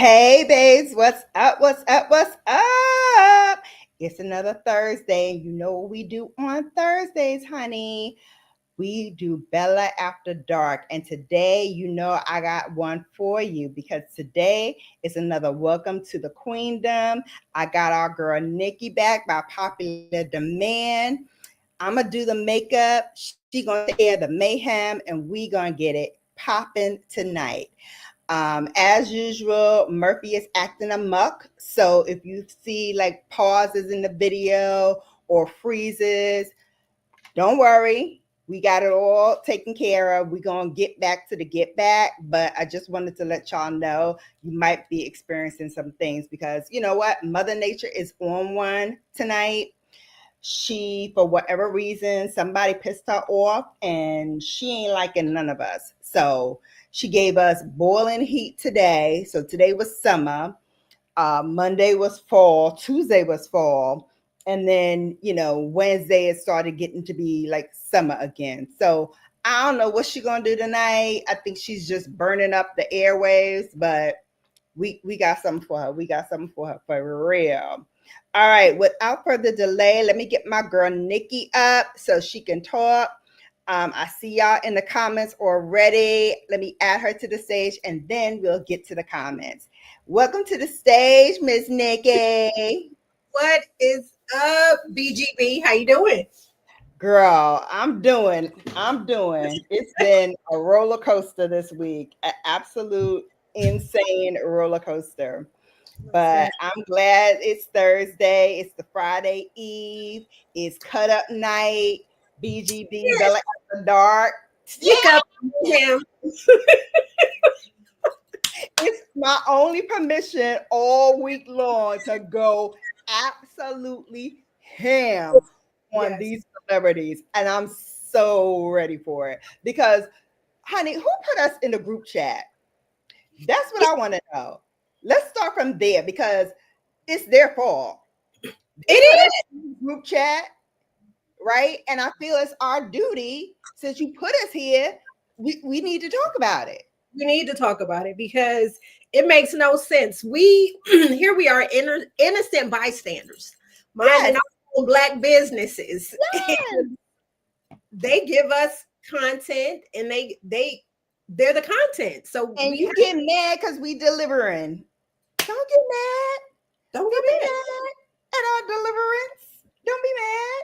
Hey, babes, what's up? What's up? What's up? It's another Thursday. You know what we do on Thursdays, honey? We do Bella After Dark. And today, I got one for you because today is another welcome to the Queendom. I got our girl Nikki back by popular demand. I'm going to do the makeup. She going to air the mayhem, and we going to get it popping tonight. As usual, Murphy is acting amok. So if you see like pauses in the video or freezes, don't worry. We got it all taken care of. We're going to get back to the get back. But I just wanted to let y'all know you might be experiencing some things because you know what? Mother Nature is on one tonight. She, for whatever reason, somebody pissed her off and she ain't liking none of us. So she gave us boiling heat today. So today was summer. Monday was fall. Tuesday was fall. And then, Wednesday it started getting to be like summer again. So I don't know what she's going to do tonight. I think she's just burning up the airwaves, but we got something for her. We got something for her for real. All right, without further delay, let me get my girl Nikki up so she can talk. I see y'all in the comments already. Let me add her to the stage and then we'll get to the comments. Welcome to the stage, Miss Nikki. What is up, BGB? How you doing? Girl, I'm doing. It's been a roller coaster this week, an absolute insane roller coaster. But I'm glad it's Thursday. It's the Friday Eve. It's cut up night. BGB, Bella After Dark. Stick up him. It's my only permission all week long to go absolutely ham on these celebrities. And I'm so ready for it. Because, honey, who put us in the group chat? That's what I want to know. Let's start from there because it's their fault. It is group chat, right? And I feel it's our duty, since you put us here, we need to talk about it. We need to talk about it because it makes no sense. We here we are innocent bystanders, minding our own Black businesses. Yes. They give us content and they're the content. So and you get mad because we delivering. Don't get mad. Don't get mad at our deliverance. Don't be mad.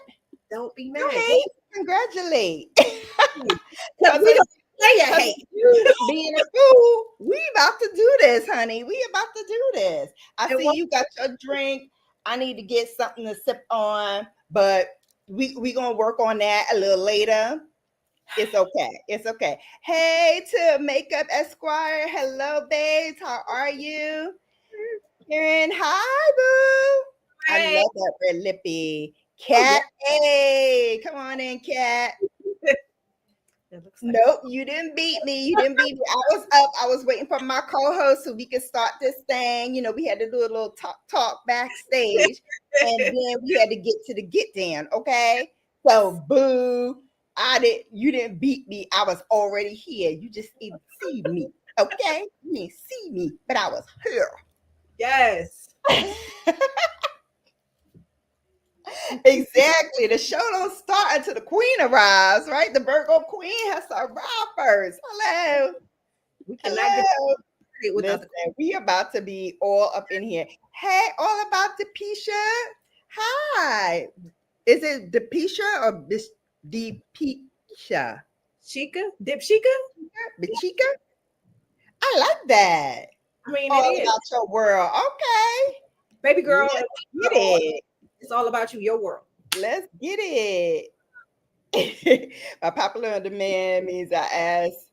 Don't be mad. Don't hate. Congratulate. Because we don't play a hate. You being a fool, we about to do this, honey. We about to do this. I see you got your drink. I need to get something to sip on, but we gonna work on that a little later. It's okay. It's okay. Hey to Makeup Esquire. Hello, babes. How are you? Karen, hi, boo. Hey. I love that red lippy. Cat, hey, come on in, Cat. Nope, you didn't beat me. I was up. I was waiting for my co-host so we could start this thing. We had to do a little talk backstage, and then we had to get to the get down. Okay, so boo. You didn't beat me. I was already here. You just didn't see me. Okay, you didn't see me, but I was here. Yes. Exactly. The show don't start until the queen arrives, right? The Virgo queen has to arrive first. Hello. We cannot get without we about to be all up in here. Hey, all about Depisha. Hi. Is it Depisha or Depisha? Chica? Dipshika? Bichika? I like that. I mean, all about your world. Okay. Baby girl. Let's get it. It's all about you, your world. Let's get it. By popular demand means I asked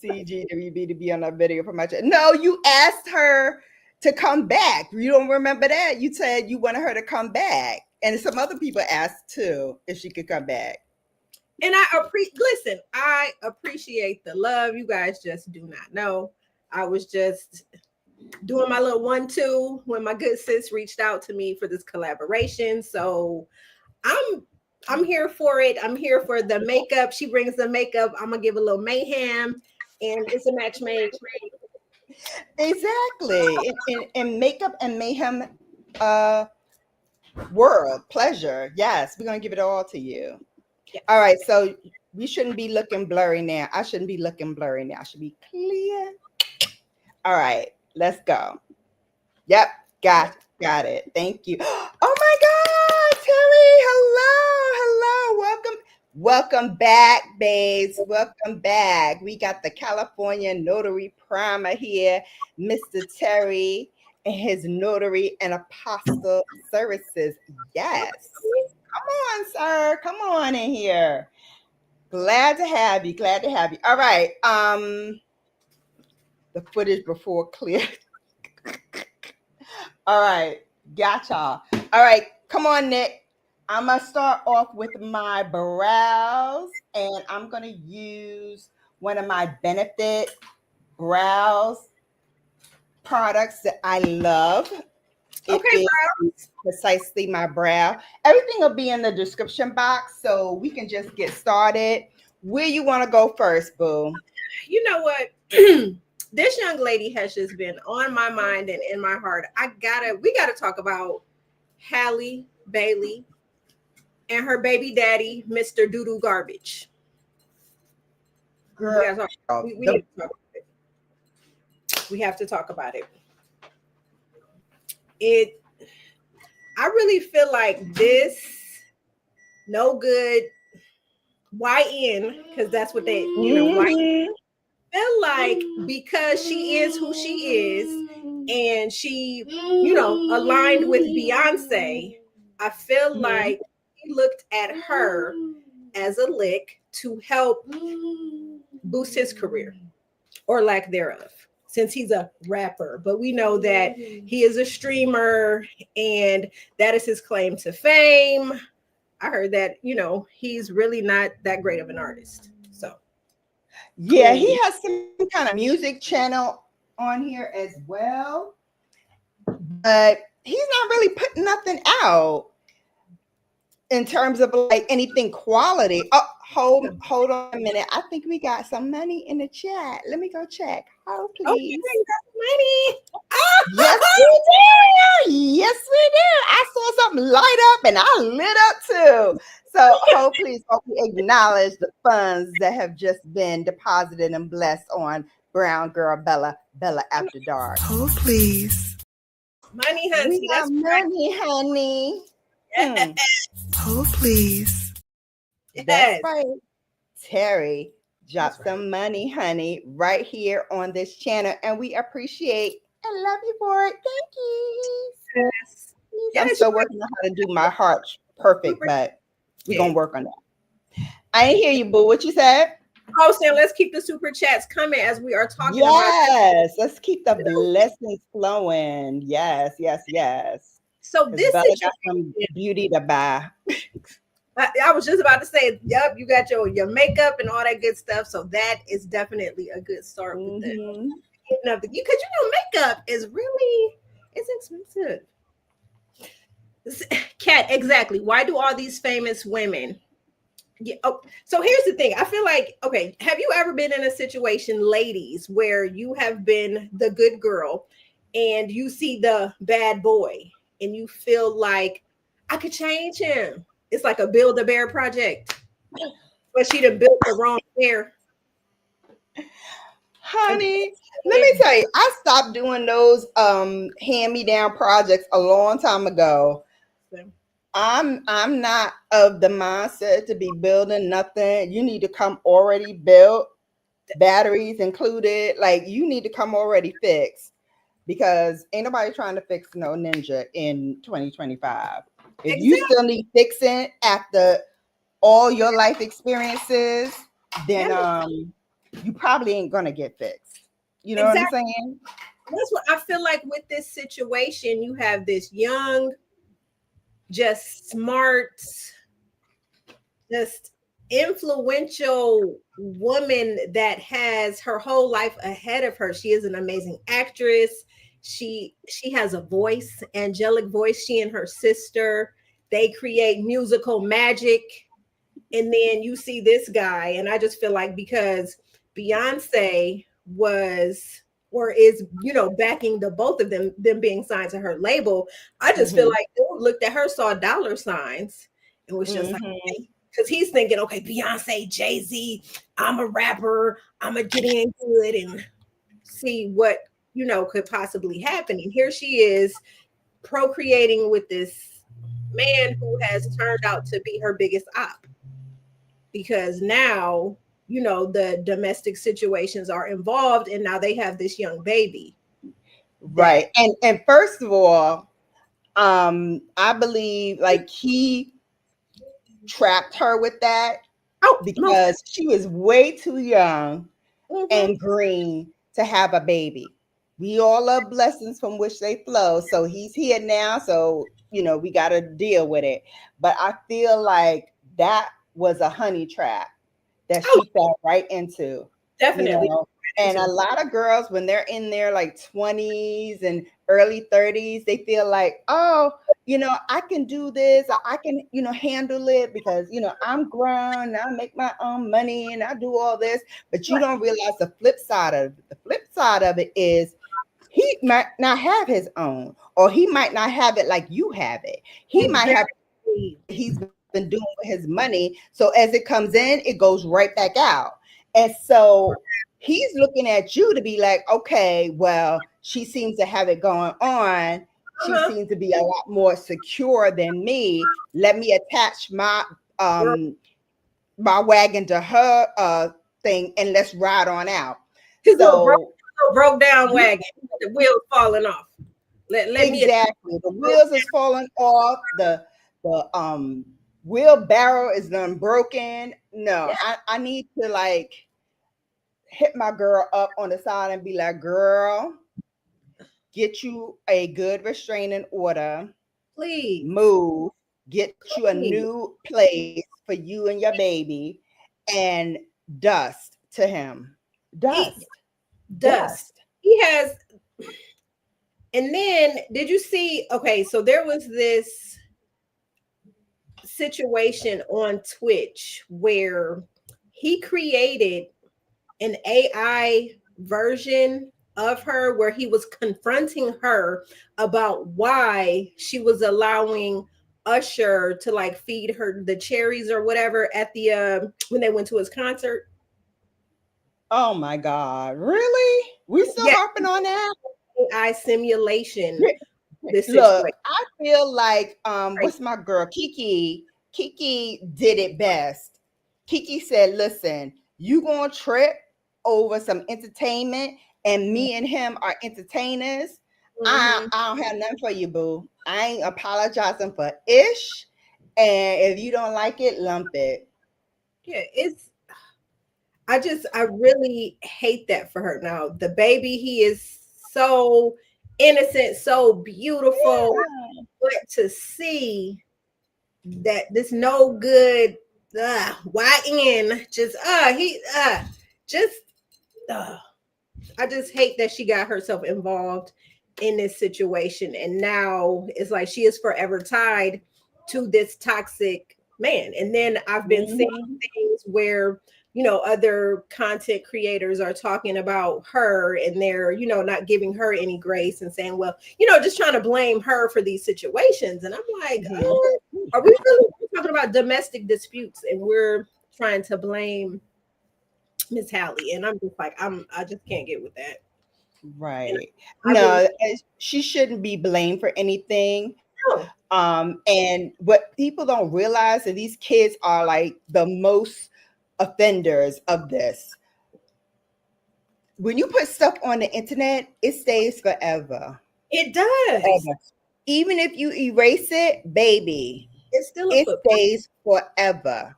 CGWB to be on a video for my channel. No, you asked her to come back. You don't remember that? You said you wanted her to come back. And some other people asked too if she could come back. And I appreciate the love. You guys just do not know. I was just doing my little 1-2 when my good sis reached out to me for this collaboration. So I'm here for it. I'm here for the makeup. She brings the makeup. I'm gonna give a little mayhem, and it's a match made. Exactly. In makeup and mayhem uh world, pleasure. Yes, we're gonna give it all to you. Yes. All right, so we shouldn't be looking blurry now. I shouldn't be looking blurry now. I should be clear. All right, let's go. Yep, got it. Thank you. Oh my God, Terry. Hello. Welcome back, babes. Welcome back. We got the California Notary Primer here, Mr. Terry and his notary and apostle services. Yes. Come on, sir. Come on in here. Glad to have you. Glad to have you. All right. The footage before clear. All right, gotcha. All right, come on, Nick. I'm gonna start off with my brows, and I'm gonna use one of my benefit brows products that I love. Okay, bro. Precisely my brow. Everything will be in the description box, so we can just get started. Where you want to go first, boo? You know what? This young lady has just been on my mind and in my heart. We gotta talk about Halle Bailey and her baby daddy, Mr. Doodoo Garbage. Girl, we have to talk about it. We have to talk about it. I really feel like this no good YN, because that's what they, YN, feel like because she is who she is and she, aligned with Beyonce, I feel like he looked at her as a lick to help boost his career or lack thereof, since he's a rapper. But we know that he is a streamer and that is his claim to fame. I heard that, he's really not that great of an artist. So yeah, he has some kind of music channel on here as well, but he's not really putting nothing out in terms of like anything quality. Oh, hold on a minute. I think we got some money in the chat. Let me go check. Oh, please. Okay, money. Yes, we do. Yes, we do. I saw something light up and I lit up too. So please acknowledge the funds that have just been deposited and blessed on Brown Girl Bella After Dark. Oh, please. Money, honey. We got money, honey. Oh, please. Yes. That's right. Terry, drop some money, honey, right here on this channel. And we appreciate and love you for it. Thank you. Yes. I'm still working on how to do my heart perfect, but we're going to work on that. I didn't hear you, boo. What you said? Oh, Sam, let's keep the super chats coming as we are talking about. Yes, let's keep the blessings flowing. Yes. So this Bella got some beauty to buy. I was just about to say, yep, you got your makeup and all that good stuff. So that is definitely a good start with the because makeup is really, it's expensive. Kat, exactly. Why do all these famous women? Yeah. Oh, so here's the thing. I feel like, okay, have you ever been in a situation, ladies, where you have been the good girl and you see the bad boy and you feel like I could change him? It's like a Build-A-Bear project, but she done built the wrong bear. Honey, let me tell you, I stopped doing those hand-me-down projects a long time ago. I'm not of the mindset to be building nothing. You need to come already built, batteries included. Like you need to come already fixed, because ain't nobody trying to fix no ninja in 2025. If you still need fixing after all your life experiences, then you probably ain't gonna get fixed. You know what I'm saying? That's what I feel like with this situation. You have this young, just smart, just influential woman that has her whole life ahead of her. She is an amazing actress. She has a voice, angelic voice. She and her sister, they create musical magic. And then you see this guy, and I just feel like because Beyonce was or is, backing the both of them being signed to her label. I just feel like dude looked at her, saw dollar signs, and was just like, because he's thinking, okay, Beyonce, Jay-Z, I'm a rapper, I'm gonna get in good and see what could possibly happen. And here she is procreating with this man who has turned out to be her biggest op, because now the domestic situations are involved, and now they have this young baby. Right. And first of all, I believe like he trapped her with that because she was way too young and green to have a baby. We all love blessings from which they flow. So he's here now. So, we got to deal with it. But I feel like that was a honey trap that she fell right into. Definitely. And a lot of girls, when they're in their like 20s and early 30s, they feel like, oh, I can do this. I can, handle it because, I'm grown. I make my own money and I do all this. But you don't realize the flip side of it. The flip side of it is he might not have his own, or he might not have it like you have it. He might have he's been doing with his money. So as it comes in, it goes right back out. And so he's looking at you to be like, okay, well, she seems to have it going on. She seems to be a lot more secure than me. Let me attach my my wagon to her thing and let's ride on out. So broke down wagon, the wheels falling off. Let exactly. The wheels is falling off. The wheelbarrow is done broken. No, I need to like hit my girl up on the side and be like, girl, get you a good restraining order. Please move, get you a new place for you and your baby, and dust to him. Dust. He has. And then did you see? Okay, so there was this situation on Twitch where he created an AI version of her where he was confronting her about why she was allowing Usher to like feed her the cherries or whatever at the when they went to his concert. Oh my God, really? We still harping on that? AI simulation. Look, I feel like what's my girl? Kiki did it best. Kiki said, listen, you gonna trip over some entertainment and me and him are entertainers. I don't have nothing for you, boo. I ain't apologizing for ish. And if you don't like it, lump it. Yeah, I really hate that for her. Now, the baby, he is so innocent, so beautiful. Yeah. But to see that this no good YN I just hate that she got herself involved in this situation, and now it's like she is forever tied to this toxic man. And then I've been seeing things where other content creators are talking about her and they're not giving her any grace and saying, well, just trying to blame her for these situations. And I'm like, are we really talking about domestic disputes and we're trying to blame Miss Hallie? And I'm just like, I just can't get with that. Right. No, she shouldn't be blamed for anything. No. And what people don't realize that these kids are like the most offenders of this. When you put stuff on the internet, it stays forever. It does. Forever. Even if you erase it, baby, it stays forever.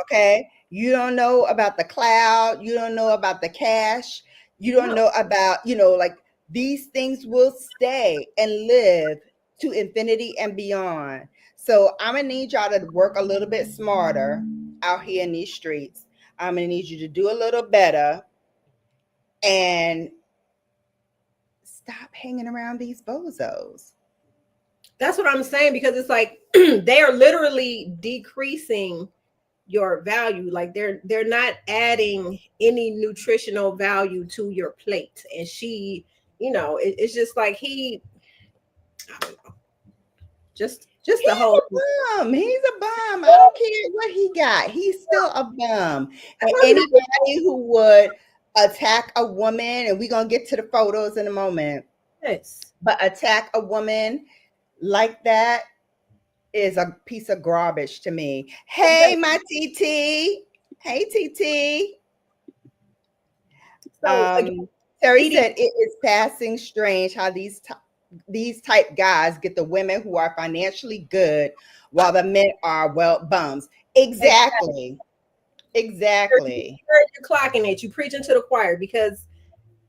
Okay? You don't know about the cloud. You don't know about the cache. You don't know about, like these things will stay and live to infinity and beyond. So I'm going to need y'all to work a little bit smarter out here in these streets. I'm going to need you to do a little better and stop hanging around these bozos. That's what I'm saying, because it's like they are literally decreasing your value. Like they're not adding any nutritional value to your plate. And she, it's just like I don't know, just the He's whole. a bum. He's a bum. I don't care what he got. He's still a bum. And anybody who would attack a woman, and we're gonna get to the photos in a moment, Yes. but attack a woman like that is a piece of garbage to me. Hey, my TT. Hey, TT. So again, Terry Diddy, said it is passing strange how these type guys get the women who are financially good while the men are, well, bums. Exactly. Exactly. you're clocking it. You preaching to the choir because,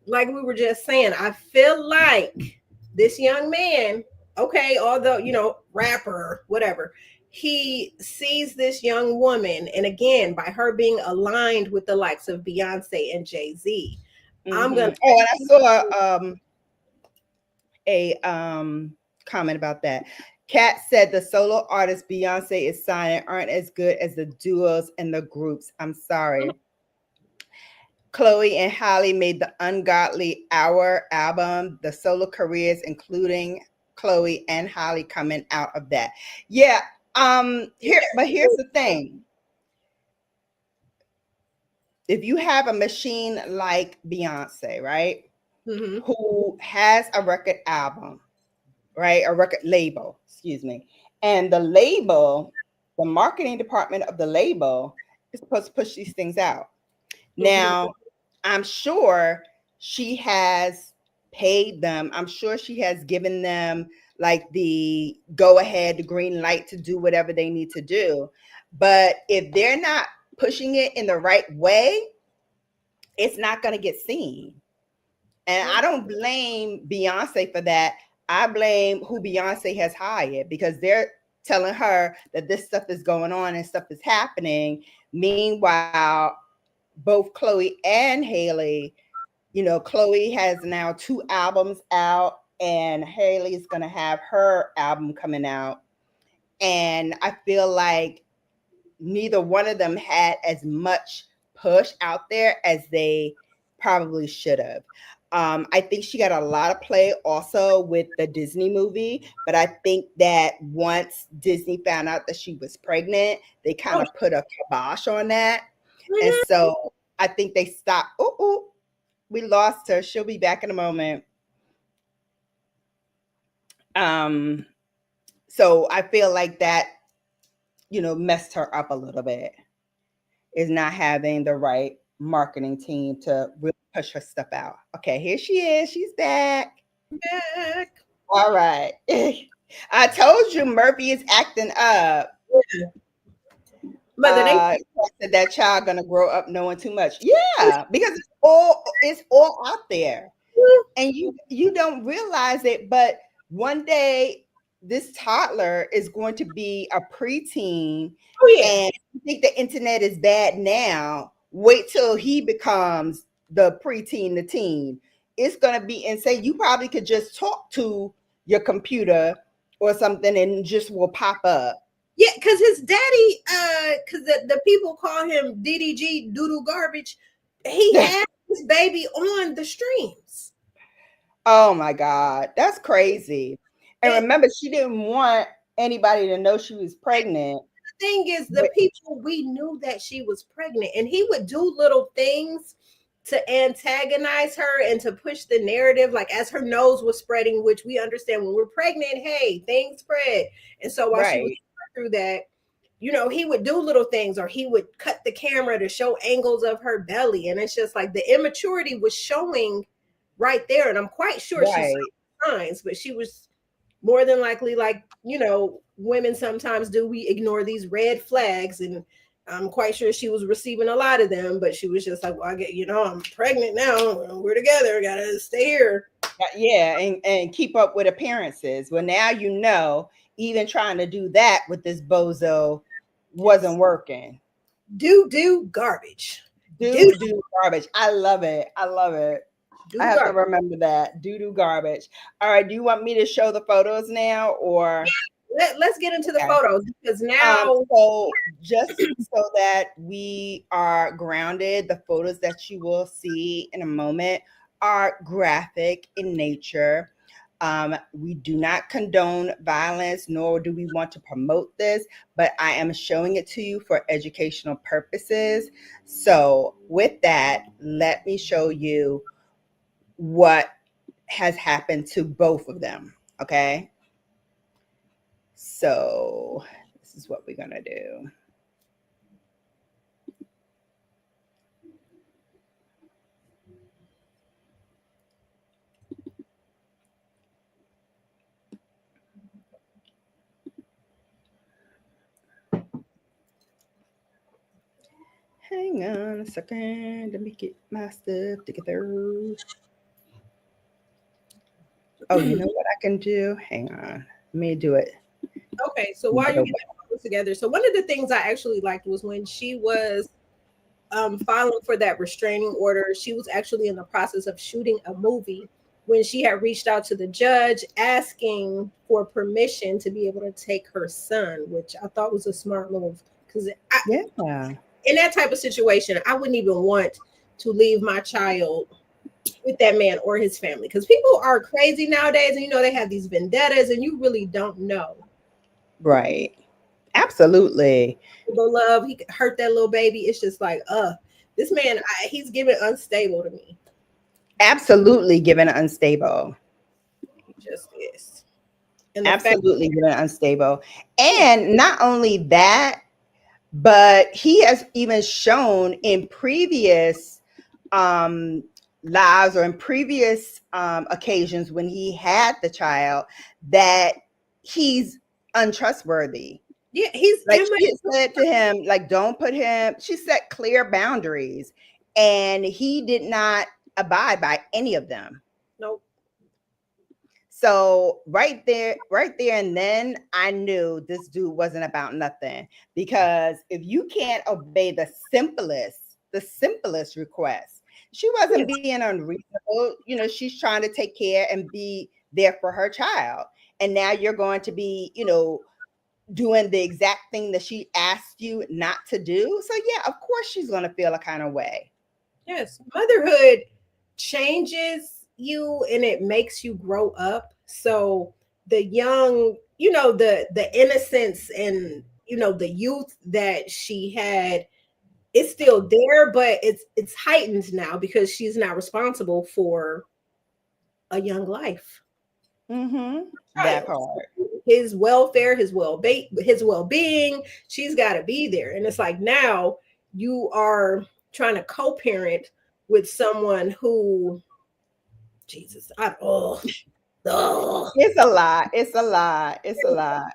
like we were just saying, I feel like this young man, okay, although rapper, whatever, he sees this young woman, and again, by her being aligned with the likes of Beyonce and Jay-Z, I'm gonna. Oh, and I saw a comment about that. Kat said the solo artists Beyonce is signing aren't as good as the duos and the groups. I'm sorry. Chloe and Halle made the Ungodly Hour album, the solo careers, including Chloe and Halle, coming out of that. Yeah. Here's the thing. If you have a machine like Beyonce, right, who has a record album, right, a record label, excuse me, and the label, the marketing department of the label is supposed to push these things out. Now, I'm sure she has paid them. I'm sure she has given them like the go ahead, the green light to do whatever they need to do. But if they're not pushing it in the right way, it's not going to get seen. And I don't blame Beyonce for that. I blame who Beyonce has hired, because they're telling her that this stuff is going on and stuff is happening. Meanwhile, both Chloe and Halle, Chloe has now 2 albums out, and Halle is going to have her album coming out. And I feel like neither one of them had as much push out there as they probably should have. I think she got a lot of play also with the Disney movie, but I think that once Disney found out that she was pregnant, they kind of put a kibosh on that. And so I think they stopped. Oh, we lost her. She'll be back in a moment. So I feel like that, messed her up a little bit, is not having the right marketing team to really push her stuff out. Okay, here she is. She's back. All right. I told you Murphy is acting up. Mother, said that child gonna grow up knowing too much. Yeah, because it's all out there, and you don't realize it. But one day, this toddler is going to be a preteen, and you think the internet is bad now. Wait till he becomes the preteen, the teen. It's gonna be insane. You probably could just talk to your computer or something, and just will pop up. Yeah, because his daddy, because the people call him Diddy G Doodle Garbage. He had his baby on the streams. Oh my God, that's crazy. And remember, she didn't want anybody to know she was pregnant. The thing is, the people, we knew that she was pregnant, and he would do little things to antagonize her and to push the narrative, like as her nose was spreading, which we understand when we're pregnant, hey, things spread. And so while she was through that, he would do little things, or he would cut the camera to show angles of her belly. And it's just like the immaturity was showing right there. And I'm quite sure she saw signs, but she was more than likely, like, women sometimes do, we ignore these red flags. And I'm quite sure she was receiving a lot of them, but she was just like, well, I get, I'm pregnant now. We're together. Gotta stay here. Yeah, and keep up with appearances. Well, now even trying to do that with this bozo wasn't working. Do garbage. Do garbage. I love it. I love it. I have to remember that. Do garbage. All right. Do you want me to show the photos now, or? let's get into the Okay. photos because now So just so that we are grounded, the photos that you will see in a moment are graphic in nature. We do not condone violence, nor do we want to promote this, but I am showing it to you for educational purposes. So with that, let me show you what has happened to both of them. Okay. So this is what we're going to do. Hang on a second. Let me get my stuff together. Oh, you know what I can do? Hang on. Let me do it. okay, so while you're getting photos together, so one of the things I actually liked was when she was filing for that restraining order, she was actually in the process of shooting a movie when she had reached out to the judge asking for permission to be able to take her son, which I thought was a smart move because Yeah. in that type of situation, I wouldn't even want to leave my child with that man or his family because people are crazy nowadays and they have these vendettas and you really don't know. Right. Absolutely. The love, he could hurt that little baby. It's just like, this man, he's giving unstable to me. Absolutely given unstable. He just is. And the fact, Absolutely given unstable. And not only that, but he has even shown in previous um, lives or in previous occasions when he had the child that he's untrustworthy. yeah, he's Like in my she said to him, like, don't put him, she set clear boundaries and he did not abide by any of them. nope. So right there and then I knew this dude wasn't about nothing because if you can't obey the simplest request, she Yeah, wasn't being unreasonable. She's trying to take care and be there for her child. And now you're going to be, doing the exact thing that she asked you not to do. So yeah, of course she's going to feel a kind of way. yes. Motherhood changes you and it makes you grow up. So the young, the innocence and the youth that she had, it's still there, but it's heightened now because she's not responsible for a young life. Mm-hmm. That Child. part. His welfare, his well-being, she's got to be there. And it's like now you are trying to co-parent with someone who, Jesus, oh, It's a lot. It's a lot. It's a lot.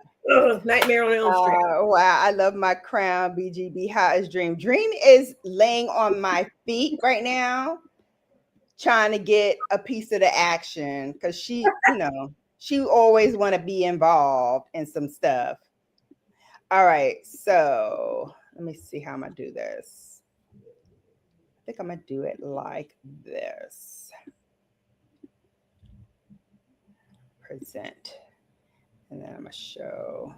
Nightmare on Elm Street. Wow, I love my crown, BGB. How is Dream? Dream is laying on my feet right now, trying to get a piece of the action because she always want to be involved in some stuff. All right, so let me see how I'm gonna do this. I think I'm gonna do it like this. Present, and then I'm gonna show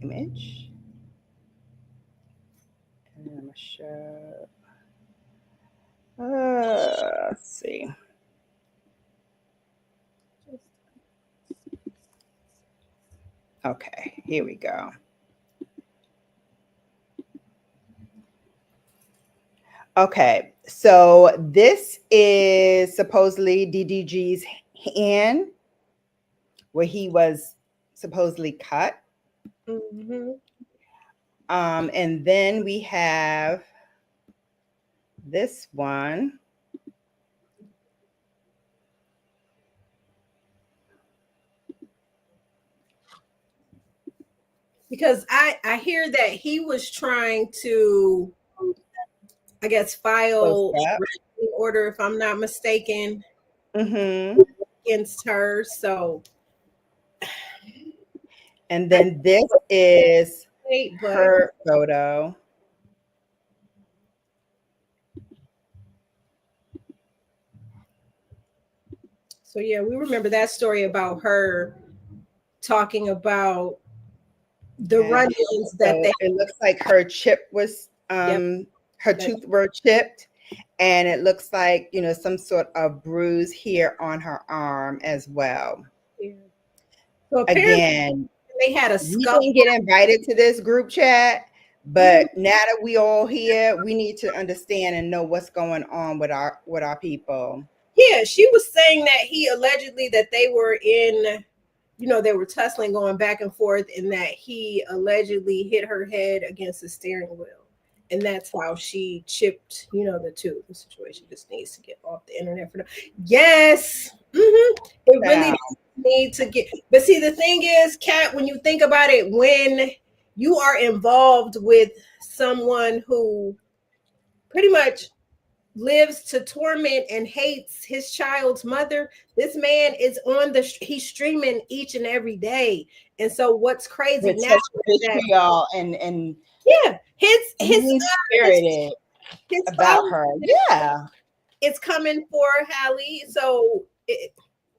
image, and then I'm gonna show. Let's see. Okay, here we go. Okay, so this is supposedly DDG's hand where he was supposedly cut. Mm-hmm. And then we have this one. Because I hear that he was trying to, I guess, Close file up. restraining order, if I'm not mistaken, Mm-hmm. against her. So And I then this is hate, but her photo. so yeah, we remember that story about her talking about the And run-ins that so they. it looks like her chip was Yep. her tooth were chipped, and it looks like, you know, some sort of bruise here on her arm as well. Yeah. So apparently Again, they had a we scuffle. didn't get invited to this group chat, Mhm. but now that we all here, we need to understand and know what's going on with our people. Yeah, she was saying that he allegedly that they were in, they were tussling, going back and forth, and that he allegedly hit her head against the steering wheel, and that's how she chipped, the tooth. The situation just needs to get off the internet for now. Yes, it really Now, need to get. But see, the thing is, Kat, when you think about it, when you are involved with someone who pretty much lives to torment and hates his child's mother, this man is he's streaming each and every day. And so what's crazy with now such is that, vitriol and yeah, his mean spirited his about phone her. Yeah. is coming for Hallie. So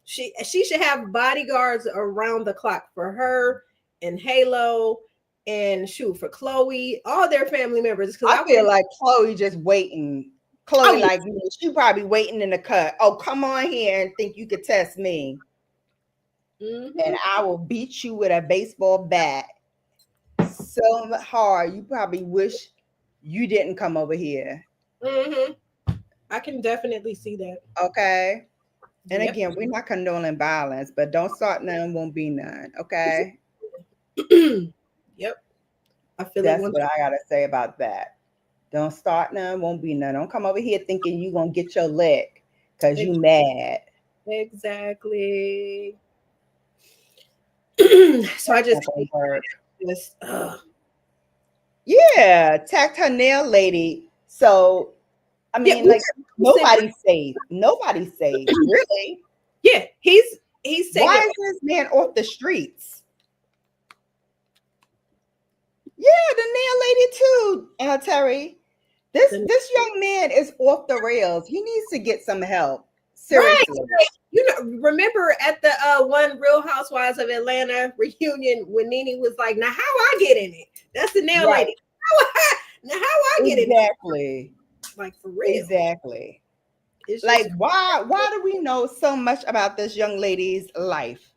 she should have bodyguards around the clock for her and Halo, and shoot, for Chloe, all their family members. Because I feel like Chloe just waiting. oh, Chloe, yeah. like, she probably waiting in the cut. Oh, come on here and think you could test me, and I will beat you with a baseball bat so hard you probably wish you didn't come over here. I can definitely see that. Okay. And Yep. again, we're not condoning violence, but don't start none, won't be none. Okay. Yep. I feel it That's one. what I gotta say about that. Don't start none, won't be none. Don't come over here thinking you gonna get your lick because you mad. Exactly. So I That's just not gonna work. just Yeah, attacked her nail lady. So I yeah, mean, like, nobody's safe. Nobody's safe, really. yeah, he's Why taking. is this man off the streets? Yeah, the nail lady too, Terry. This young man is off the rails. He needs to get some help. Right. Seriously. Remember at the one Real Housewives of Atlanta reunion when Nene was like, "Now how I get in it?" That's the nail Right. lady. Now how I get in it? Exactly. Like, for real. Exactly. It's Like, just, why do we know so much about this young lady's life?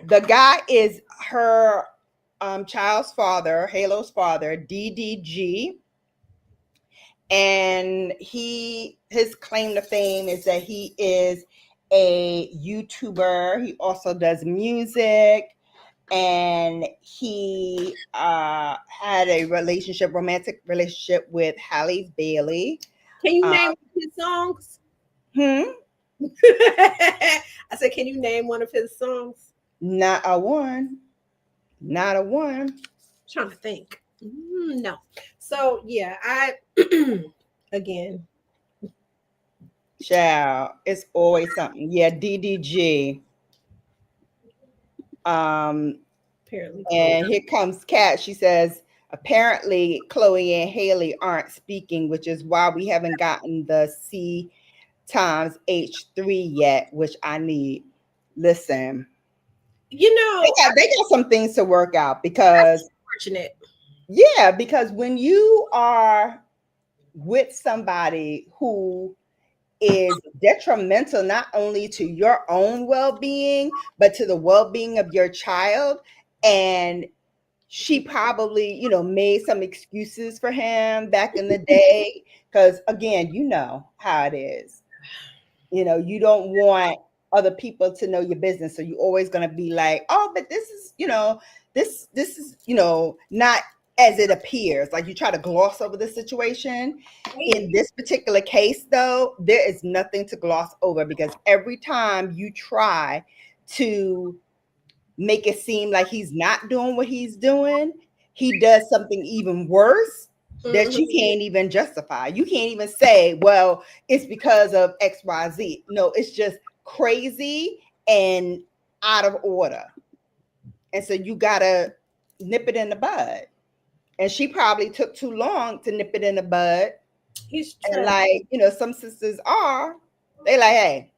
The guy is her child's father, Halo's father, DDG. And his claim to fame is that he is a YouTuber. He also does music, and he had a romantic relationship with Halle Bailey. can you name his songs? Hmm. I said, can you name one of his songs? Not a one. Not a one. I'm trying to think. No. So yeah, I again. Child, it's always something. Yeah, DDG. Apparently. And here comes Kat. She says, apparently Chloe and Haley aren't speaking, which is why we haven't gotten the C times H3 yet, which I need. Listen, they got some things to work out because fortunate. Yeah, because when you are with somebody who is detrimental not only to your own well-being, but to the well-being of your child, and she probably, made some excuses for him back in the day, because again, you know how it is. You don't want other people to know your business, so you're always going to be like, oh, but this is, this is, not as it appears. Like, you try to gloss over the situation. In this particular case, though, there is nothing to gloss over, because every time you try to make it seem like he's not doing what he's doing, he does something even worse that you can't even justify. You can't even say, well, it's because of XYZ. No, it's just crazy and out of order. And so you gotta nip it in the bud. And she probably took too long to nip it in the bud. And like, some sisters they like, hey,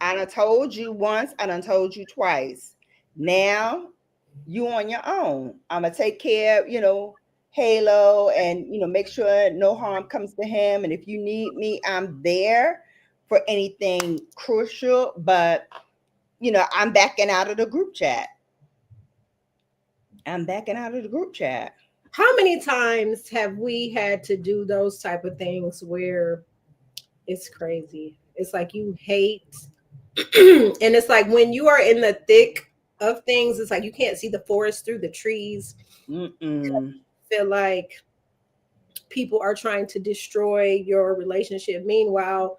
I done told you once, I done told you twice. Now you on your own. I'm gonna take care of, Halo, and make sure no harm comes to him. And if you need me, I'm there for anything crucial. But I'm backing out of the group chat. I'm backing out of the group chat. How many times have we had to do those type of things where it's crazy? It's like you hate, and it's like when you are in the thick of things, it's like you can't see the forest through the trees. Mm-mm. Feel like people are trying to destroy your relationship. Meanwhile,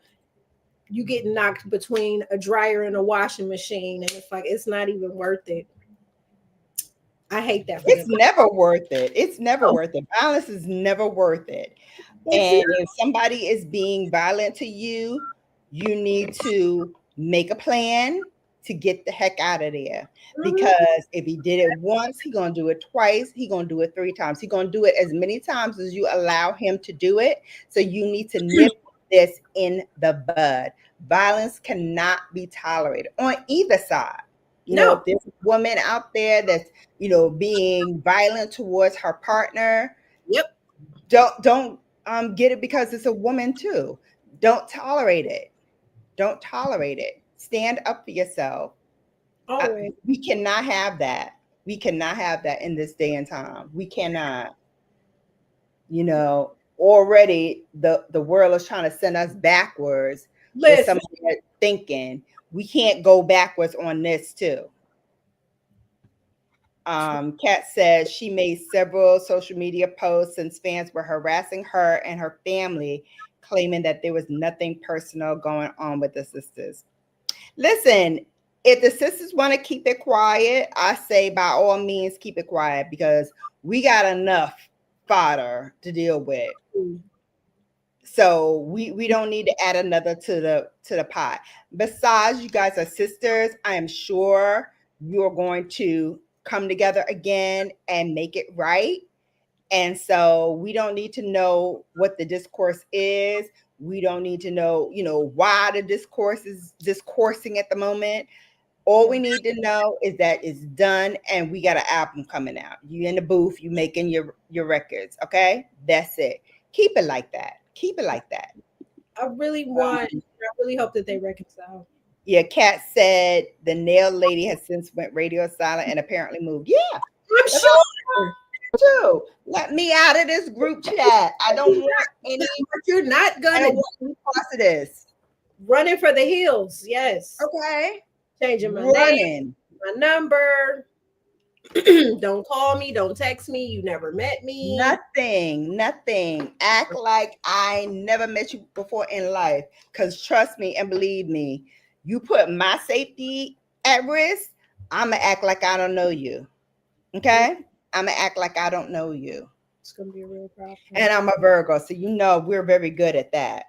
you get knocked between a dryer and a washing machine, and it's like it's not even worth it. I hate that for It's them. never worth it. It's never Oh, worth it. Violence is never worth it. it's And not. if somebody is being violent to you, you need to make a plan to get the heck out of there. Mhm. Because if he did it once, he gonna do it twice. He gonna do it 3 times. He gonna do it as many times as you allow him to do it. So you need to nip this in the bud. Violence cannot be tolerated on either side. If No. there's a woman out there that's being violent towards her partner, Yep. don't get it because it's a woman too. Don't tolerate it. Don't tolerate it. Stand up for yourself. Always. We cannot have that. We cannot have that in this day and time. We cannot. Already the world is trying to send us backwards with some Listen. of their thinking. We can't go backwards on this too. Kat says she made several social media posts since fans were harassing her and her family, claiming that there was nothing personal going on with the sisters. Listen, if the sisters want to keep it quiet, I say by all means keep it quiet because we got enough fodder to deal with. So we don't need to add another to the pot. Besides, you guys are sisters. I am sure you're going to come together again and make it right. And so we don't need to know what the discourse is. We don't need to know, why the discourse is discoursing at the moment. All we need to know is that it's done and we got an album coming out. You in the booth, you making your records, okay? That's it. Keep it like that. Keep it like that. I really hope that they reconcile. Yeah, Kat said the nail lady has since went radio silent and apparently moved. Yeah, I'm that's what sure. I'm too. Let me out of this group chat. I don't want any. But you're not I gonna don't want any parts of this. running for the hills. Yes. Okay, Changing my name, running. my number. Don't call me. Don't text me. You never met me. Nothing. Act like I never met you before in life. Because trust me and believe me, you put my safety at risk, I'm going to act like I don't know you. Okay? I'm going to act like I don't know you. It's gonna be a real problem. And I'm a Virgo, so we're very good at that.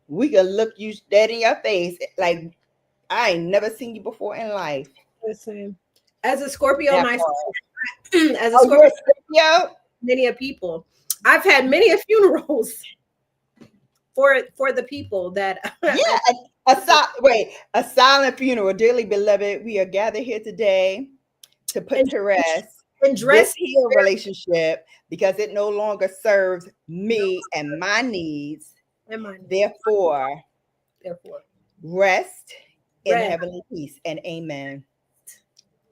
We can look you dead in your face like I ain't never seen you before in life. Listen, as a Scorpio That myself, part. as a Oh, you're Scorpio, a Scorpio? many a people. I've had many a funerals for the people that Yeah, a silent funeral. Dearly beloved, we are gathered here today to put and, to rest and this dress here relationship because it no longer serves me and my needs. in my Therefore, therefore. rest in Rest. heavenly peace and amen.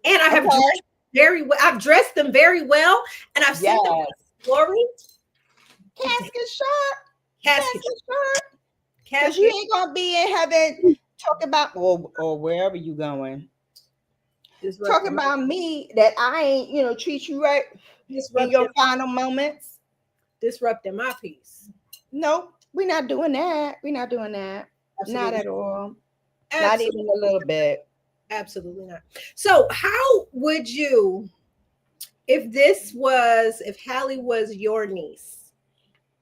And I have Okay. dressed very well. I've dressed them very well, and I've seen them Yes. glory. Casket short. Casket, Short. Because you casket. ain't gonna be in heaven talking about or wherever you going. Talking about me that I ain't, treat you right in your final moments. Disrupting my peace. No, we're not doing that. We're not doing that. Absolutely. Not at all. Absolutely. Not even a little bit. Absolutely not. So, how would you, if Hallie was your niece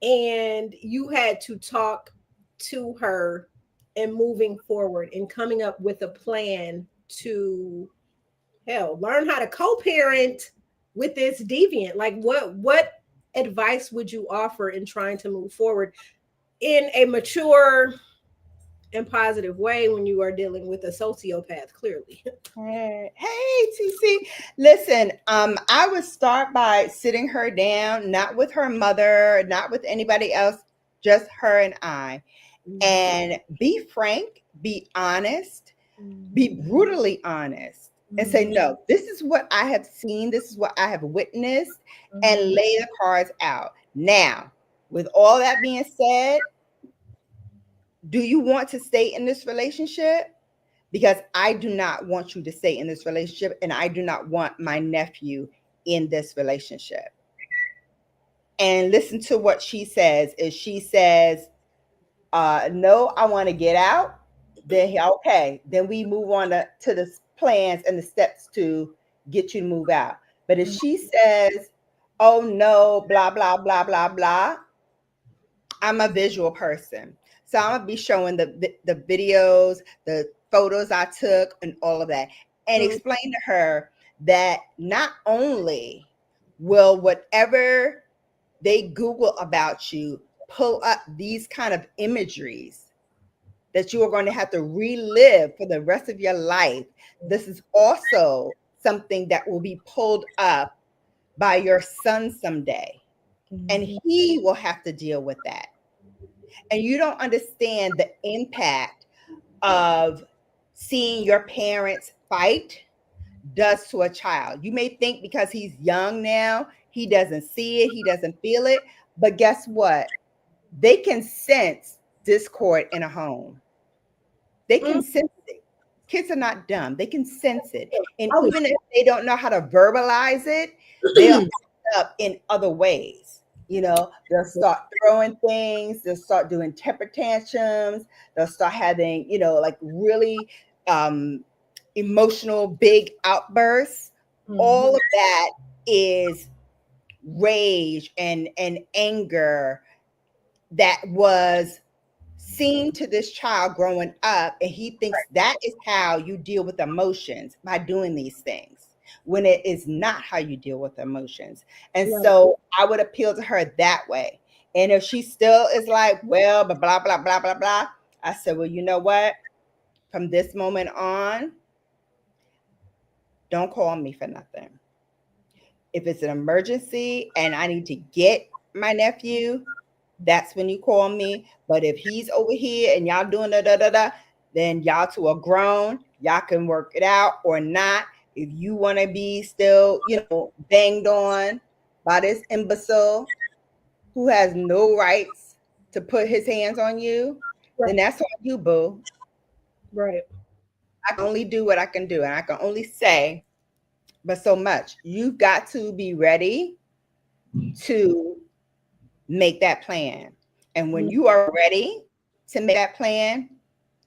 and you had to talk to her and moving forward and coming up with a plan to learn how to co-parent with this deviant, like what advice would you offer in trying to move forward in a mature and positive way when you are dealing with a sociopath, clearly. Hey, TC. Listen, I would start by sitting her down, not with her mother, not with anybody else, just her and I. And be frank, be honest, be brutally honest, and say, no, this is what I have seen, this is what I have witnessed, and lay the cards out. Now, with all that being said, do you want to stay in this relationship? Because I do not want you to stay in this relationship, and I do not want my nephew in this relationship. And listen to what she says. If she says, no, I want to get out, then okay, then we move on to the plans and the steps to get you to move out. But if she says, oh no, blah, blah, blah, blah, blah, I'm a visual person. So I'm gonna be showing the videos, the photos I took, and all of that, and explain to her that not only will whatever they Google about you pull up these kind of imageries that you are going to have to relive for the rest of your life, this is also something that will be pulled up by your son someday, and he will have to deal with that. And you don't understand the impact of seeing your parents fight does to a child. You may think because he's young now, he doesn't see it, he doesn't feel it. But guess what? They can sense discord in a home. They can sense it. Kids are not dumb. They can sense it. And even if they don't know how to verbalize it, they'll act up in other ways. You know, they'll start throwing things, they'll start doing temper tantrums, they'll start having, you know, like really emotional big outbursts. All of that is rage and anger that was seen to this child growing up, and he thinks that is how you deal with emotions, by doing these things, when it is not how you deal with emotions. And so I would appeal to her that way. And if she still is like, well, blah blah blah blah blah blah, I said, well, you know what, from this moment on, don't call me for nothing. If it's an emergency and I need to get my nephew, that's when you call me. But if he's over here and y'all doing da da da da, then y'all two are grown. Y'all can work it out or not. If you want to be still, you know, banged on by this imbecile who has no rights to put his hands on you, then that's on you, boo. Right. I can only do what I can do, and I can only say but so much. You've got to be ready to make that plan. And when you are ready to make that plan,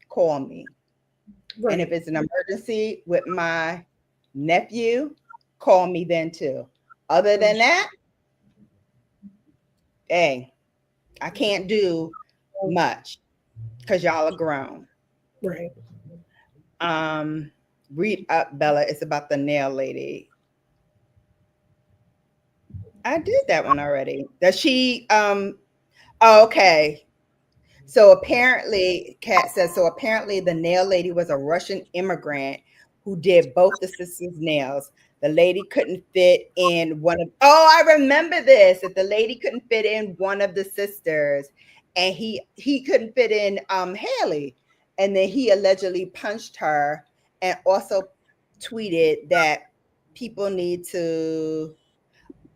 call me. Right. And if it's an emergency with my nephew, call me then too. Other than that, hey, I can't do much because y'all are grown. Right. Read up, Bella. It's about the nail lady. I did that one already. Does she oh, okay. So apparently, Kat says, so apparently the nail lady was a Russian immigrant who did both the sisters' nails. The lady couldn't fit in one of, oh, I remember this, that the lady couldn't fit in one of the sisters, and he couldn't fit in Haley. And then he allegedly punched her and also tweeted that people need to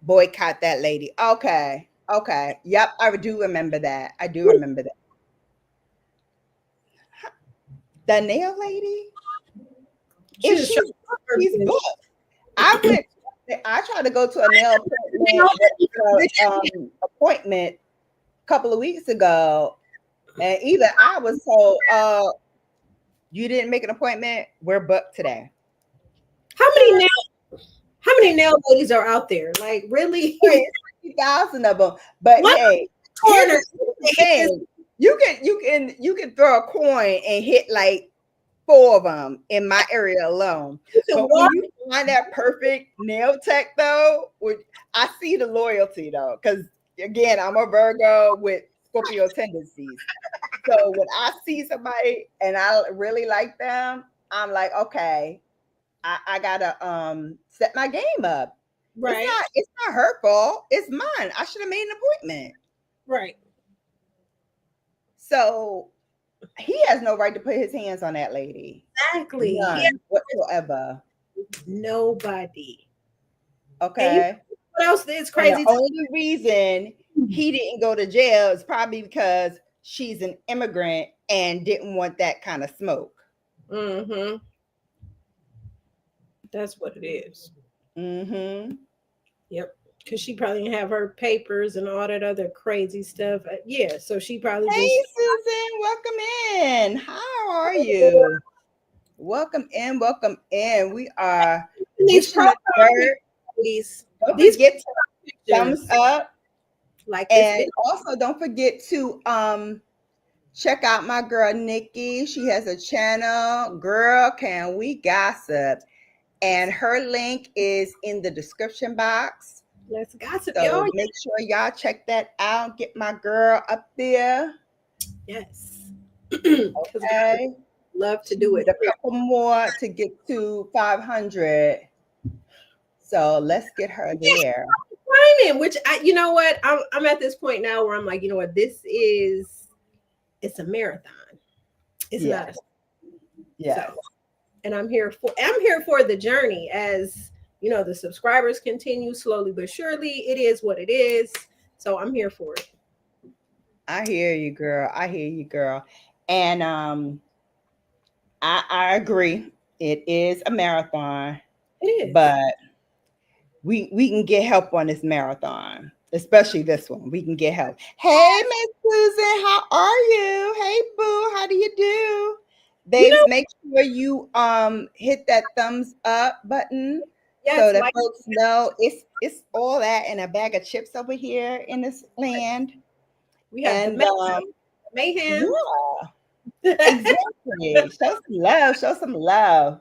boycott that lady. Okay. Okay. Yep. I do remember that. I do remember that. The nail lady? She's booked. I tried to go to a nail appointment a couple of weeks ago, and either I was told, you didn't make an appointment, we're booked today. How many nail ladies are out there? Like, really? 50,000 of them. But hey, you can throw a coin and hit like 4 of them in my area alone. But when you find that perfect nail tech, though, I see the loyalty though, because again, I'm a Virgo with Scorpio tendencies. So when I see somebody and I really like them, I'm like, okay, I gotta set my game up. Right. It's not her fault. It's mine. I should have made an appointment. Right. So he has no right to put his hands on that lady. Exactly. None whatsoever. Nobody. Okay. What else is And crazy? the only reason he didn't go to jail is probably because she's an immigrant and didn't want that kind of smoke. Mm-hmm. That's what it is. Mm-hmm. Yep. Because she probably didn't have her papers and all that other crazy stuff. Yeah. So she probably Hey, just. Susan, welcome in. How are you? Welcome in. Welcome in. We are These wishing the profile third. these Don't these forget to thumbs pictures, up, like this and video. also don't forget to check out my girl Nikki. She has a channel, Girl Can We Gossip, and her link is in the description box. Let's gossip, So y'all. make sure y'all check that out. Get my girl up there. Yes. Okay. Love to do it. A couple more to get to 500. So let's get her there. Timing, which you know what, I'm at this point now where I'm like, you know what, it's a marathon. It's not a so, and I'm here for the journey, as you know, the subscribers continue slowly but surely. It is what it is. So I'm here for it. I hear you, girl. I hear you, girl. And I agree. It is a marathon. It is. But we can get help on this marathon, especially this one. We can get help. Hey, Miss Susan, how are you? Hey, boo, how do you do? Babes, make sure you hit that thumbs up button, so that folks know it's all that and a bag of chips over here in this land. We have the mayhem. Yeah, exactly. Show some love. Show some love.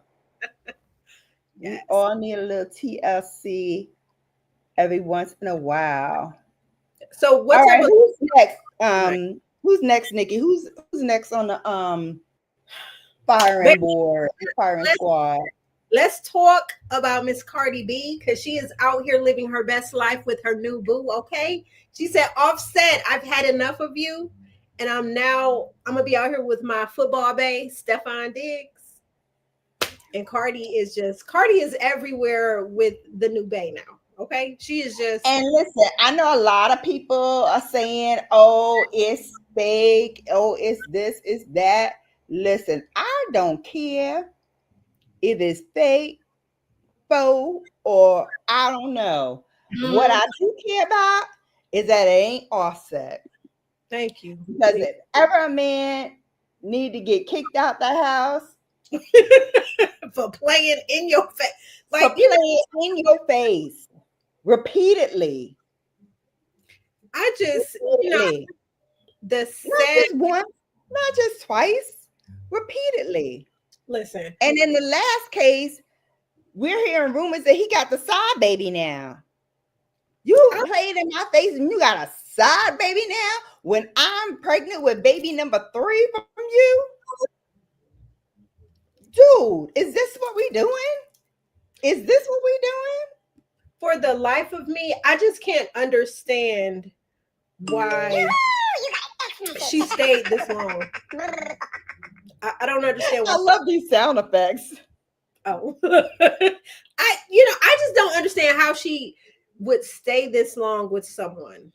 We all need a little TLC every once in a while. So what type of who's next? Who's next, Nikki? Who's next on the firing board, firing squad? Let's talk about Miss Cardi B, because she is out here living her best life with her new boo. Okay, she said, "Offset, I've had enough of you, and I'm gonna be out here with my football bae, Stefan Diggs." And Cardi is everywhere with the new bae now. Okay, she is just. And listen, I know a lot of people are saying, "Oh, it's fake. Oh, it's this, it's that." Listen, I don't care if it's fake, faux, or I don't know. What I do care about is that it ain't Offset. Thank you. Because if ever a man need to get kicked out the house for playing in your face, like playing in your face repeatedly. I just, the sad, not just once, not just twice, repeatedly. Listen, and in the last case, we're hearing rumors that he got the side baby now. You played in my face and you got a side baby now when I'm pregnant with baby number 3 from you? Dude, is this what we doing? Is this what we doing? For the life of me, I just can't understand why she stayed this long. I don't understand. I love these sound effects. Oh, I just don't understand how she would stay this long with someone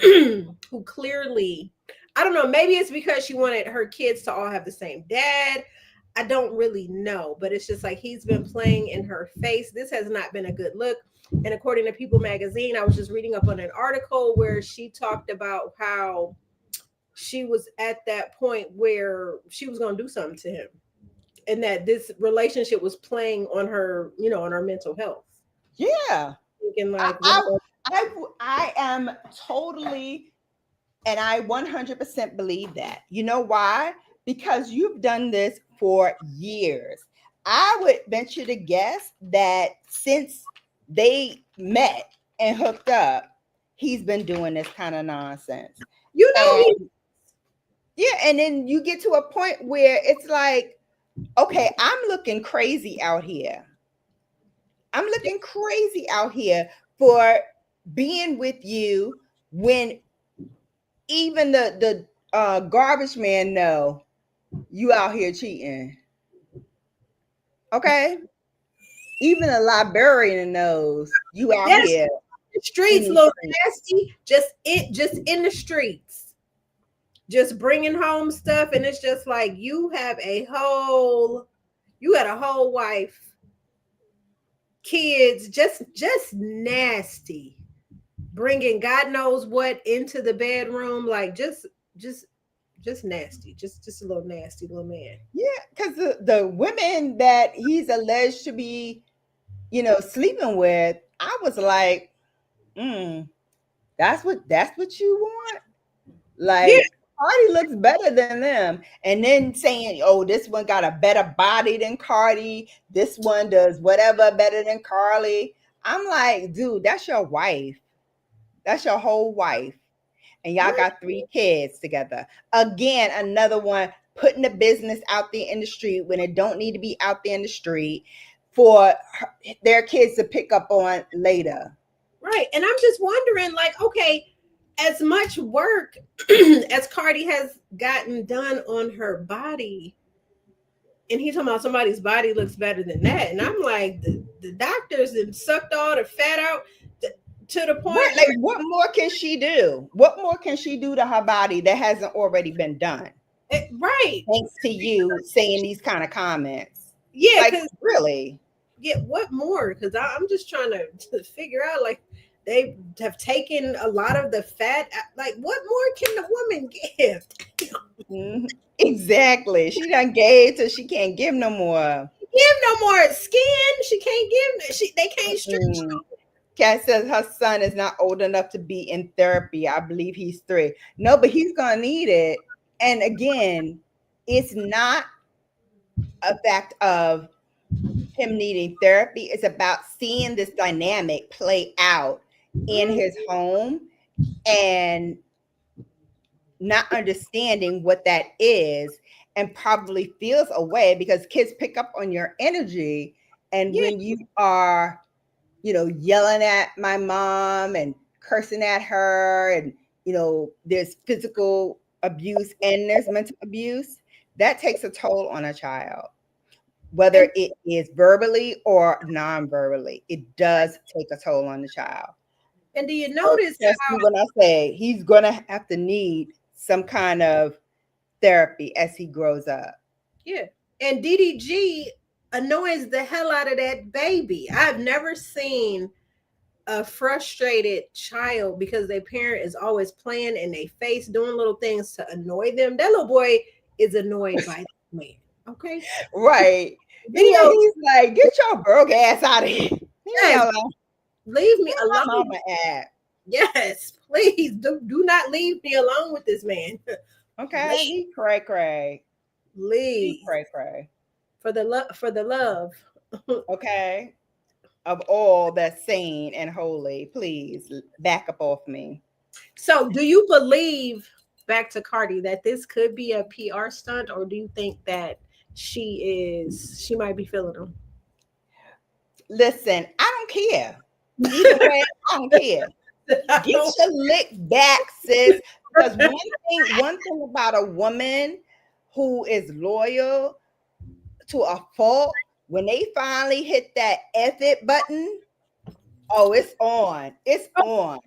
who clearly, I don't know, maybe it's because she wanted her kids to all have the same dad. I don't really know, but it's just like he's been playing in her face. This has not been a good look. And according to People magazine, I was just reading up on an article where she talked about how she was at that point where she was going to do something to him, and that this relationship was playing on her, on her mental health. Yeah. Thinking like, I am totally, and I 100% believe that. You know why? Because you've done this for years. I would venture to guess that since they met and hooked up, he's been doing this kind of nonsense. Yeah, and then you get to a point where it's like, okay, I'm looking crazy out here. I'm looking crazy out here for being with you when even the garbage man know you out here cheating. Okay? Even a librarian knows you out Yes, here the in streets, these little streets. nasty, just in the streets, just bringing home stuff, and it's just like you had a whole wife, kids, just nasty, bringing God knows what into the bedroom, like just just nasty, just a little nasty little man. Yeah, because the women that he's alleged to be, sleeping with, I was like, mm, that's what you want? Yeah, Like, Cardi looks better than them. And then saying, oh, this one got a better body than Cardi. This one does whatever better than Carly. I'm like, dude, that's your wife. That's your whole wife. And y'all right, got 3 kids together. Again, another one putting the business out there in the street when it don't need to be out there in the street for their kids to pick up on later. right. And I'm just wondering, like, okay, as much work as Cardi has gotten done on her body, and he's talking about somebody's body looks better than that. And I'm like, the doctors and sucked all the fat out to the point Like, where, what more can she do? What more can she do to her body that hasn't already been done? right. Thanks to you saying these kind of comments. Yeah, Like, because really? yeah, what more? Because I'm just trying to figure out, like, they have taken a lot of the fat. Like, what more can the woman give? Mhm. Exactly. She done gave till she can't give no more. Give no more skin. She can't give. They can't stretch. Mm. Kat says her son is not old enough to be in therapy. I believe he's 3. No, but he's gonna need it. And again, it's not a fact of him needing therapy. It's about seeing this dynamic play out in his home and not understanding what that is, and probably feels a way because kids pick up on your energy. And Yeah, when you are, yelling at my mom and cursing at her, and there's physical abuse and there's mental abuse, that takes a toll on a child, and whether it is verbally or non-verbally. It does take a toll on the child. and do you So notice trust how? me when I say he's gonna have to need some kind of therapy as he grows up. Yeah, and DDG annoys the hell out of that baby. I've never seen a frustrated child because their parent is always playing in their face, doing little things to annoy them. That little boy is annoyed by that man. Okay, Right. video. He's like, get your broke ass out of here. Leave me Yes, alone. leave me Where my alone. mama at? Yes, please do not leave me alone with this man. Okay, Leave, he cray. He leave cray. for the love, for the love. Okay. Of all that's sane and holy, please back up off me. So, do you believe, back to Cardi, that this could be a PR stunt, or do you think that she might be feeling them? Listen, I don't care. Either way, I don't care. I Get don't. your lick back, sis. Because one thing about a woman who is loyal to a fault, when they finally hit that F it button, oh, it's on. It's on.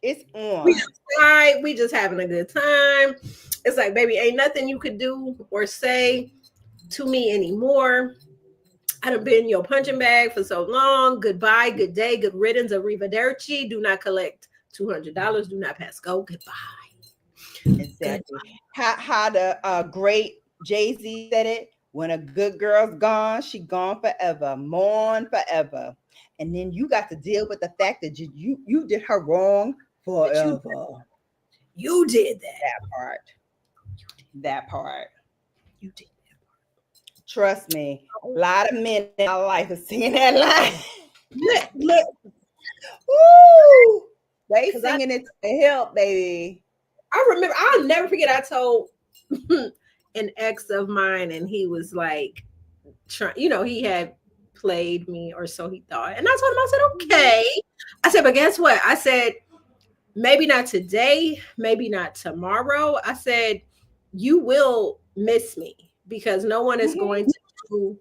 It's We on. just vibe. We just having a good time. It's like, baby, ain't nothing you could do or say to me anymore. I done been your punching bag for so long. Goodbye, good day, good riddance, arrivederci. Do not collect $200. Do not pass go. Goodbye. Exactly. How the great Jay-Z said it, when a good girl's gone, she gone forever. Mourn forever. And then you got to deal with the fact that you did her wrong That forever. you did that. That part. That part. You did Trust me. A lot of men in my life have seen that line. Look, Woo! They 'cause singing it to the hilt, baby. I remember, I'll never forget, I told an ex of mine, and he was like, he had played me, or so he thought. And I told him, I said, okay. I said, but guess what? I said, maybe not today, maybe not tomorrow. I said, you will miss me because no one is going to do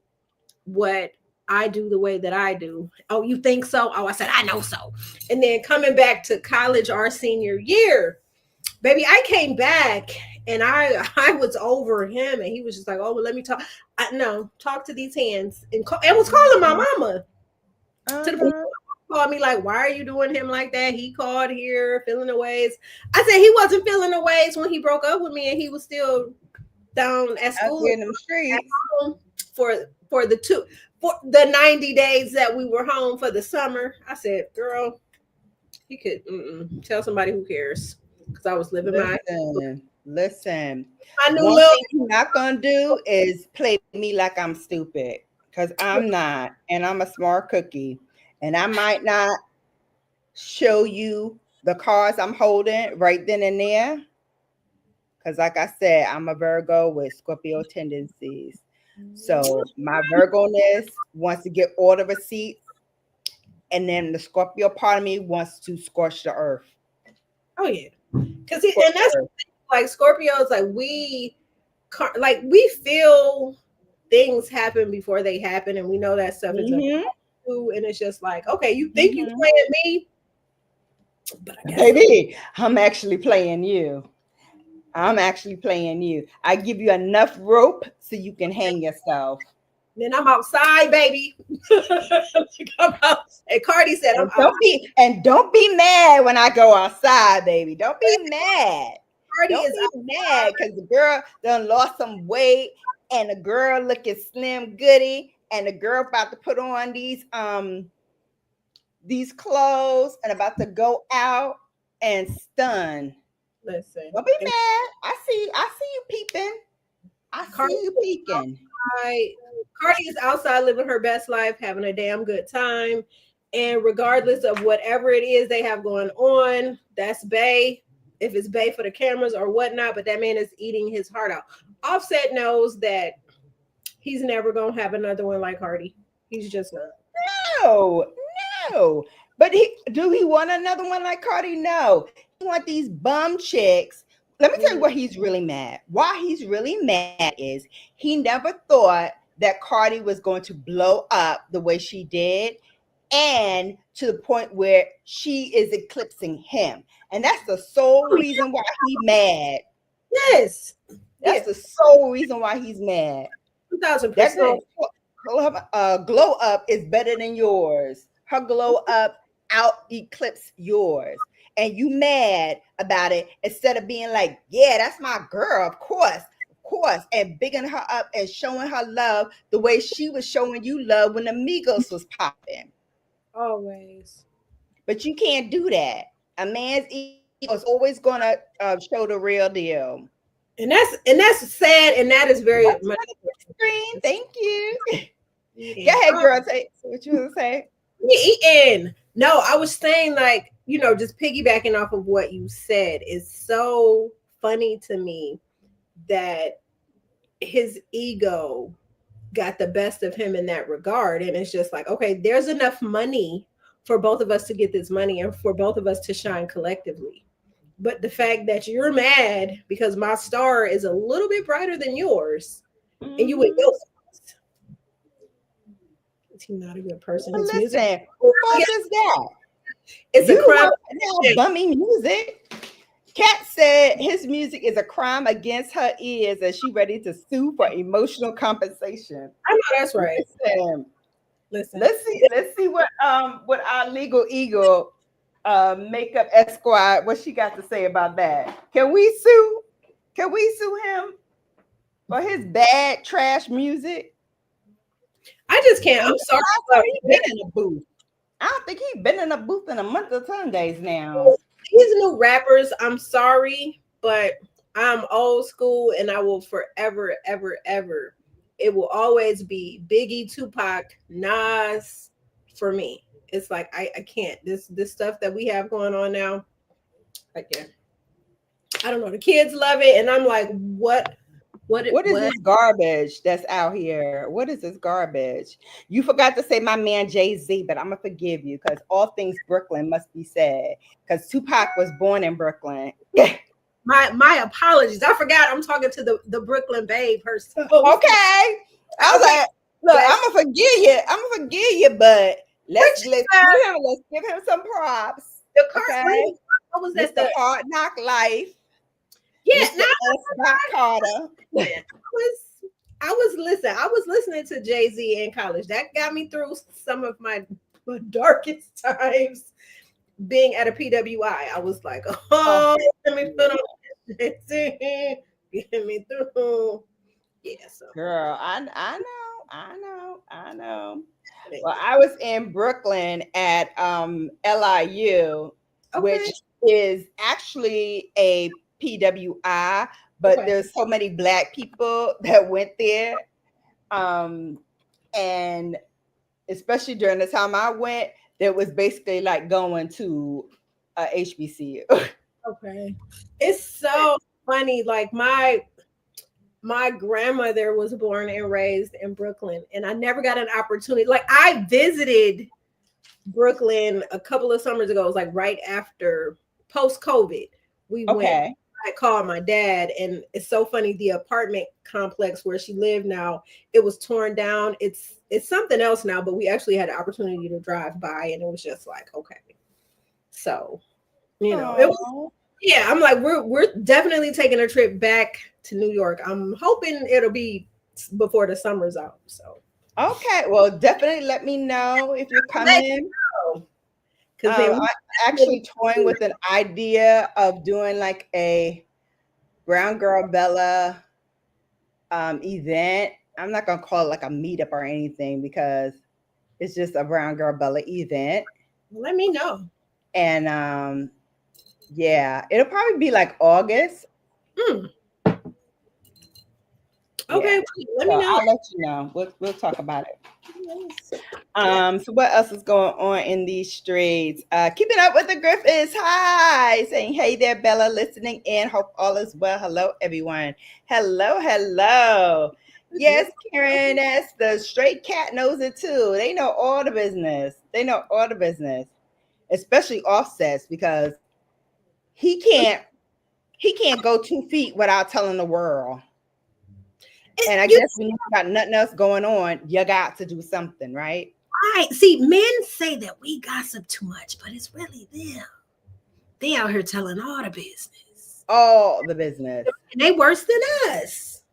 what I do the way that I do. Oh, you think so? Oh, I said, I know so. And then coming back to college our senior year, baby, I came back and I was over him, and he was just like, oh, well, let me talk. No, talk to these hands, and was calling my mama. To the point, called me like, why are you doing him like that? He called here feeling the ways. I said he wasn't feeling the ways when he broke up with me, and he was still down at school in them streets for the 90 days that we were home for the summer. I said, girl, he could tell somebody who cares, because I was living Listen. I knew One thing you're not gonna do is play me like I'm stupid, because I'm not, and I'm a smart cookie, and I might not show you the cards I'm holding right then and there, because like I said, I'm a Virgo with Scorpio tendencies. So my Virgo-ness wants to get all the receipts, and then the Scorpio part of me wants to scorch the earth. Oh yeah, because and that's like Scorpios, we feel things happen before they happen, and we know that stuff is true, and it's just like, okay, you think you playing me, but I guess baby, I'm actually playing you. I'm actually playing you. I give you enough rope so you can hang yourself. Then I'm outside, baby. I'm out. And Cardi said, don't be mad when I go outside, baby. Don't be mad. Cardi don't be mad because the girl done lost some weight, and the girl looking slim goody, and the girl about to put on these clothes and about to go out and stun. Listen, don't be mad. I see you peeping. I see you peeking. Cardi is outside living her best life, having a damn good time. And regardless of whatever it is they have going on, that's bae. If it's bae for the cameras or whatnot, but that man is eating his heart out. Offset knows that he's never going to have another one like Cardi. He's just not. No. But do he want another one like Cardi? No. He want these bum chicks. Let me tell you what he's really mad. Why he's really mad is he never thought that Cardi was going to blow up the way she did, and to the point where she is eclipsing him. And that's the sole reason why he's mad. Yes. That's the sole reason why he's mad. 2,000%. Glow up is better than yours. Her glow up out eclipse yours. And you mad about it instead of being like, yeah, that's my girl, of course, and bigging her up and showing her love the way she was showing you love when the Migos was popping. Always. But you can't do that. A man's ego is always going to show the real deal. And that's sad, and that is very much screen. Thank you. Go ahead, girl. Say what you want to say. Eating. No, I was saying, just piggybacking off of what you said, is so funny to me that his ego got the best of him in that regard. And it's just like, okay, there's enough money for both of us to get this money and for both of us to shine collectively. But the fact that you're mad because my star is a little bit brighter than yours, and you would go, is he not a good person? His music, who is that? It's a crime. Bummy music. Kat said his music is a crime against her ears, and she ready to sue for emotional compensation. I know that's right. Listen. Let's see what our legal eagle makeup esquire, what she got to say about that. Can we sue him for his bad trash music? I just can't. I'm sorry. He's been in a booth. I don't think he's been in a booth in a month or 10 days now. These new rappers, I'm sorry, but I'm old school, and I will forever, ever, ever. It will always be Biggie, Tupac, Nas for me. It's like I can't. This stuff that we have going on now, I can't. I don't know. The kids love it, and I'm like, what What is this garbage that's out here? What is this garbage? You forgot to say my man Jay-Z, but I'm gonna forgive you because all things Brooklyn must be said. Because Tupac was born in Brooklyn. My apologies. I forgot I'm talking to the Brooklyn babe herself. Okay. I was like, look, I'm gonna forgive you, but let's give him some props. The okay? What was that? The Hard Knock Life. Yeah, Carter. I was listening to Jay-Z in college. That got me through some of my darkest times being at a PWI. I was like, let me put on get me through. Yeah, so girl, I know. Well, I was in Brooklyn at LIU, which is actually a PWI, but there's so many Black people that went there. And especially during the time I went, there was basically like going to a HBCU. Okay. It's so funny. Like my grandmother was born and raised in Brooklyn, and I never got an opportunity. Like I visited Brooklyn a couple of summers ago. It was like right after post-COVID. We went. I called my dad, and it's so funny. The apartment complex where she lived now, it was torn down. It's something else now, but we actually had the opportunity to drive by, and it was just like, okay. So, you know, it was, yeah, I'm like, we're definitely taking a trip back to New York. I'm hoping it'll be before the summer's out. So, okay, well, definitely let me know if you're coming. Because I'm actually toying with an idea of doing like a Brown Girl Bella event. I'm not gonna call it like a meetup or anything because it's just a Brown Girl Bella event. Let me know. And yeah, it'll probably be like August. Okay, yeah. Let me know. I'll let you know. We'll talk about it. So what else is going on in these streets? Keeping up with the Griffiths. Hi, saying hey there, Bella, listening in. Hope all is well. Hello, everyone. Hello. Yes, Karen, that's the straight cat knows it too. They know all the business. Especially Offsets because he can't go 2 feet without telling the world. And I guess when you got nothing else going on, you got to do something, right? Right. See, men say that we gossip too much, but it's really them. They out here telling all the business. All the business. And they worse than us.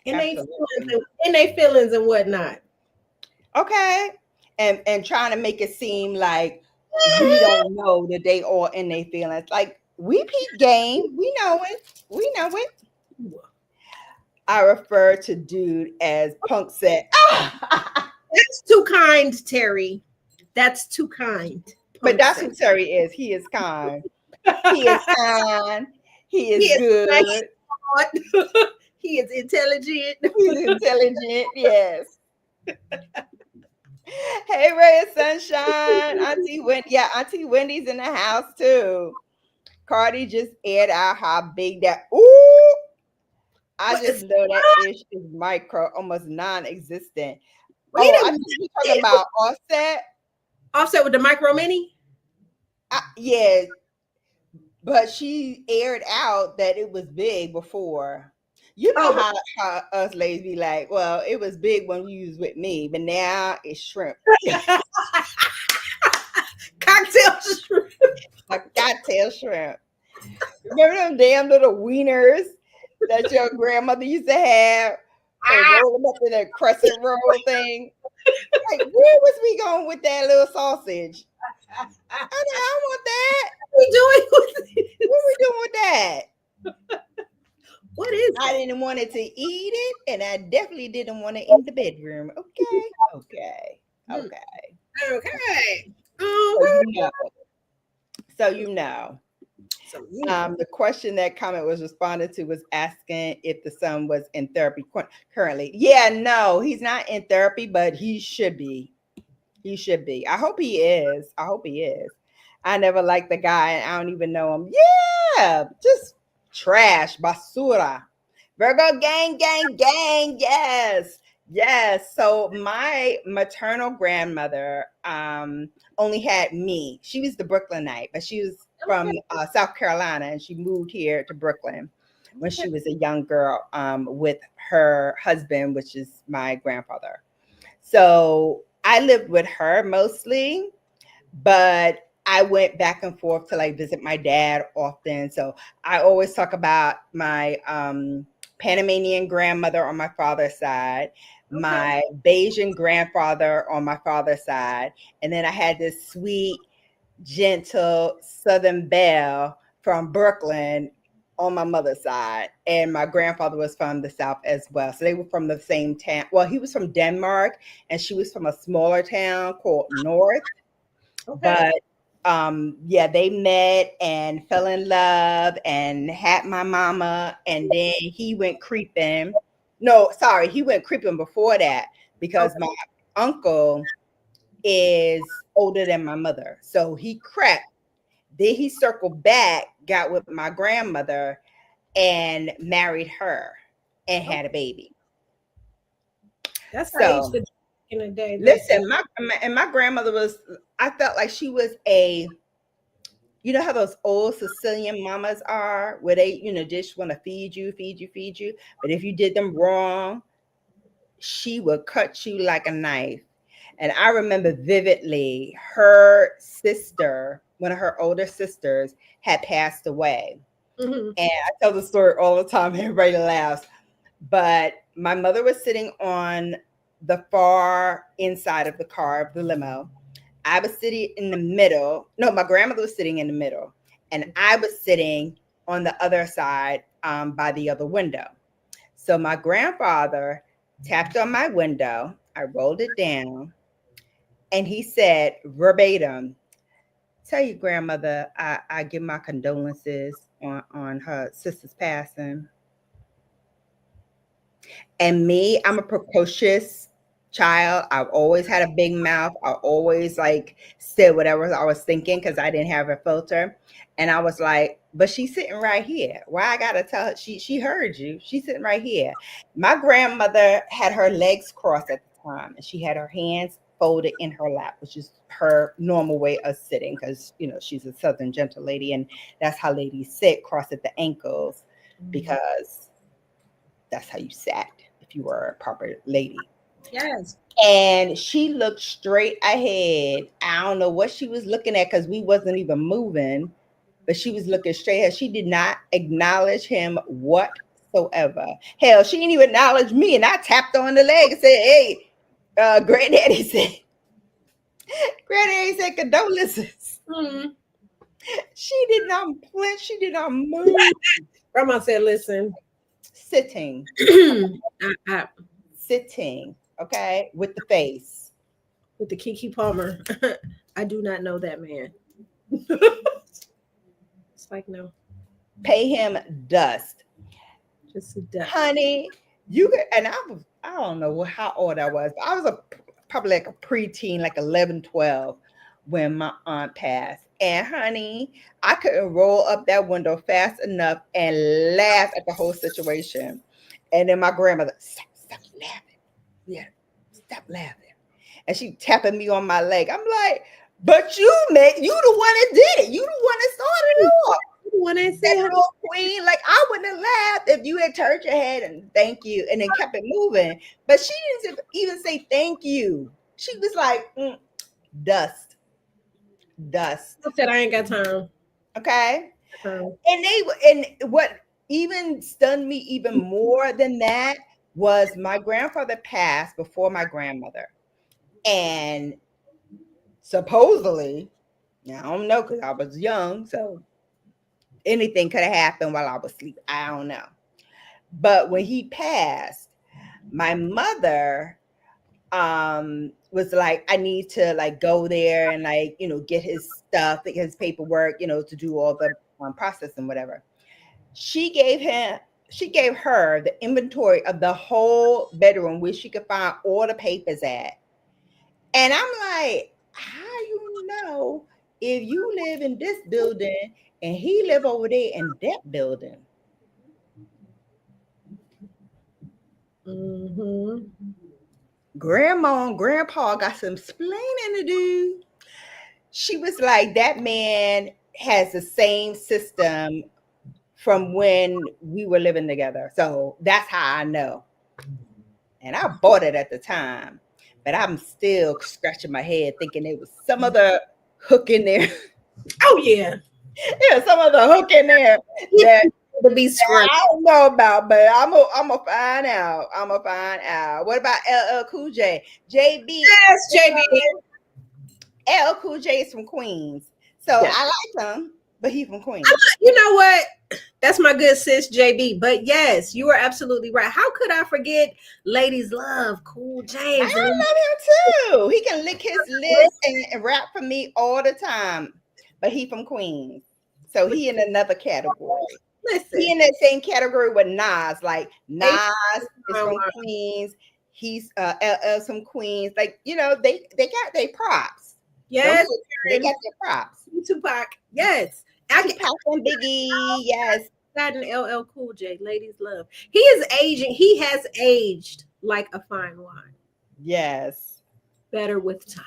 And they feelings and whatnot. Okay. And trying to make it seem like we don't know that they all in their feelings. Like we peep game. We know it. I refer to dude as Punk said. That's too kind, Terry. That's too kind. But that's who Terry is. He is kind. He is kind. He is good. Nice. He is intelligent. Yes. Hey, Ray of Sunshine. Auntie Wendy's in the house too. Cardi just aired out how big that. Ooh. I just know that ish is micro, almost non-existent. I think you're talking about Offset. Offset with the micro mini? Yeah. But she aired out that it was big before. You know how us ladies be like, well, it was big when you was with me, but now it's shrimp. Cocktail shrimp. Like cocktail shrimp. Remember them damn little wieners that your grandmother used to have and roll them up in a crescent roll thing? Like, where was we going with that little sausage? I don't want that. What we doing with that? What is I didn't want it to eat it, and I definitely didn't want it in the bedroom. Okay. So you know. The question that comment was responded to was asking if the son was in therapy currently. Yeah, no, he's not in therapy, but he should be. I hope he is. I never liked the guy, and I don't even know him. Yeah, just trash, basura. Virgo gang, gang, gang. Yes. Yes. So my maternal grandmother only had me. She was the Brooklynite, but she was from Okay. South Carolina, and she moved here to Brooklyn when Okay. she was a young girl with her husband, which is my grandfather. So I lived with her mostly, but I went back and forth to like visit my dad often. So I always talk about my Panamanian grandmother on my father's side, Okay. my Bayesian grandfather on my father's side, and then I had this sweet, gentle Southern belle from Brooklyn on my mother's side, and my grandfather was from the South as well. So they were from the same town. Well, he was from Denmark, and she was from a smaller town called North. Okay. But yeah, they met and fell in love and had my mama, and then he went creeping. No, sorry, he went creeping before that because Okay. my uncle is older than my mother. So he crept. Then he circled back, got with my grandmother, and married her and Okay. had a baby. That's how I used So to do in the day. They said, listen, my grandmother was, I felt like she was a, you know how those old Sicilian mamas are, where they, just want to feed you, feed you, feed you. But if you did them wrong, she would cut you like a knife. And I remember vividly her sister, one of her older sisters, had passed away. mhm. And I tell the story all the time, everybody laughs. But my mother was sitting on the far inside of the car of the limo. I was sitting in the middle. No, my grandmother was sitting in the middle, and I was sitting on the other side by the other window. So my grandfather tapped on my window. I rolled it down, and he said verbatim, "Tell your grandmother I give my condolences on her sister's passing." And me, I'm a precocious child. I've always had a big mouth. I always like said whatever I was thinking because I didn't have a filter. And I was like, but she's sitting right here. Why I gotta tell her? She heard you. She's sitting right here. My grandmother had her legs crossed at the time, and she had her hands folded in her lap, which is her normal way of sitting because she's a Southern gentle lady, and that's how ladies sit, cross at the ankles, because that's how you sat if you were a proper lady. Yes. And she looked straight ahead. I don't know what she was looking at because we wasn't even moving, but she was looking straight ahead. She did not acknowledge him whatsoever. Hell, she didn't even acknowledge me, and I tapped on the leg and said, "Hey, granddaddy said, granddaddy said condolences." Mhm. She did not flinch. She did not move. Grandma said, "Listen, Sitting, I, sitting, okay, with the face. with the Kiki Palmer, I do not know that man." It's like no, Pay him dust. just a duck. Honey, you could, and I don't know how old I was, but I was probably like a preteen, like 11, 12, when my aunt passed. And honey, I couldn't roll up that window fast enough and laugh at the whole situation. And then my grandmother, stop laughing. Yeah, stop laughing. And she tapping me on my leg. I'm like, but you the one that did it. You the one that started it off. When I That say, little queen, like I wouldn't have laughed if you had turned your head and thank you and then kept it moving. But she didn't even say thank you. She was like, dust, dust. I said I ain't got time. Okay. Um, And what even stunned me even more than that was my grandfather passed before my grandmother. And supposedly, now I don't know because I was young, so anything could have happened while I was asleep. I don't know. But when he passed, my mother was like, I need to like go there and like, get his stuff, his paperwork, to do all the process and whatever. She gave him she gave her the inventory of the whole bedroom where she could find all the papers at. And I'm like, how you know if you live in this building and he live over there in that building? Mm-hmm. Grandma and grandpa got some explaining to do. She was like, that man has the same system from when we were living together. So that's how I know. And I bought it at the time, but I'm still scratching my head thinking there was some other hook in there. Oh yeah. There's some other hook in there that To be screwed. I don't know about, but I'm gonna find out. I'm gonna find out. What about LL Cool J? JB. Yes, JB. LL Cool J is from Queens, so Yeah. I like him, but he's from Queens. You know what? That's my good sis JB. But yes, you are absolutely right. How could I forget Ladies Love, Cool I James? love him too. He can lick his lips and rap for me all the time, but he from Queens, so he in another category. Listen, He in that same category with Nas. Like Nas is from wow. Queens. He's LL from Queens. Like they got their props. Yes, They got their props. Tupac. Yes, I can. Tupac and Biggie. Yes. Got an LL Cool J. Ladies Love. He is aging. He has aged like a fine wine. Yes. Better with time.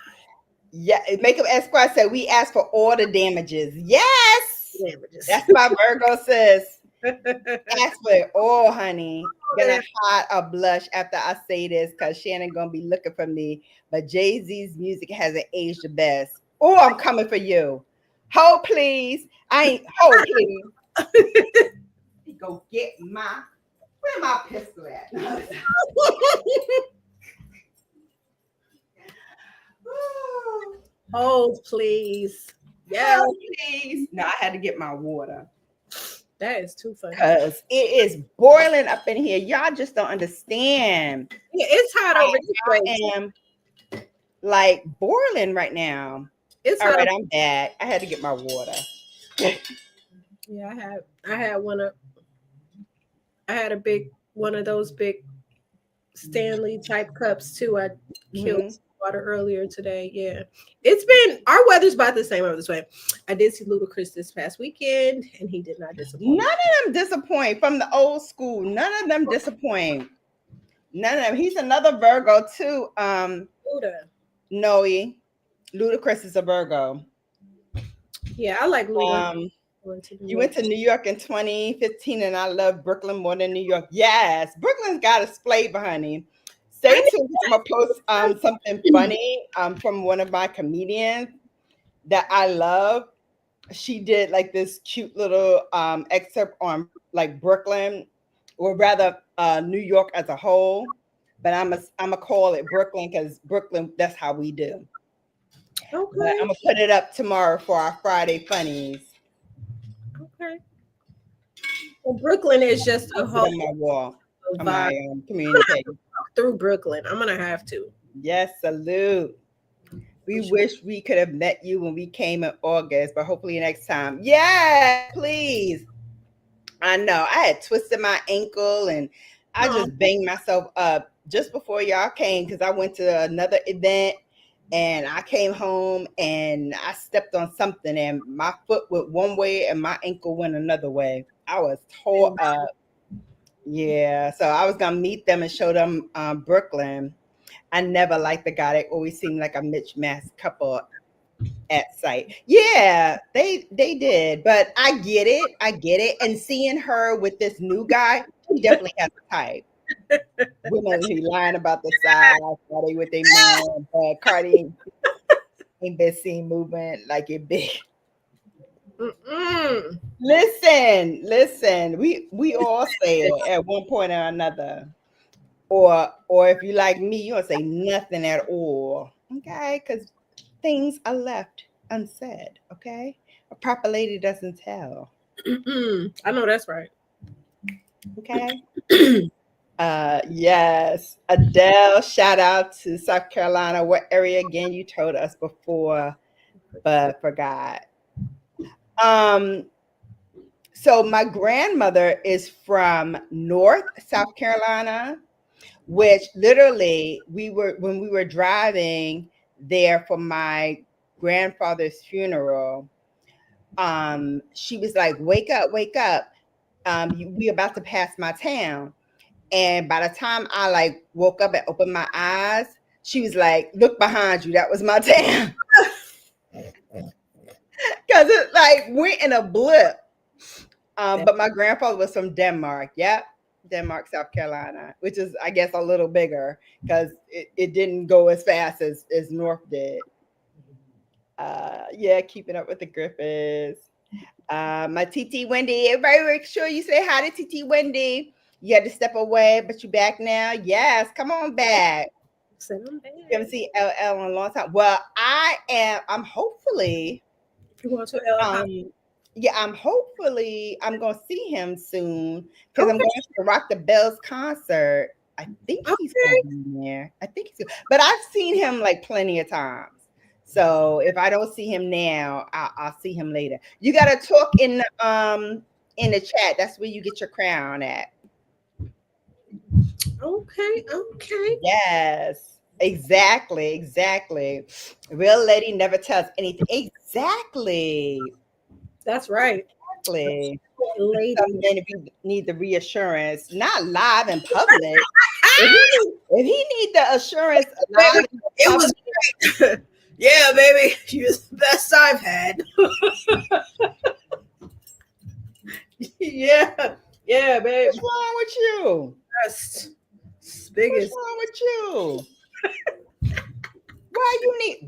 Yeah. Makeup Esquire said we asked for all the damages. Yes. Damages. That's my Virgo sis. Ask for it all, honey. Gonna hide a blush after I say this because Shannon gonna be looking for me. But Jay-Z's music hasn't aged the best. Oh, I'm coming for you. Hold please. Hold please. Go get where my pistol at? Hold, please. Yeah. Hold, please. No, I had to get my water. That is too funny. Because it is boiling up in here. Y'all just don't understand. Yeah, it's hot over this I am like boiling right now. It's all hot. right. I'm back. I had to get my water. Yeah, I had a big one of those big Stanley type cups too. I killed water earlier today. Yeah, it's been our weather's about the same over this way. I did see Ludacris this past weekend, and he did not disappoint. None of them disappoint from the old school. None of them disappoint. None of them. He's another Virgo too. Noe. Ludacris is a Virgo. Yeah, I like Ludacris. You went to New York in 2015, and I love Brooklyn more than New York. Yes, Brooklyn's got a flavor, honey. Stay tuned. I'm gonna post something funny from one of my comedians that I love. She did like this cute little excerpt on like Brooklyn, or rather New York as a whole. But I'm gonna call it Brooklyn because Brooklyn, that's how we do. Okay. But I'm gonna put it up tomorrow for our Friday funnies. Okay. Well, Brooklyn is just a whole on my wall, on my community through Brooklyn. I'm gonna have to. Yes, salute. We wish we could have met you when we came in August, but hopefully next time. Yeah, please. I know I had twisted my ankle and I just banged myself up just before y'all came because I went to another event. And I came home and I stepped on something and my foot went one way and my ankle went another way. I was tore up. Yeah. So I was going to meet them and show them Brooklyn. I never liked the guy. They always seemed like a mismatched couple at sight. Yeah, they did. But I get it. And seeing her with this new guy, she definitely has a type. Women be lying about the size, Cardi with their man, but Cardi ain't been seen moving like it big. Listen. We all say it at one point or another. Or if you like me, you don't say nothing at all. Okay, because things are left unsaid. Okay, a proper lady doesn't tell. I know that's right. Okay. Yes, Adele, shout out to South Carolina. What area again? You told us before, but forgot. So my grandmother is from North South Carolina, which literally when we were driving there for my grandfather's funeral, she was like, wake up, we about to pass my town. And by the time I like woke up and opened my eyes, she was like, "Look behind you. That was my town." Because it like went in a blip. But my grandfather was from Denmark. Yep. Denmark, South Carolina, which is, I guess, a little bigger because it didn't go as fast as North did. Yeah, keeping up with the Griffiths. My TT Wendy. Everybody make sure you say hi to TT Wendy. You had to step away, but you back now. Yes, come on back. You haven't seen LL in a long time. Well, I'm hopefully You want to LL? yeah, I'm gonna see him soon because I'm Okay. going to the Rock the Bells concert. I think he's Okay. gonna be there. I think but I've seen him like plenty of times. So if I don't see him now, I'll see him later. You gotta talk in the chat. That's where you get your crown at. Okay. Okay. Yes. Exactly. Real lady never tells anything. Exactly. That's right. Exactly. Lady. Some men, if you need the reassurance, not live in public. If he need the assurance live Baby, in it public, was great. Yeah, baby. She was the best I've had. Yeah. Yeah, babe. what's wrong with you? Best. What's Biggest. wrong with you?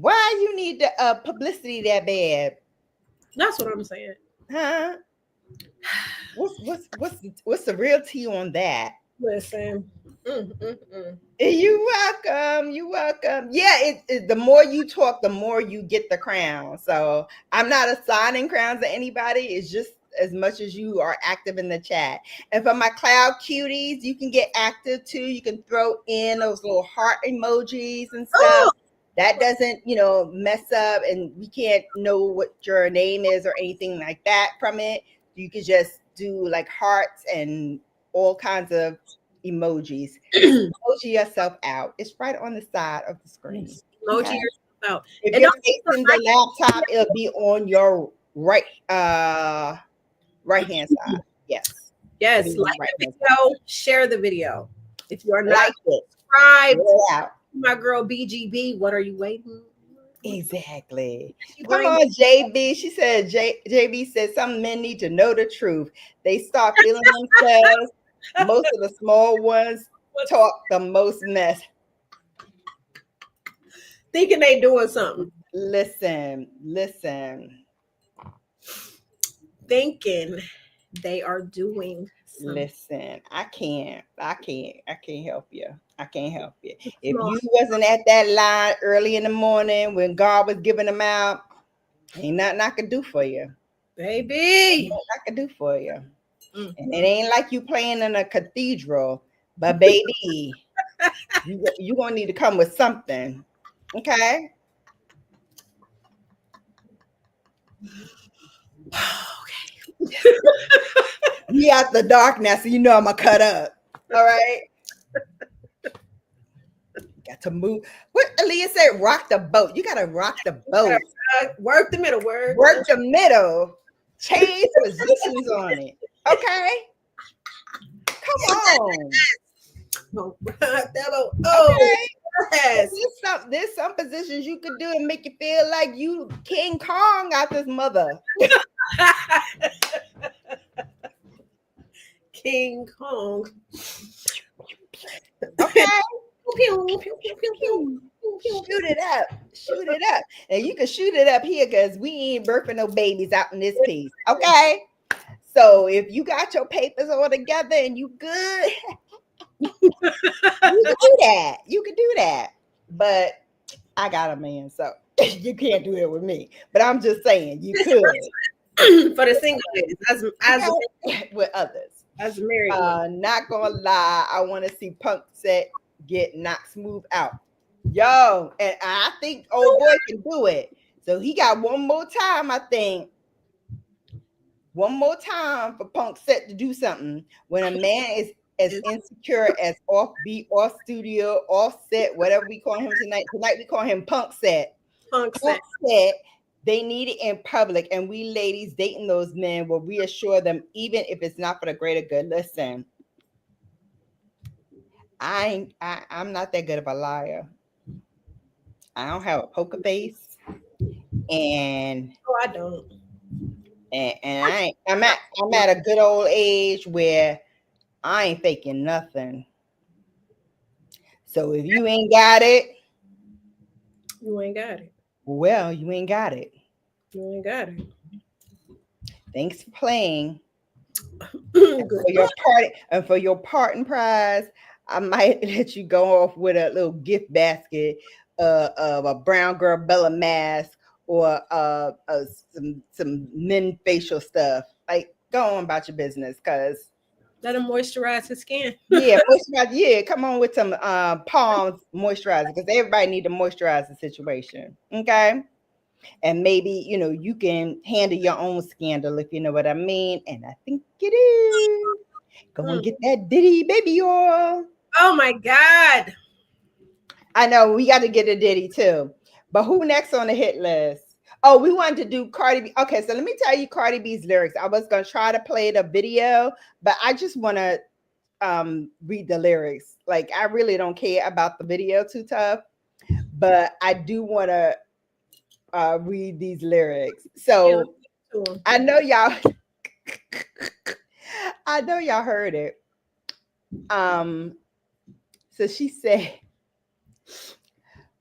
Why you need the publicity that bad? That's what I'm saying. Huh? What's the real tea on that? Listen. Mm. You welcome. You welcome. Yeah, the more you talk, the more you get the crown. So I'm not assigning crowns to anybody. It's just as much as you are active in the chat. And for my cloud cuties, you can get active too. You can throw in those little heart emojis and stuff. Oh, That doesn't, mess up, and we can't know what your name is or anything like that from it. You could just do like hearts and all kinds of emojis. Emoji yourself out. It's right on the side of the screen. emoji Okay? yourself out. If And you're don't facing the laptop, it'll be on your right hand side. Yes. yes, It'll be on like the the right-hand side. video, share the video. If you are not Like it. subscribed Roll out. to my girl BGB, what are you waiting? Exactly. She Come bring on, JB. She said, JB said some men need to know the truth. They start feeling themselves. Most of the small ones talk the most mess. thinking they doing something. Listen. Thinking they are doing something. Listen, I can't help you. I can't help you. If Small. you wasn't at that line early in the morning when God was giving them out, ain't nothing I could do for you. Baby. Nothing I could do for you. Mm. And it ain't like you playing in a cathedral, but baby, you gonna need to come with something. Okay? We out the dark now, so you know I'm gonna cut up. All right. Got to move. What Aaliyah said, rock the boat. You gotta rock the boat. Work the middle word. Work the middle. Change positions on it. Okay? Come on. Oh, Okay. yes. There's some positions you could do and make you feel like you King Kong out this mother. King Kong. Okay? Pew, pew, pew, pew, pew. Shoot it up. And you can shoot it up here because we ain't birthing no babies out in this piece. Okay? So if you got your papers all together and you good, you can do that. But I got a man, so you can't do it with me. But I'm just saying you could. For the single ladies, as with others. as a married one. Not gonna lie, I want to see Punk Set get knocked smooth out. Yo, and I think old boy can do it. So he got one more time, I think. One more time for Punk Set to do something. When a man is as insecure as offbeat, off studio, off set, whatever we call him tonight. Tonight we call him Punk Set. Punk Set. They need it in public, and we ladies dating those men will reassure them, even if it's not for the greater good. Listen, I'm not that good of a liar. I don't have a poker face, and Oh, I don't. I ain't, I'm at a good old age where I ain't faking nothing. So if you ain't got it, You ain't got it. well, you ain't got it. You ain't got it. Thanks for playing. And Good. for your party and for your parting prize, I might let you go off with a little gift basket of a brown girl Bella mask or some men facial stuff. Like, go on about your business, cause Let him moisturize his skin. yeah, moisturize. Yeah, come on with some Palms moisturizer because everybody need to moisturize the situation. Okay, and maybe you can handle your own scandal if you know what I mean. And I think you do. Go and Mm. get that Diddy baby oil. Oh my God. I know we got to get a Diddy too. But who next on the hit list? Oh, we wanted to do Cardi B. Okay, so let me tell you Cardi B's lyrics. I was gonna try to play the video, but I just want to read the lyrics. Like, I really don't care about the video too tough, but I do want to read these lyrics. Yeah, So let's do 'em. I know y'all. I know y'all heard it. Um, so she said,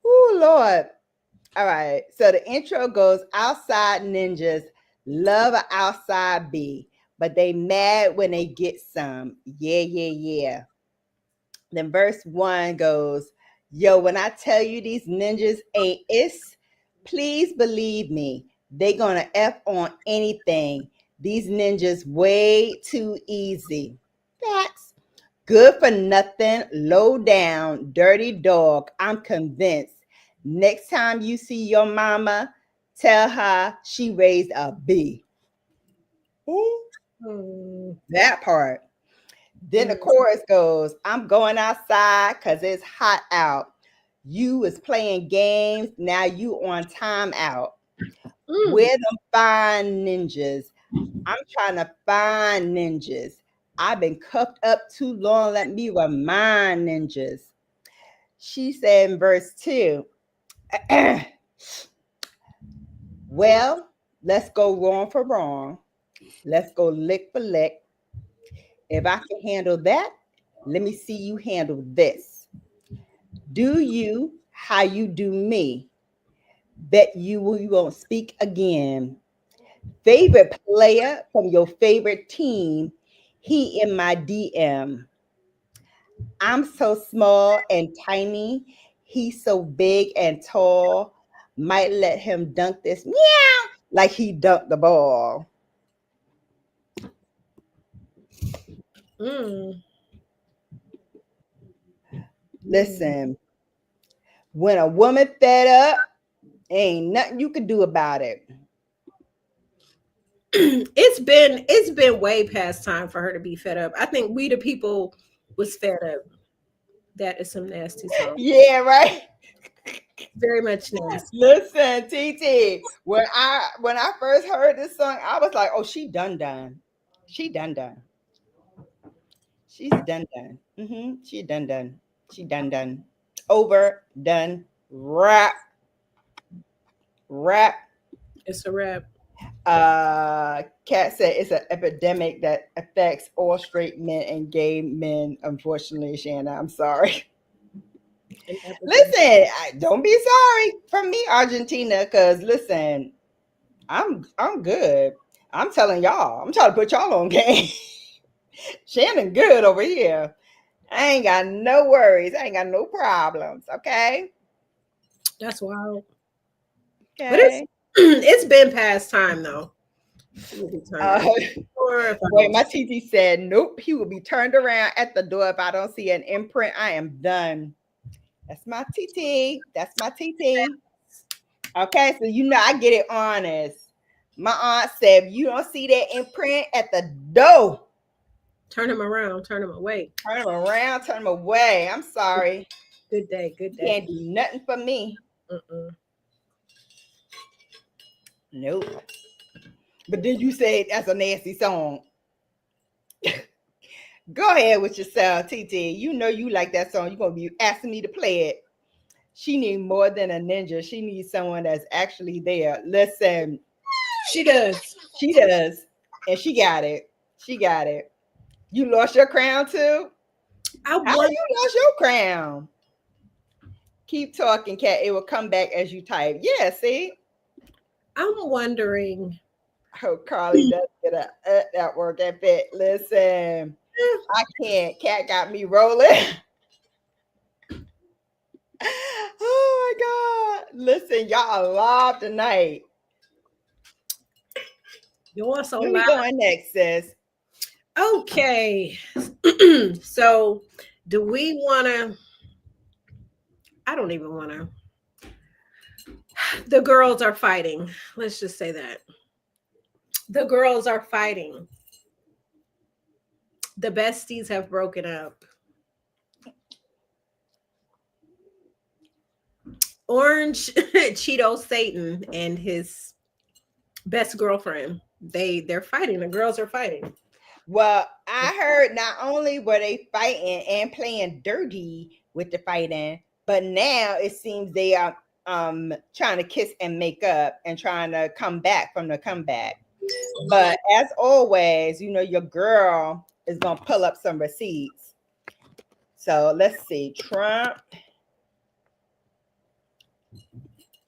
"Oh Lord." All right. So the intro goes, outside ninjas love a outside bee, but they mad when they get some. Yeah, yeah, yeah. Then verse one goes, yo, when I tell you these ninjas ain't it's, please believe me. They gonna F on anything. These ninjas way too easy. Facts. Good for nothing, low down, dirty dog. I'm convinced. Next time you see your mama, tell her she raised a B. Ooh, Mm, that part. Then the mm, chorus goes, I'm going outside because it's hot out. You was playing games, now you on timeout. mm. Where them fine ninjas? I'm trying to find ninjas. I've been cuffed up too long. Let me remind ninjas. She said in verse 2, well, let's go wrong for wrong. Let's go lick for lick. If I can handle that, let me see you handle this. Do you how you do me? Bet you won't speak again. Favorite player from your favorite team, he in my DM. I'm so small and tiny. He's so big and tall. Might let him dunk this meow like he dunked the ball. Mm. Mm. Listen, when a woman fed up, ain't nothing you can do about it. It's been way past time for her to be fed up. I think we the people was fed up. That is some nasty song. Yeah, right. Very much nasty. Listen, TT, when I first heard this song, I was like, oh, she done done. She done done. She's done done. She done done. She done done. Over done. Rap. Rap. It's a wrap. Cat said it's an epidemic that affects all straight men and gay men. Unfortunately, Shannon, I'm sorry. An epidemic. Listen, don't be sorry from me, Argentina, because listen, I'm good. I'm telling y'all, I'm trying to put y'all on game. Shannon good over here. I ain't got no worries. I ain't got no problems. Okay. That's wild. But it's Okay. it's been past time though. She will be turned Uh, around. Or if I wait, don't my TT said, nope, he will be turned around at the door if I don't see an imprint. I am done. That's my TT. That's my TT. Okay, so I get it honest. My aunt said, if you don't see that imprint at the door, turn him around, turn him away. turn him around, turn him away. I'm sorry. Good day, good You day. can't do nothing for me. Mm-mm. Nope. But then you say that's a nasty song. Go ahead with yourself, TT. You know you like that song. You're gonna be asking me to play it. She needs more than a ninja. She needs someone that's actually there. Listen, She does. she does, and she got it. She got it. You lost your crown too. I How want. you lost your crown? Keep talking, cat. It will come back as you type. Yeah, see. I'm wondering. Oh, Carly does get a that work ethic. Listen, I can't. Cat got me rolling. Oh my God. Listen, y'all alive tonight. You're so Where we loud. going next, sis? Okay. So, do we want to? I don't even want to. The girls are fighting. Let's just say that. The girls are fighting. The besties have broken up. Orange Cheeto Satan and his best girlfriend. They're fighting. The girls are fighting. Well, I heard not only were they fighting and playing dirty with the fighting, but now it seems they are trying to kiss and make up and trying to come back from the comeback. But as always, you know, your girl is gonna pull up some receipts. So let's see. Trump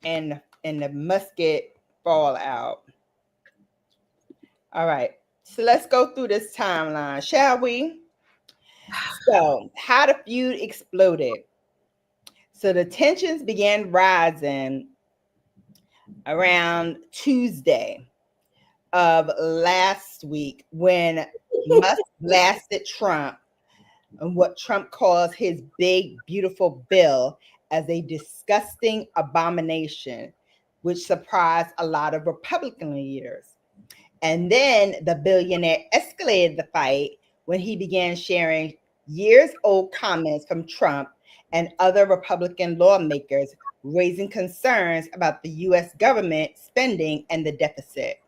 and the musket fallout. All right. So let's go through this timeline, shall we? So, how the feud exploded. So the tensions began rising around Tuesday of last week when Musk blasted Trump and what Trump calls his big, beautiful bill as a disgusting abomination, which surprised a lot of Republican leaders. And then the billionaire escalated the fight when he began sharing years old comments from Trump and other Republican lawmakers, raising concerns about the US government spending and the deficit.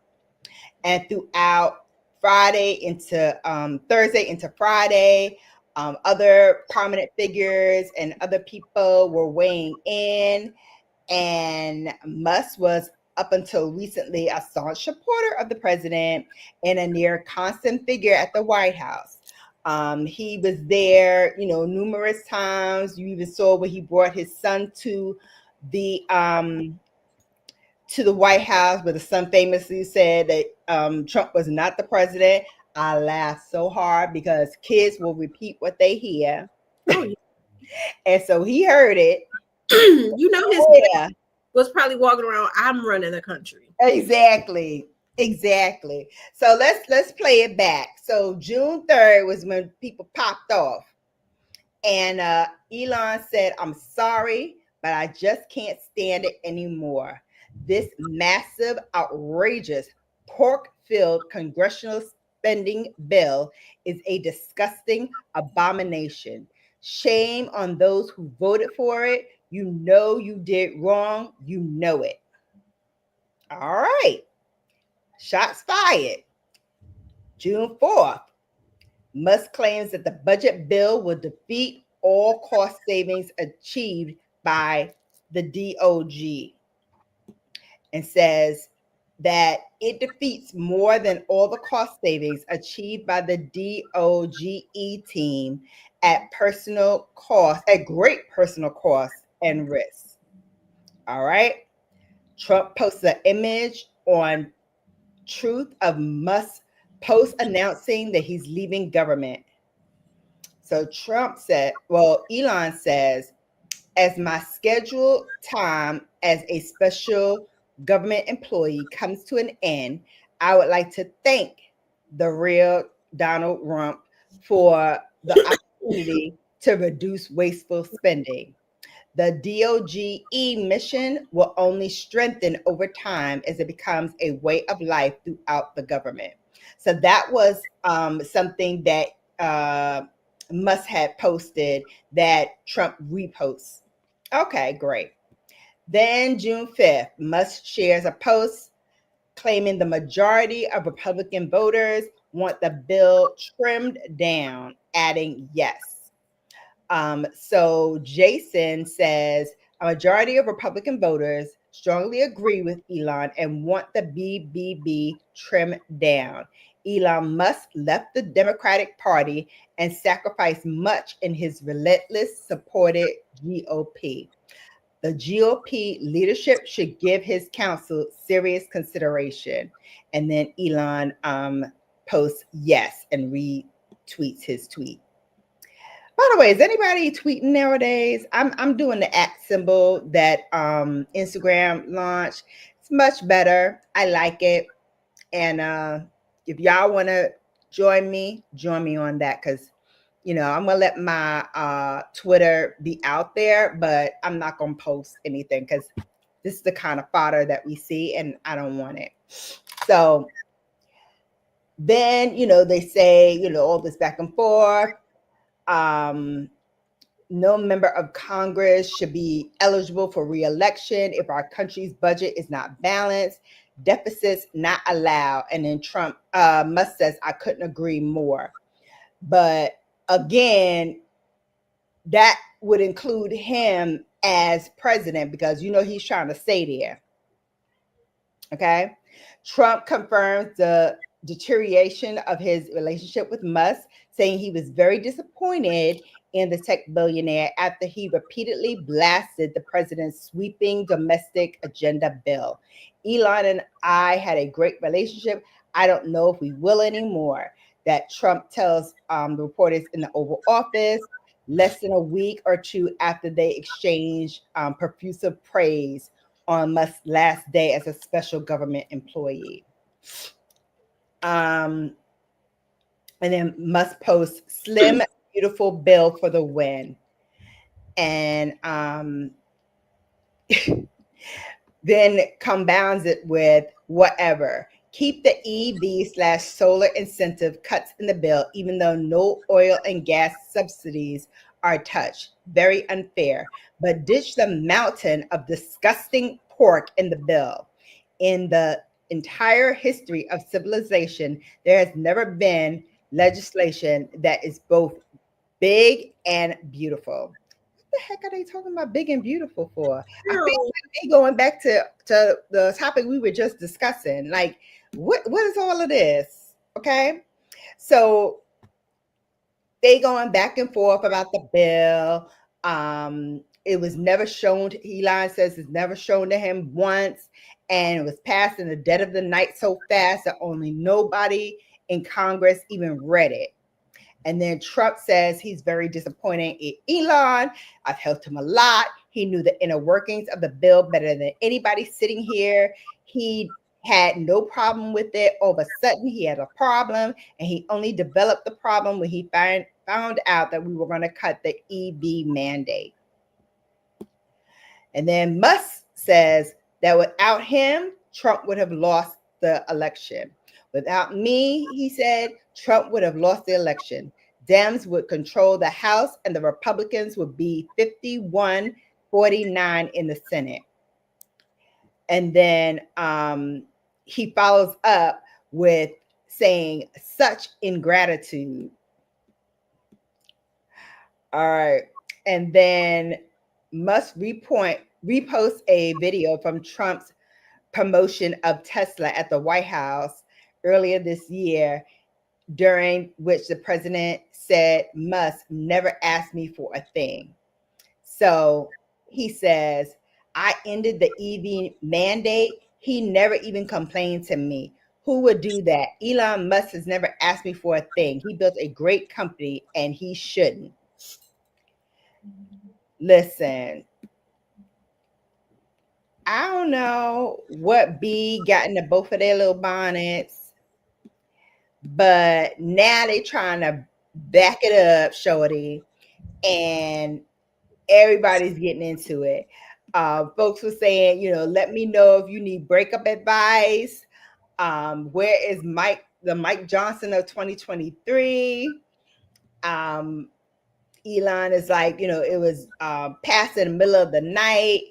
And throughout Friday into Thursday into Friday, other prominent figures and other people were weighing in, and Musk was up until recently a staunch supporter of the president and a near constant figure at the White House. He was there, you know, numerous times. You even saw when he brought his son the to the White House, where the son famously said that Trump was not the president. I laughed so hard because kids will repeat what they hear. Oh, yeah. And so he heard it. You know, his dad was probably walking around, I'm running the country. Exactly. So let's play it back. So June 3rd was when people popped off. And Elon said, I'm sorry, but I just can't stand it anymore. This massive, outrageous, pork-filled congressional spending bill is a disgusting abomination. Shame on those who voted for it. You know you did wrong. You know it. All right. Shots fired. June 4th. Musk claims that the budget bill will defeat all cost savings achieved by the DOG and says that it defeats more than all the cost savings achieved by the DOGE team at great personal cost and risk. All right. Trump posts an image on Truth of Musk post announcing that he's leaving government. So Elon says, as my scheduled time as a special government employee comes to an end, I would like to thank the real Donald Trump for the opportunity to reduce wasteful spending. The DOGE mission will only strengthen over time as it becomes a way of life throughout the government. So that was something that Musk had posted that Trump reposts. Okay, great. Then June 5th, Musk shares a post claiming the majority of Republican voters want the bill trimmed down adding yes. So Jason says a majority of Republican voters strongly agree with Elon and want the BBB trimmed down. Elon Musk left the Democratic Party and sacrificed much in his relentless supported GOP. The GOP leadership should give his counsel serious consideration. And then Elon posts yes and retweets his tweet. By the way, is anybody tweeting nowadays? I'm doing the at symbol that Instagram launched. It's much better. I like it. And if y'all want to join me on that, because I'm gonna let my Twitter be out there, but I'm not gonna post anything because this is the kind of fodder that we see, and I don't want it. So then they say all this back and forth. No member of Congress should be eligible for reelection if our country's budget is not balanced. Deficits not allowed. And then Trump Musk says, I couldn't agree more. But again, that would include him as president because he's trying to stay there. Okay. Trump confirms the deterioration of his relationship with Musk, saying he was very disappointed in the tech billionaire after he repeatedly blasted the president's sweeping domestic agenda bill. Elon and I had a great relationship. I don't know if we will anymore. That Trump tells the reporters in the Oval Office less than a week or two after they exchanged profuse praise on Musk's last day as a special government employee. And then Musk posts slim, beautiful bill for the win. And then compounds it with whatever. Keep the EV/solar incentive cuts in the bill, even though no oil and gas subsidies are touched. Very unfair. But ditch the mountain of disgusting pork in the bill. In the entire history of civilization, there has never been legislation that is both big and beautiful. What the heck are they talking about big and beautiful for? I feel like they going back to the topic we were just discussing. Like, what is all of this? Okay. So they going back and forth about the bill. It was never shown. Elon says it's never shown to him once, and it was passed in the dead of the night so fast that only nobody in Congress even read it. And then Trump says he's very disappointed in Elon. I've helped him a lot. He knew the inner workings of the bill better than anybody sitting here. He had no problem with it. All of a sudden, he had a problem, and he only developed the problem when he found out that we were going to cut the EV mandate. And then Musk says that without him, Trump would have lost the election. Without me, he said, Trump would have lost the election. Dems would control the House, and the Republicans would be 51-49 in the Senate. And then he follows up with saying, such ingratitude. All right. And then Musk repost a video from Trump's promotion of Tesla at the White House earlier this year, during which the president said, Musk never asked me for a thing. So he says, I ended the EV mandate. He never even complained to me. Who would do that? Elon Musk has never asked me for a thing. He built a great company and he shouldn't. Listen, I don't know what B got into both of their little bonnets, but now they trying to back it up, shorty, and everybody's getting into it. Folks were saying, let me know if you need breakup advice. Where is the Mike Johnson of 2023? Elon is like, it was passed in the middle of the night.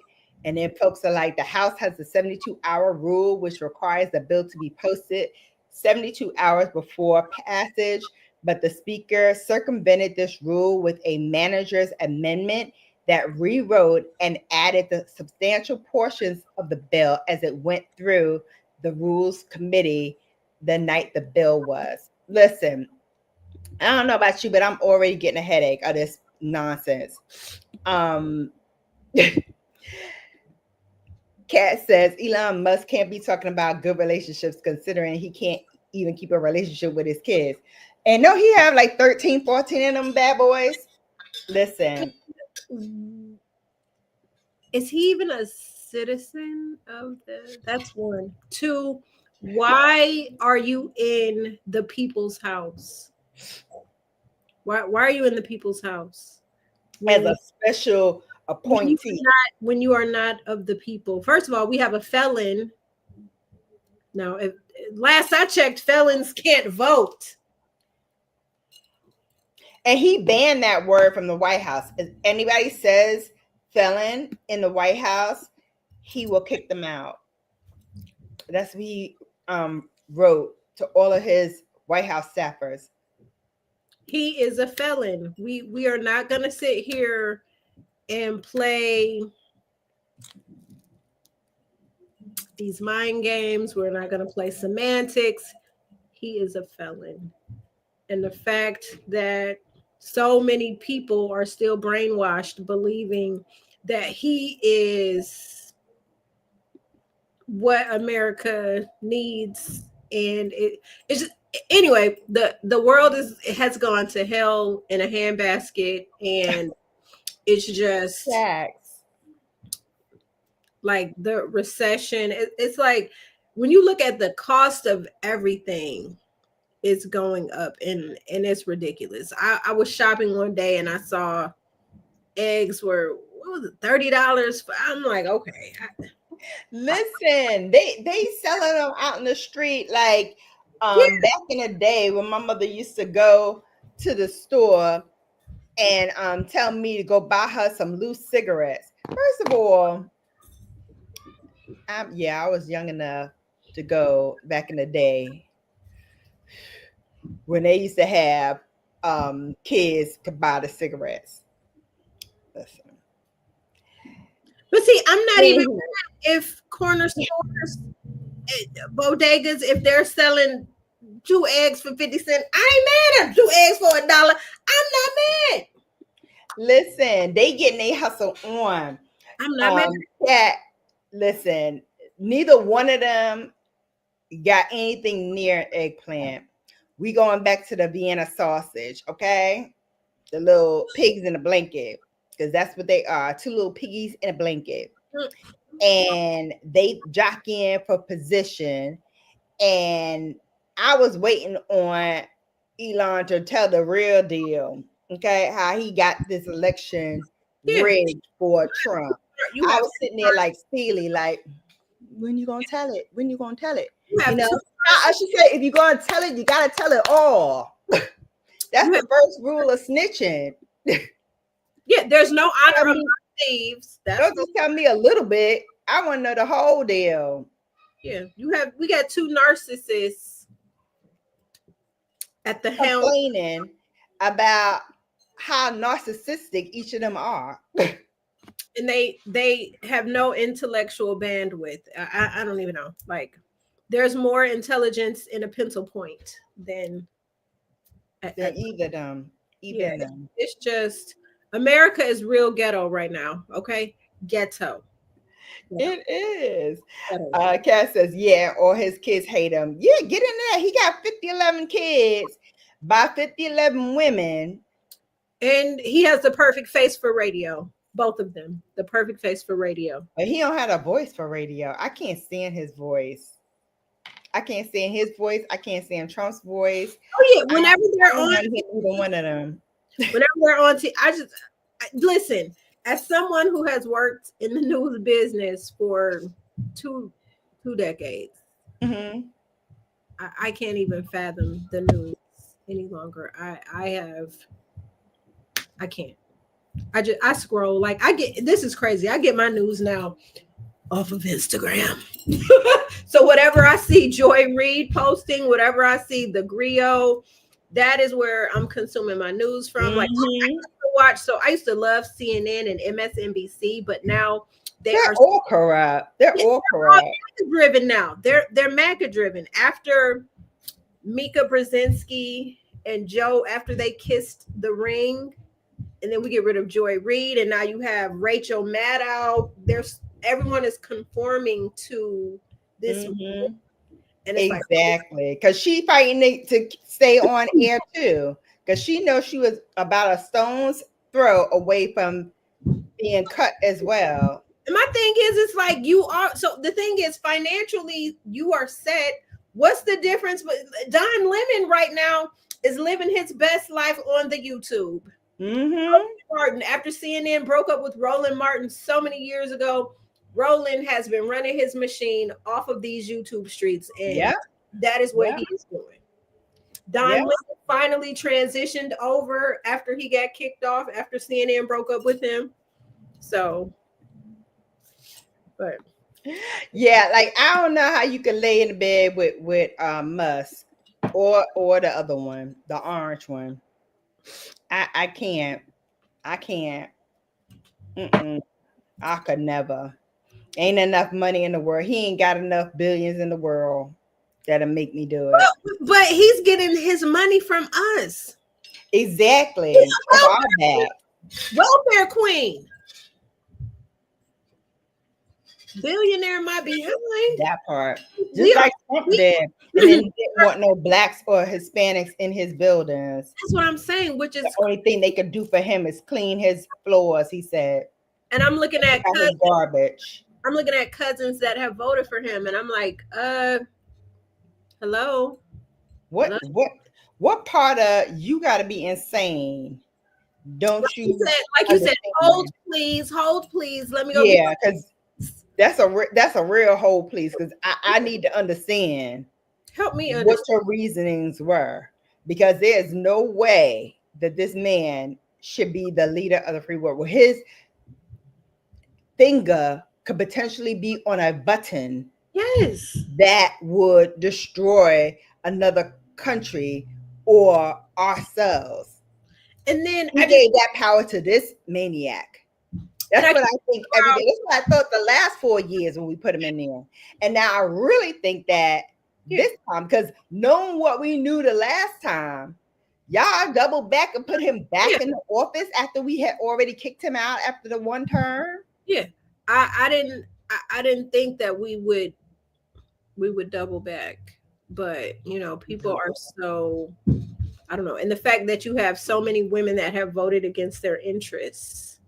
And then folks are like, the House has the 72-hour rule, which requires the bill to be posted 72 hours before passage. but the speaker circumvented this rule with a manager's amendment that rewrote and added the substantial portions of the bill as it went through the Rules Committee the night the bill was. Listen, I don't know about you, but I'm already getting a headache of this nonsense. Kat says Elon Musk can't be talking about good relationships considering he can't even keep a relationship with his kids. And no, he have like 13, 14 of them bad boys. Listen. Is he even a citizen of that's one? Two, why are you in the people's house? Why are you in the people's house? As a special appointee. When you are not of the people. First of all, we have a felon. Now, last I checked, felons can't vote. And he banned that word from the White House. If anybody says felon in the White House, he will kick them out. That's what he wrote to all of his White House staffers. He is a felon. We are not going to sit here and play these mind games. We're not going to play semantics. He is a felon. And the fact that so many people are still brainwashed believing that he is what America needs, and it's just, anyway, the world has gone to hell in a handbasket, and it's just Facts. like the recession. It's like when you look at the cost of everything, it's going up, and it's ridiculous. I was shopping one day and I saw eggs were, what was it, $30. I'm like, okay. Listen, they selling them out in the street like back in the day when my mother used to go to the store and tell me to go buy her some loose cigarettes. First of all, I was young enough to go back in the day when they used to have kids could buy the cigarettes. Listen. But see, I'm not even mad if corner stores, bodegas, if they're selling 2 eggs for 50 cents. I ain't mad at 2 eggs for $1. I'm not mad. Listen, they getting their hustle on. I'm not mad. Yeah, listen, neither one of them got anything near an eggplant. We going back to the Vienna sausage, okay? The little pigs in a blanket, because that's what they are. 2 little piggies in a blanket. And they jockeying for position. And I was waiting on Elon to tell the real deal, okay? How he got this election rigged for Trump. I was sitting there like Steely, like, when you gonna tell it? When you gonna tell it? You know, I should say, if you're gonna tell it, you gotta tell it all. That's the first rule of snitching. Yeah, there's no honor among thieves. Don't just tell me a little bit. I want to know the whole deal. Yeah, we got 2 narcissists at the helm complaining about how narcissistic each of them are. And they have no intellectual bandwidth. I don't even know. Like, there's more intelligence in a pencil point than either of them. Them. It's just America is real ghetto right now. Okay, ghetto. It is. Kat says, yeah, or his kids hate him. Yeah, get in there. He got 11 kids by 11 women. And he has the perfect face for radio. Both of them. The perfect face for radio. But he don't have a voice for radio. I can't stand his voice. I can't stand his voice. I can't stand Trump's voice. Oh, yeah. Whenever they're on. Either one of them. Whenever they're on, listen. As someone who has worked in the news business for two decades, mm-hmm. I can't even fathom the news any longer. I can't. I scroll, like, this is crazy. I get my news now off of Instagram. So whatever I see Joy Reid posting, whatever I see the griot That is where I'm consuming my news from. Like I Mm-hmm. used to watch, so I used to love CNN and MSNBC, but now they They're are all corrupt. They're all corrupt. driven now. They're MAGA driven. After Mika Brzezinski and Joe, after they kissed the ring, and then we get rid of Joy Reid, and now you have Rachel Maddow. There's everyone is conforming to this, Mm-hmm. and it's like, Exactly, because she fighting to stay on air too, because she knows she was about a stone's throw away from being cut as well. my thing is, it's like you are. So the thing is, financially, you are set. What's the difference? But Don Lemon right now is living his best life on the YouTube. Mm-hmm. Martin, after CNN broke up with Roland Martin so many years ago, Roland has been running his machine off of these YouTube streets, and Yeah. that is what Yeah. he is doing. Don Yeah. Lemon finally transitioned over after he got kicked off after CNN broke up with him. So, but Yeah, like I don't know how you can lay in the bed with Musk or the other one, the orange one. I can't. I can't. Mm-mm. I could never. Ain't enough money in the world. He ain't got enough billions in the world that'll make me do it. but he's getting his money from us. Exactly. He's a Of all that. welfare queen. Billionaire might be behind. That part. We Just are- like Trump did. And then he didn't want no blacks or Hispanics in his buildings. That's what I'm saying, which is The only thing they could do for him is clean his floors, he said. and I'm looking at His garbage. I'm looking at cousins that have voted for him, and I'm like, hello. What part of you got to be insane? Don't you? Like you said, hold please, let me go. Yeah, because that's a real hold, please, because I need to understand. Help me what understand your reasonings were, because there's no way that this man should be the leader of the free world. Well, his finger could potentially be on a button. Yes, that would destroy another country or ourselves. And then I gave that power to this maniac. That's what I think every day. That's what I thought the last 4 years when we put him in there. And now I really think that this time, because knowing what we knew the last time, y'all double back and put him back in the office after we had already kicked him out after the one term. Yeah. I didn't think that we would double back. But you know, people are so, I don't know. And the fact that you have so many women that have voted against their interests.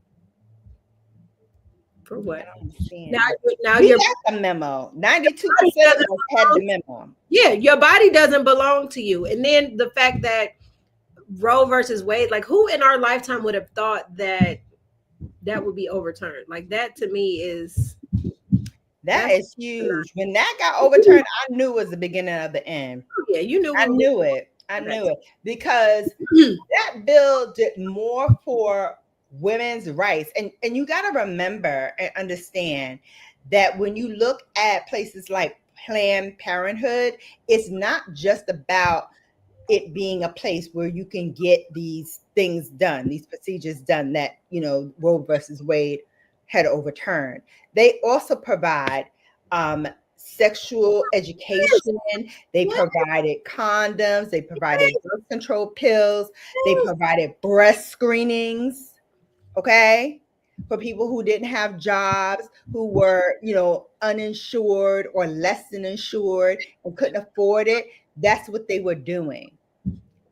For what? Now you're got the memo. 92% had the memo. Yeah, your body doesn't belong to you. And then the fact that Roe versus Wade, like who in our lifetime would have thought that that would be overturned? Like that to me is that's huge. When that got overturned, I knew it was the beginning of the end. Yeah, you knew. I knew it because that bill did more for women's rights. And you got to remember and understand that when you look at places like Planned Parenthood, it's not just about it being a place where you can get these things done, these procedures done that, you know, Roe versus Wade had overturned. They also provide sexual education. They provided condoms. They provided birth control pills. They provided breast screenings. Okay, for people who didn't have jobs, who were, you know, uninsured or less than insured and couldn't afford it. That's what they were doing.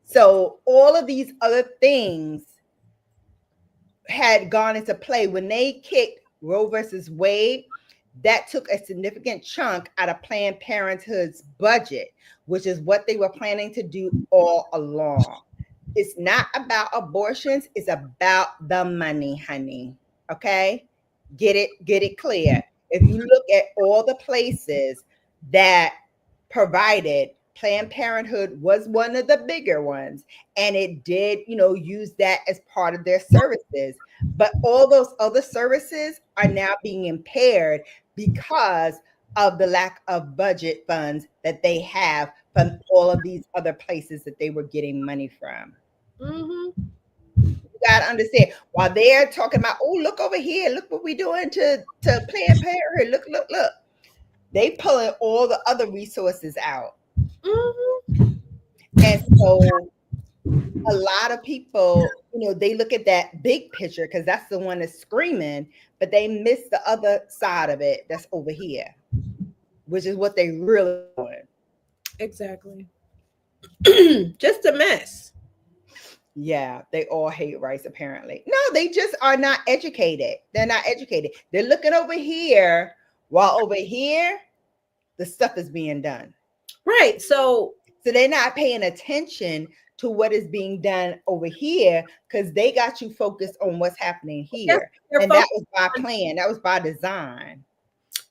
So all of these other things had gone into play when they kicked Roe versus Wade. That took a significant chunk out of Planned Parenthood's budget, which is what they were planning to do all along. It's not about abortions. It's about the money, honey. Okay? Get it clear. If you look at all the places that provided, Planned Parenthood was one of the bigger ones, and it did, you know, use that as part of their services. But all those other services are now being impaired because of the lack of budget funds that they have from all of these other places that they were getting money from. Mm-hmm. You gotta understand, while they're talking about, oh, look over here, look what we're doing to Planned Parenthood, look, they pulling all the other resources out. Mm-hmm. And so a lot of people, they look at that big picture because that's the one that's screaming, but they miss the other side of it that's over here, which is what they really doing. Exactly. Just a mess. Yeah, they all hate rice apparently. No, they just are not educated. They're not educated. They're looking over here while over here the stuff is being done. Right. So they're not paying attention to what is being done over here because they got you focused on what's happening here. And that was by plan. That was by design.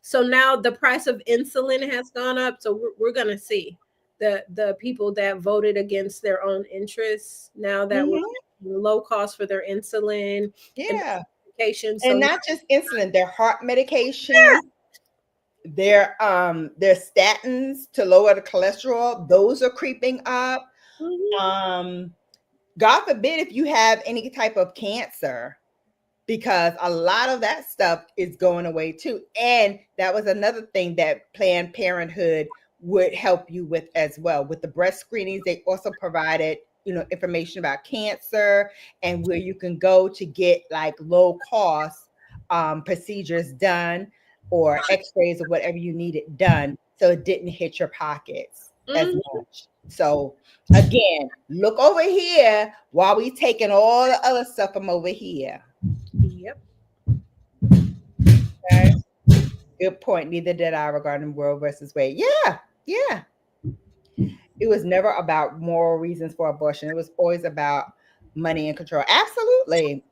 So now the price of insulin has gone up. So we're going to see the people that voted against their own interests now that we're low cost for their insulin. Yeah. And so not just insulin, their heart medication, their statins to lower the cholesterol, those are creeping up. God forbid if you have any type of cancer, because a lot of that stuff is going away too. And that was another thing that Planned Parenthood would help you with as well. With the breast screenings, they also provided, information about cancer and where you can go to get like low cost procedures done or x-rays or whatever you needed done. So it didn't hit your pockets as much. So again, look over here while we taking all the other stuff from over here. Yep. Okay. Good point. Neither did I regarding Roe versus Wade. Yeah. It was never about moral reasons for abortion. It was always about money and control. Absolutely.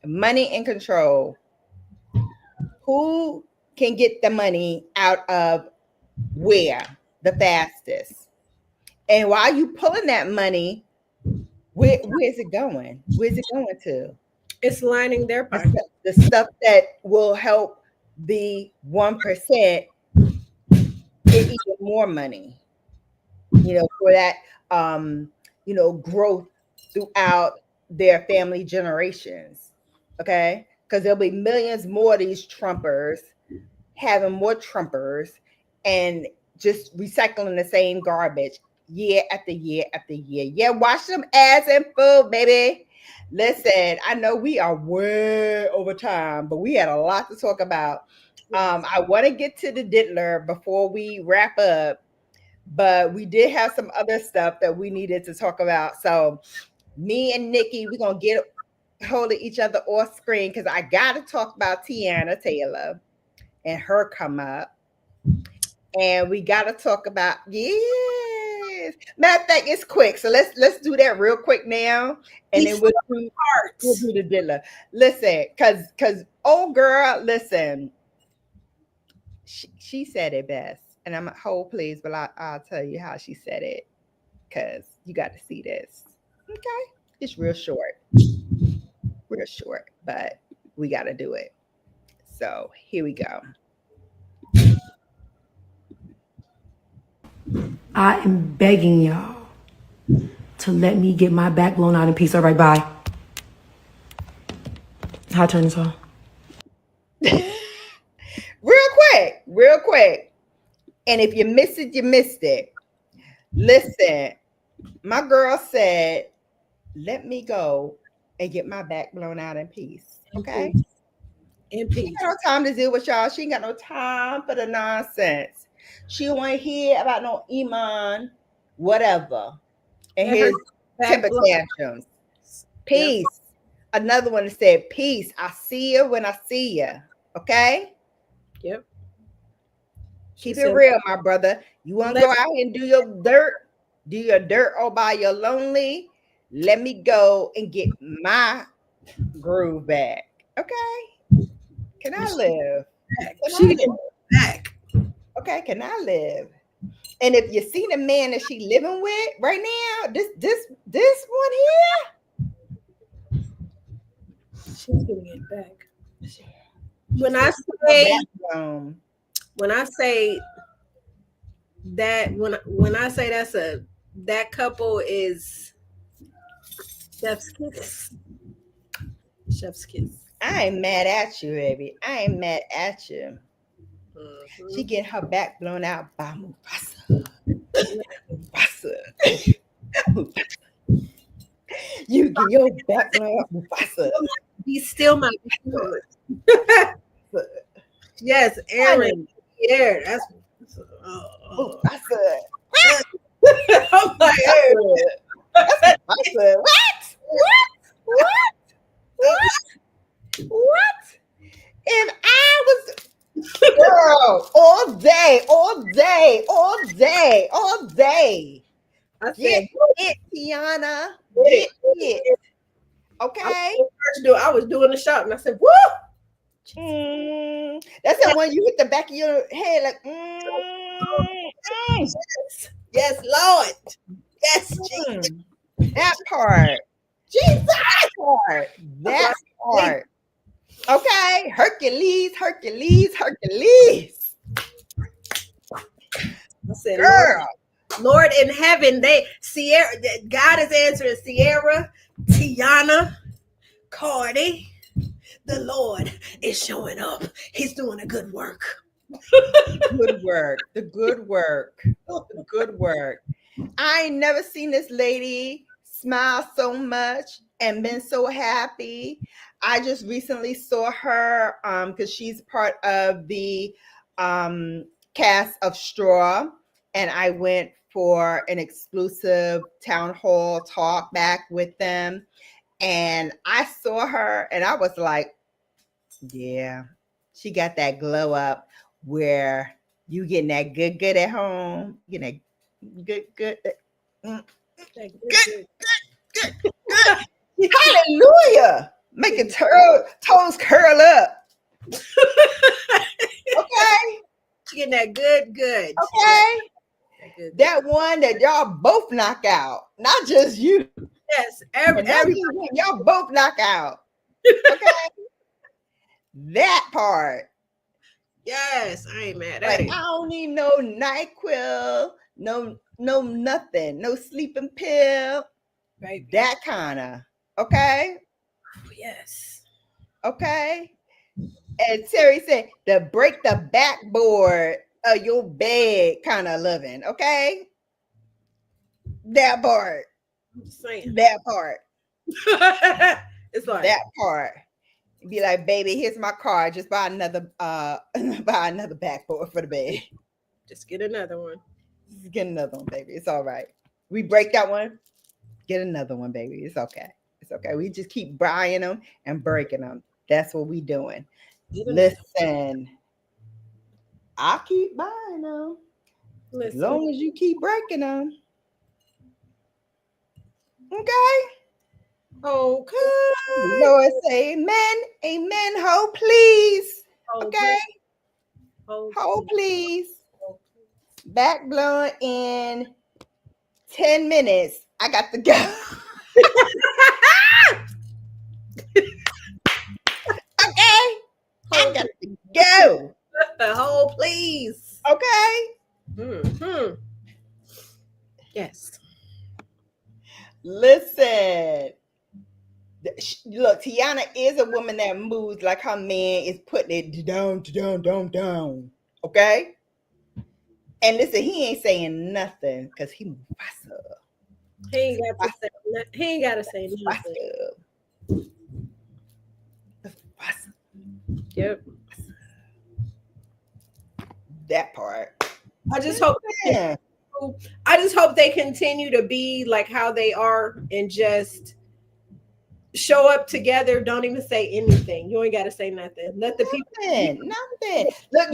Money and control. Who can get the money out of where the fastest? And while you pulling that money, where's it going? Where's it going to? It's lining their pocket. The stuff that will help the 1% get even more money, for that, growth throughout their family generations. Okay. Because there'll be millions more of these Trumpers having more Trumpers and just recycling the same garbage year after year after year. Yeah, wash them ass and food, baby. Listen, I know we are way over time, but we had a lot to talk about. I want to get to the diddler before we wrap up, but we did have some other stuff that we needed to talk about. So me and Nikki, we're going to get hold of each other off screen because I got to talk about Teyana Taylor and her come up. And we got to talk about, yes. Matter of fact, it's quick. So let's do that real quick now. And then we'll do the diddler. Listen, because old girl, listen, she said it best. And I'm hold please, but I'll tell you how she said it because you got to see this. Okay. It's real short, but we got to do it. So here we go. I am begging y'all to let me get my back blown out in peace. All right, bye. How I turn this on? Real quick. And if you missed it, you missed it. Listen, my girl said, let me go and get my back blown out in peace. Okay? In peace. She ain't got no time to deal with y'all. She ain't got no time for the nonsense. She don't want to hear about no Iman, whatever. And his temper tantrums. Peace. Yep. Another one that said, peace. I see you when I see you. Okay? Yep. Keep it real, my brother. You want to go out and do your dirt all by your lonely? Let me go and get my groove back. Okay? Can I live? She get back. Okay, can I live? And if you see the man that she living with right now, this one here, she's gonna get back. When I say that, when I say that couple is chef's kiss. Chef's kiss. I ain't mad at you, baby. I ain't mad at you. Mm-hmm. She getting her back blown out by Mufasa. Mufasa. You get your back blown out, Mufasa. He's still my yes, Aaron. Yeah, that's Mufasa. I'm like, Mufasa. What? And I was, girl, all day. I said, Get it, Teyana. Get it. Okay. I was doing the shot and I said, woo! That's the one you hit the back of your head like, Yes, Lord. Yes, Jesus. That part. Jesus. That part. Okay. Hercules. I said, Girl. Lord in heaven, God is answering Sierra, Teyana, Cardi. The Lord is showing up. He's doing a good work. The good work. I ain't never seen this lady smile so much and been so happy. I just recently saw her because she's part of the cast of Straw, and I went for an exclusive town hall talk back with them, and I saw her and I was like, yeah, she got that glow up where you getting that good at home, you getting that good. Hallelujah. Making toes curl up. Okay. She getting that good. Okay. That one that y'all both knock out. Not just you. Yes. Everybody. Y'all both knock out. Okay. That part. Yes. I ain't mad at it. I don't need no NyQuil. No nothing. No sleeping pill. Baby. That kind of. Okay. Yes. Okay. And Terry said, to break the backboard of your bed kind of living. Okay. That part. I'm just saying. That part. It's like that part. Be like, baby, here's my card. Just buy another backboard for the bed. Just get another one. Just get another one, baby. It's all right. We break that one. Get another one, baby. It's okay. It's okay. We just keep buying them and breaking them. That's what we doing. Listen, I keep buying them. As long as you keep breaking them. Okay. Lord say amen. Amen. Ho, please. Okay. Ho, please. Back blowing in 10 minutes. I got to go. Okay. I got to go. Ho, please. Okay. Mm-hmm. Yes. Listen. Look, Teyana is a woman that moves like her man is putting it down. Okay? And listen, he ain't saying nothing because he Mufasa. He ain't got to say nothing. Yep. That part. I just hope they continue to be like how they are and just show up together. Don't even say anything. You ain't got to say nothing. Let the people. Nothing. Look,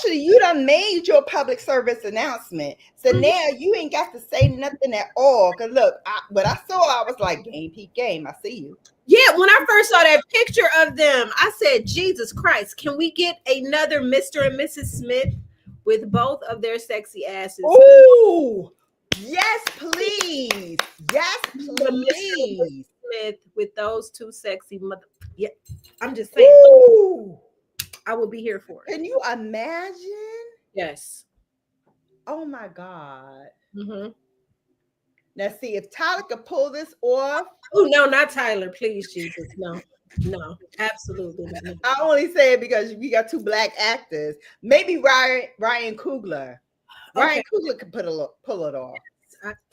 you done made your public service announcement. So now you ain't got to say nothing at all. Cause look, what I saw, I was like, game, peak game. I see you. Yeah, when I first saw that picture of them, I said, Jesus Christ, can we get another Mr. and Mrs. Smith with both of their sexy asses? Ooh, yes, please. Yes, please. Smith with those two sexy mother. Yeah, I'm just saying. Ooh. I would be here for it. Can you imagine? Yes. Oh my God. Mm-hmm. Now, see, if Tyler could pull this off, Oh no, not Tyler, please, Jesus, no, no, absolutely not. I only say it because we got two black actors. Maybe Ryan Coogler. Okay, Ryan Coogler could pull it off.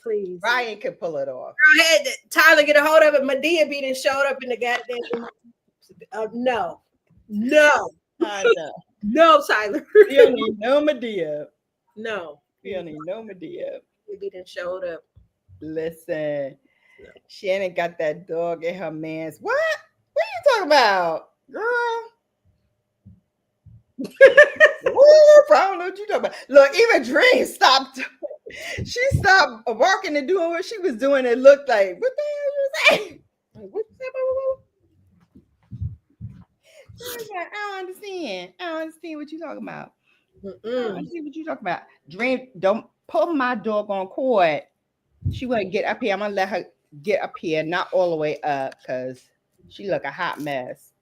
please. Ryan could pull it off. I had Tyler get a hold of it. Medea beat and showed up in the goddamn. No, no, I know. no, Tyler. We don't need no Medea. No, We don't need no Medea. Medea beat and showed up. Listen, Shannon got that dog in her man's. What? What are you talking about, girl? Ooh, I don't know what you talking about. Look, even Dream stopped. She stopped barking and doing what she was doing. It looked like, what the hell you saying? Like, what you say? I don't understand. I don't understand what you talking about. I don't understand what you talking about. Dream, don't pull my dog on cord. She want to get up here. I'm gonna let her get up here, not all the way up, because she look a hot mess.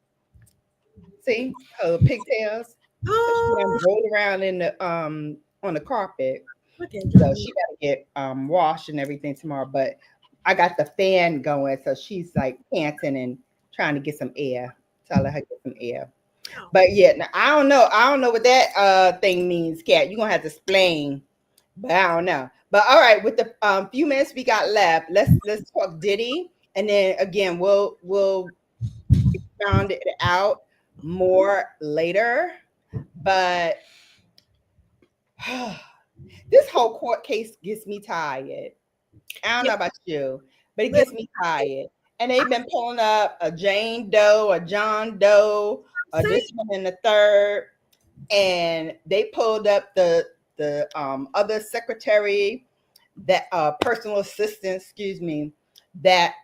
See her pigtails. So she roll around in the on the carpet. So she gotta get washed and everything tomorrow. But I got the fan going, so she's like panting and trying to get some air. So I let her get some air. But yeah, now, I don't know what that thing means, Kat. You're gonna have to explain. But I don't know. But all right, with the few minutes we got left, let's talk Diddy, and then again we'll expound it out more later. But this whole court case gets me tired. I don't know about you, but it gets me tired. And they've been pulling up a Jane Doe, a John Doe, this one and the third, and they pulled up the other secretary, that personal assistant, excuse me, that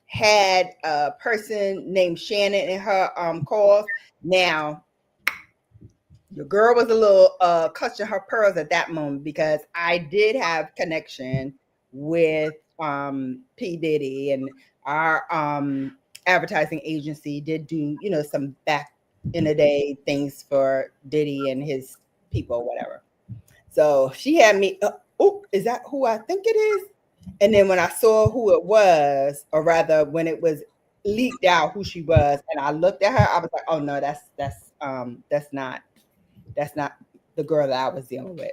had a person named Shannon in her calls. Now, your girl was a little clutching her pearls at that moment, because I did have connection with P. Diddy, and our advertising agency did do, some back in the day things for Diddy and his people, whatever. So she had me, oh, is that who I think it is? And then when I saw who it was, or rather when it was leaked out who she was, and I looked at her, I was like, oh no, that's not the girl that I was dealing with.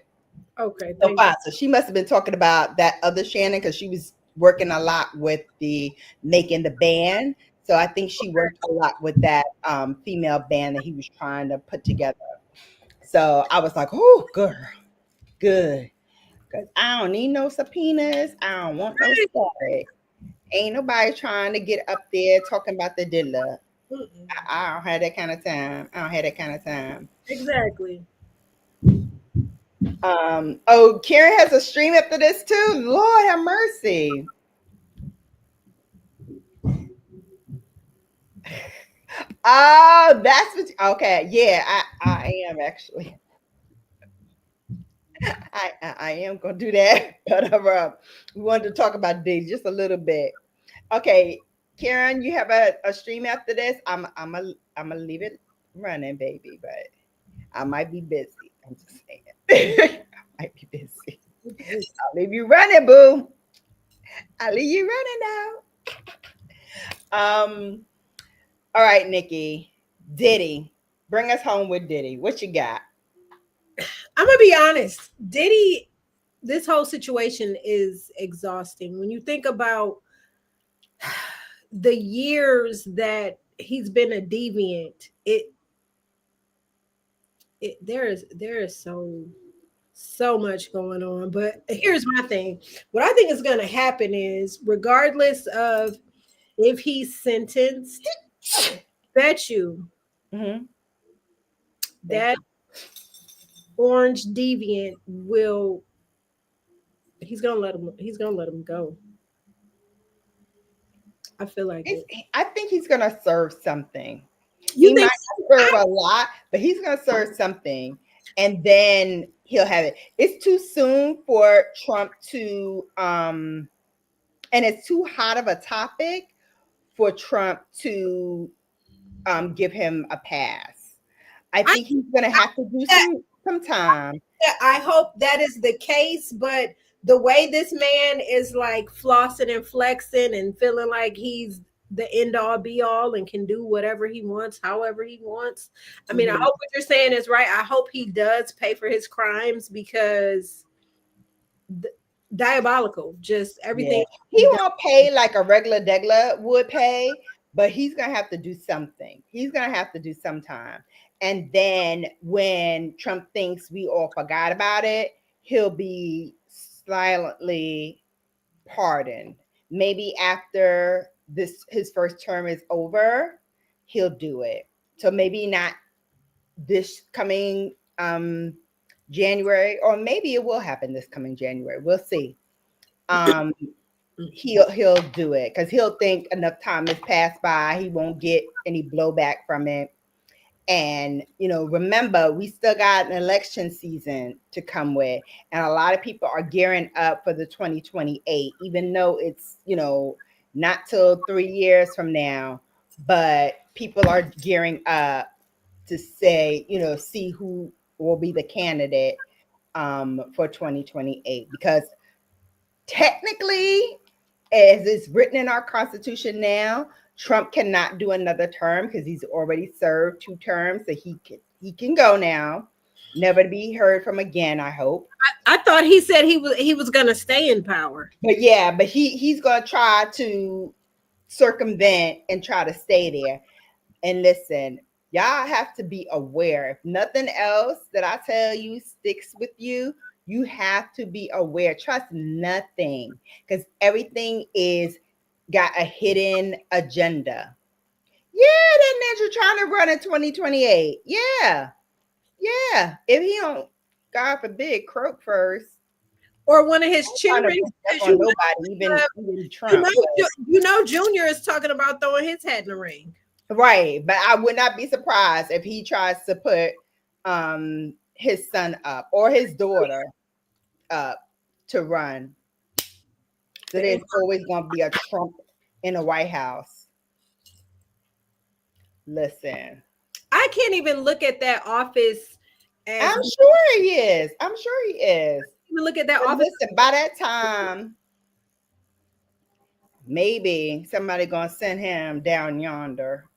Okay. So fine. So she must have been talking about that other Shannon, because she was working a lot with the making the band. So I think she worked a lot with that female band that he was trying to put together. So I was like, oh, girl, good. Because I don't need no subpoenas. I don't want no story. Ain't nobody trying to get up there talking about the dealer. I don't have that kind of time. Exactly. Oh, Karen has a stream after this too. Lord have mercy. Oh, that's what. Okay, yeah, I am actually. I am gonna do that. But we wanted to talk about Diddy just a little bit. Okay, Karen, you have a stream after this. I'm gonna leave it running, baby, but I might be busy. I'm just saying. I might be busy. I'll leave you running, boo. I'll leave you running now. All right, Nikki. Diddy. Bring us home with Diddy. What you got? I'm gonna be honest. Diddy, this whole situation is exhausting. When you think about the years that he's been a deviant, there is so much going on. But here's my thing. What I think is going to happen is, regardless of if he's sentenced, bet you that orange deviant he's gonna let him go. I feel like I think he's gonna serve something. He might not serve a lot, but he's gonna serve something, and then he'll have it. It's too soon for Trump to and it's too hot of a topic for Trump to give him a pass. I I think he's gonna have to do some time. I hope that is the case, but the way this man is like flossing and flexing and feeling like he's the end all be all and can do whatever he wants, however he wants. I mean, I Mhm. hope what you're saying is right. I hope he does pay for his crimes because diabolical, just everything Yeah, he he's done. won't pay like a regular degler would pay, but he's gonna have to do something. He's gonna have to do some time. And then when Trump thinks we all forgot about it, he'll be silently pardoned. Maybe after this his first term is over, he'll do it. So maybe not this coming January, or maybe it will happen this coming January. We'll see. Um he'll do it because he'll think enough time has passed by, he won't get any blowback from it. And remember, we still got an election season to come with, and a lot of people are gearing up for the 2028, even though it's not till 3 years from now. But people are gearing up to say, see who will be the candidate for 2028, because technically, as it's written in our Constitution now, Trump cannot do another term because he's already served 2 terms, so he can go now, never to be heard from again, I hope. I thought he said he was gonna stay in power. But yeah, but he's gonna try to circumvent and try to stay there. And listen, y'all have to be aware. If nothing else that I tell you sticks with you, you have to be aware. Trust nothing, because everything is got a hidden agenda. Yeah, that ninja trying to run in 2028. Yeah, yeah. If he don't, God forbid, croak first. Or one of his Trying to children, step because on nobody, even Trump. Junior is talking about throwing his hat in the ring. Right, but I would not be surprised if he tries to put his son up or his daughter up to run. So there's always going to be a Trump in the White House. Listen, I can't even look at that office as I'm sure he is. I'm sure he is. even look at that But office. listen, by that time, maybe somebody gonna send him down yonder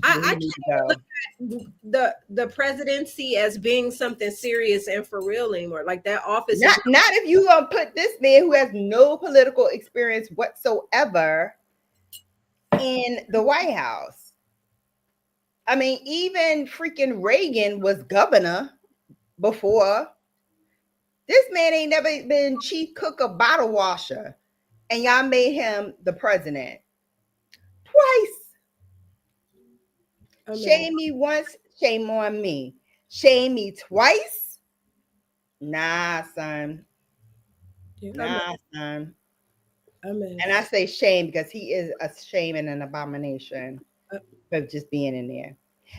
where I he need to go. can't look at the presidency as being something serious and for real anymore. Like that office is Not if you gonna put this man who has no political experience whatsoever in the White House. I mean, even freaking Reagan was governor before. This man ain't never been chief cook or bottle washer, and y'all made him the president twice. Shame me once, shame on me. Shame me twice. Nah, son. Nah, son. And I say shame because he is a shame and an abomination of just being in there.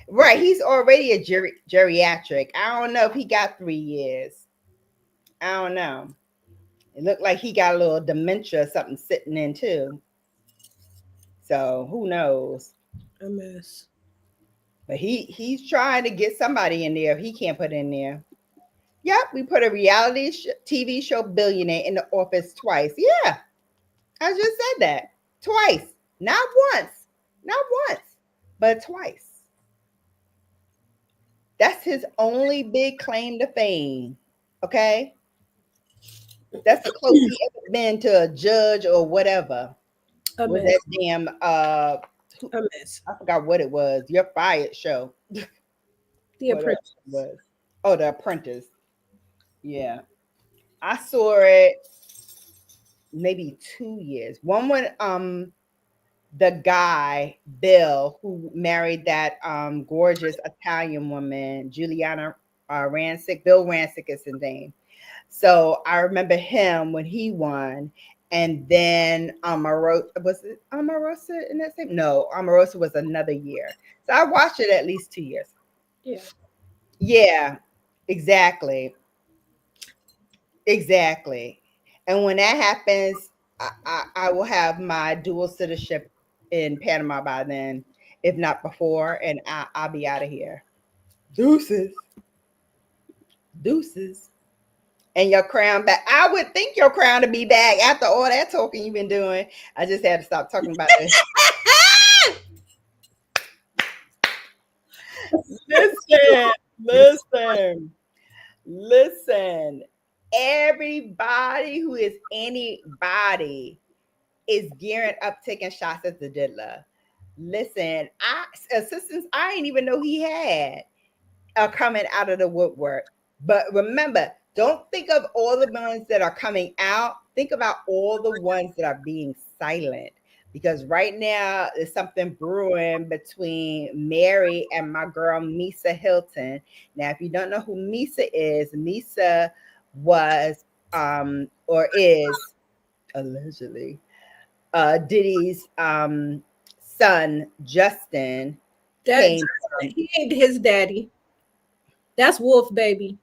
Right, he's already a geriatric. I don't know if he got 3 years. I don't know. It looked like he got a little dementia or something sitting in too. So who knows? a mess. But he's trying to get somebody in there if he can't put in there. Yep, we put a reality TV show billionaire in the office twice. Yeah, I just said that. Twice. Not once. Not once, but twice. That's his only big claim to fame. Okay? That's the closest he ever been to a judge or whatever. A Was mess. that damn A mess. I forgot what it was. Your Fired show. The What apprentice. it was. Oh, The Apprentice. Yeah. I saw it maybe 2 years. One when the guy Bill who married that gorgeous Italian woman, Juliana Rancic. Bill Rancic is his name. So I remember him when he won. And then Omarosa, was it Omarosa in that same? No, Omarosa was another year. So I watched it at least 2 years. Yeah. Yeah, exactly. Exactly. And when that happens, I will have my dual citizenship in Panama by then, if not before, and I'll be out of here. Deuces. Deuces. And your crown back. I would think your crown to be back after all that talking you've been doing. I just had to stop talking about this. Listen, listen, listen. Everybody who is anybody is gearing up taking shots at the diddler. Listen, assistants I didn't even know he had are coming out of the woodwork. But remember, don't think of all the ones that are coming out. Think about all the ones that are being silent. Because right now there's something brewing between Mary and my girl Misa Hilton. Now, if you don't know who Misa was or is allegedly Diddy's son Justin came from. He ain't his daddy. That's Wolf, baby.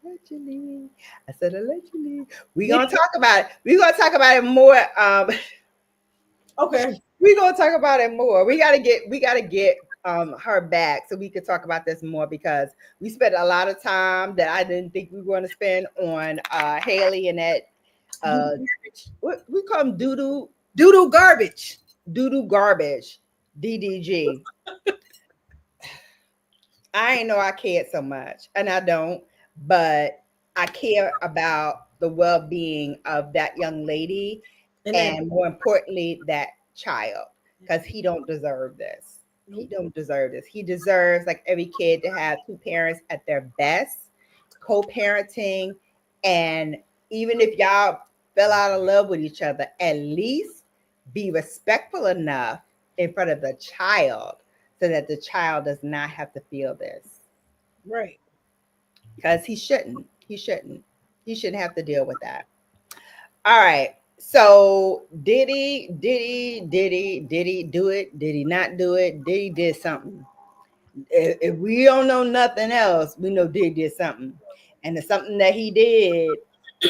Allegedly. I said allegedly. We're gonna talk about it. We're gonna talk about it more. Okay. We're gonna talk about it more. We gotta get her back so we could talk about this more because we spent a lot of time that I didn't think we were gonna spend on Haley and that what we call them doodoo garbage. Doodoo garbage. DDG. I ain't know I cared so much, and I don't, but I care about the well-being of that young lady and more importantly, that child, because he don't deserve this. He don't deserve this. He deserves, like every kid, to have two parents at their best, co-parenting, and even if y'all fell out of love with each other, at least be respectful enough in front of the child so that the child does not have to feel this. Right. Because he shouldn't. He shouldn't. He shouldn't have to deal with that. All right. So Diddy do it? Did he not do it? Diddy did something. If we don't know nothing else, we know Diddy did something. And the something that he did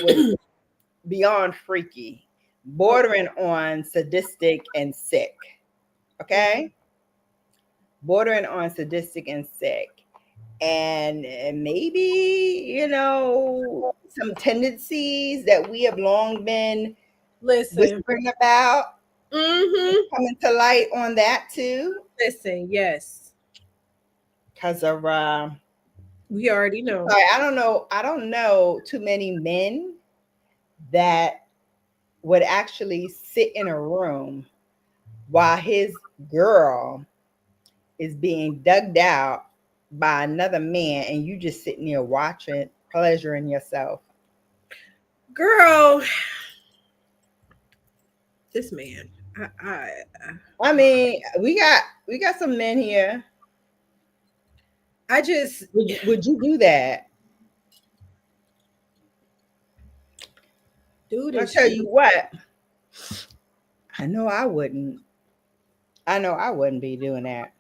was beyond freaky, bordering on sadistic and sick. Okay? Bordering on sadistic and sick. And maybe, you know, some tendencies that we have long been whispering about coming to light on that too. Listen, yes. Because of we already know. Sorry, I don't know too many men that would actually sit in a room while his girl is being dug out by another man and you just sitting there watching, pleasuring yourself. Girl, this man. I mean, we got some men here. I just would you do that? Dude, I'll tell you what. I know I wouldn't. I know I wouldn't be doing that.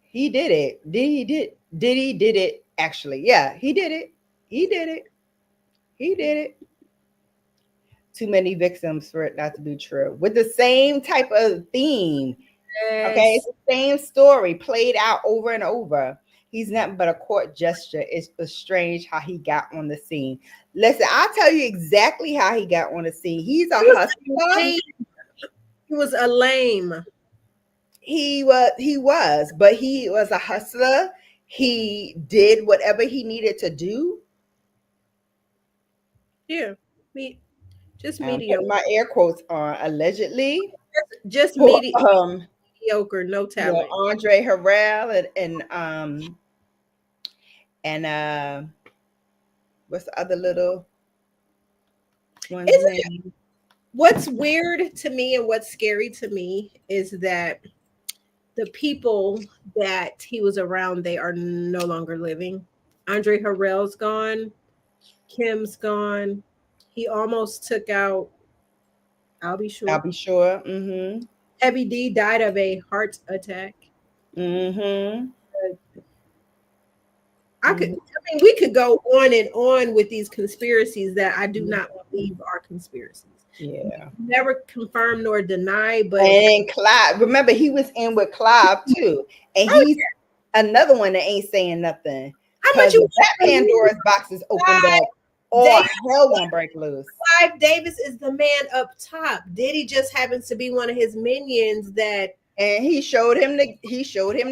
He did it. Diddy did it actually. Yeah, he did it. He did it. He did it. Too many victims for it not to be true. With the same type of theme. Yes. Okay, it's the same story played out over and over. He's nothing but a court gesture. It's strange how he got on the scene. Listen, I'll tell you exactly how he got on the scene. He's a hustler. He was a lame. He was, but he was a hustler. He did whatever he needed to do. Yeah, just mediocre. My air quotes on allegedly. Just mediocre, no talent. Yeah, Andre Harrell and what's the other little one's name? What's weird to me and what's scary to me is that the people that he was around, they are no longer living. Andre Harrell's gone. Kim's gone. He almost took out I'll Be Sure. Mm-hmm. Heavy D died of a heart attack. Mm-hmm. We could go on and on with these conspiracies that I do not believe are conspiracies. Yeah. Never confirm nor deny, but And Clive, remember he was in with Clive too, and oh, he's another one that ain't saying nothing. how much Cause you if that Pandora's box is opened up, all Dave, hell gonna break loose. Clive Davis is the man up top. Diddy just happens to be one of his minions that And he showed him the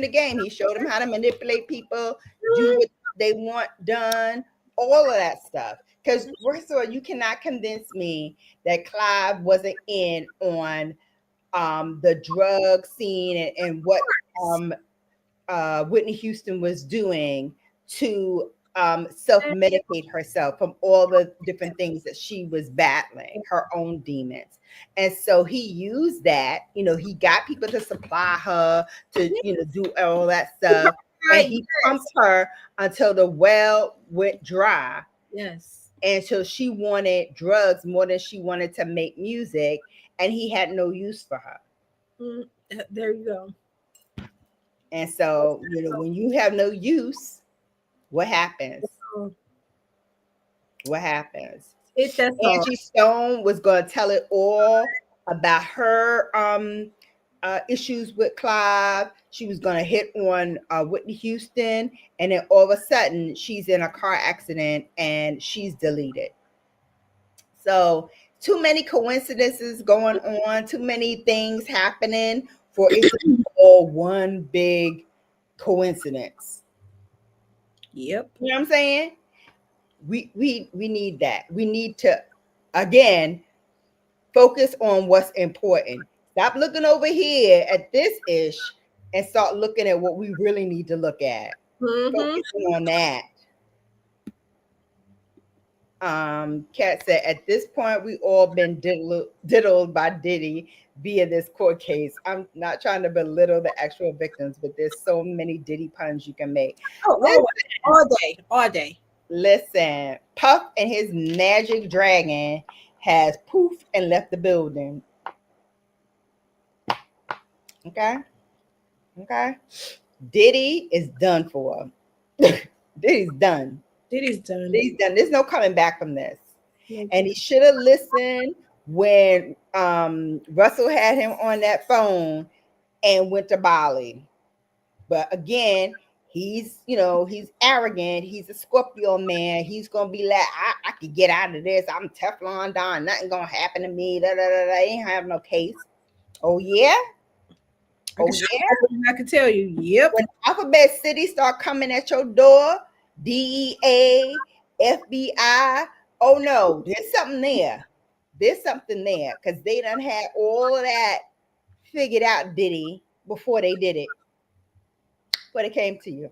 game. He showed him how to manipulate people, do what they want done, all of that stuff. Because first of all, you cannot convince me that Clive wasn't in on the drug scene and what Whitney Houston was doing to self-medicate herself from all the different things that she was battling, her own demons. And so he used that, he got people to supply her to, do all that stuff. And he pumped her until the well went dry. yes. Until she wanted drugs more than she wanted to make music. And he had no use for her. There you go. And so, when you have no use, what happens? What happens? Angie Stone was going to tell it all about her issues with Clive. She was going to hit on Whitney Houston, and then all of a sudden, she's in a car accident and she's deleted. So, too many coincidences going on, too many things happening for it to be all one big coincidence. Yep. You know what I'm saying? We need that. We need to again focus on what's important. Stop looking over here at this ish and start looking at what we really need to look at. Focusing on that. Kat said, at this point, we all been diddled by Diddy via this court case. I'm not trying to belittle the actual victims, but there's so many Diddy puns you can make. Oh, all day. Listen, Puff and his magic dragon has poofed and left the building. Okay. Diddy is done for. Diddy's done. There's no coming back from this. And he should have listened when Russell had him on that phone and went to Bali. But again, he's arrogant. He's a Scorpio man. He's gonna be like, I could get out of this. I'm Teflon Don. Nothing gonna happen to me. Ain't have no case. Oh yeah. I can tell you. Yep. When Alphabet City start coming at your door, DEA, FBI. Oh no, there's something there. Because they done had all of that figured out, Diddy, before they did it. Before they came to you.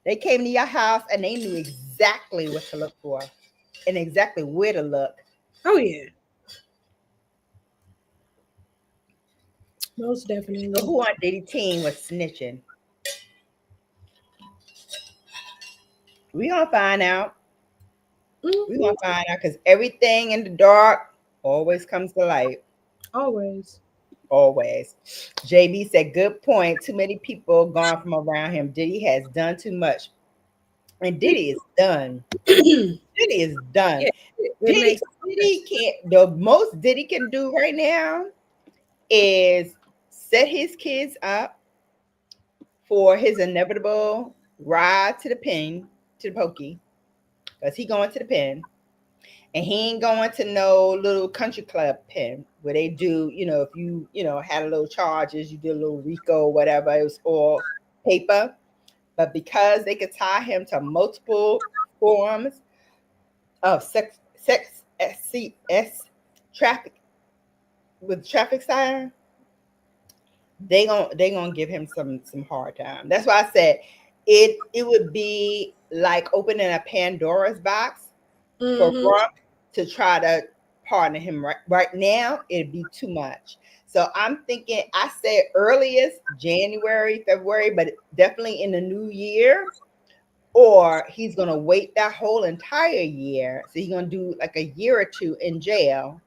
They came to your house and they knew exactly what to look for and exactly where to look. Oh yeah. Most definitely. So who on Diddy team was snitching? We gonna find out. We gonna find out because everything in the dark always comes to light. Always. JB said, good point. Too many people gone from around him. Diddy has done too much. And Diddy is done. Diddy is done. Yeah, Diddy can't. The most Diddy can do right now is set his kids up for his inevitable ride to the pen, to the pokey, because he going to the pen. And he ain't going to no little country club pen where they do, if you, had a little charges, you did a little RICO or whatever, it was all paper. But because they could tie him to multiple forms of sex traffic with traffic siren, they gonna give him some hard time. That's why I said it would be like opening a Pandora's box for Rump to try to pardon him right now. It'd be too much. So I'm thinking, I said earliest January, February, but definitely in the new year, or he's going to wait that whole entire year. So he's going to do like a year or two in jail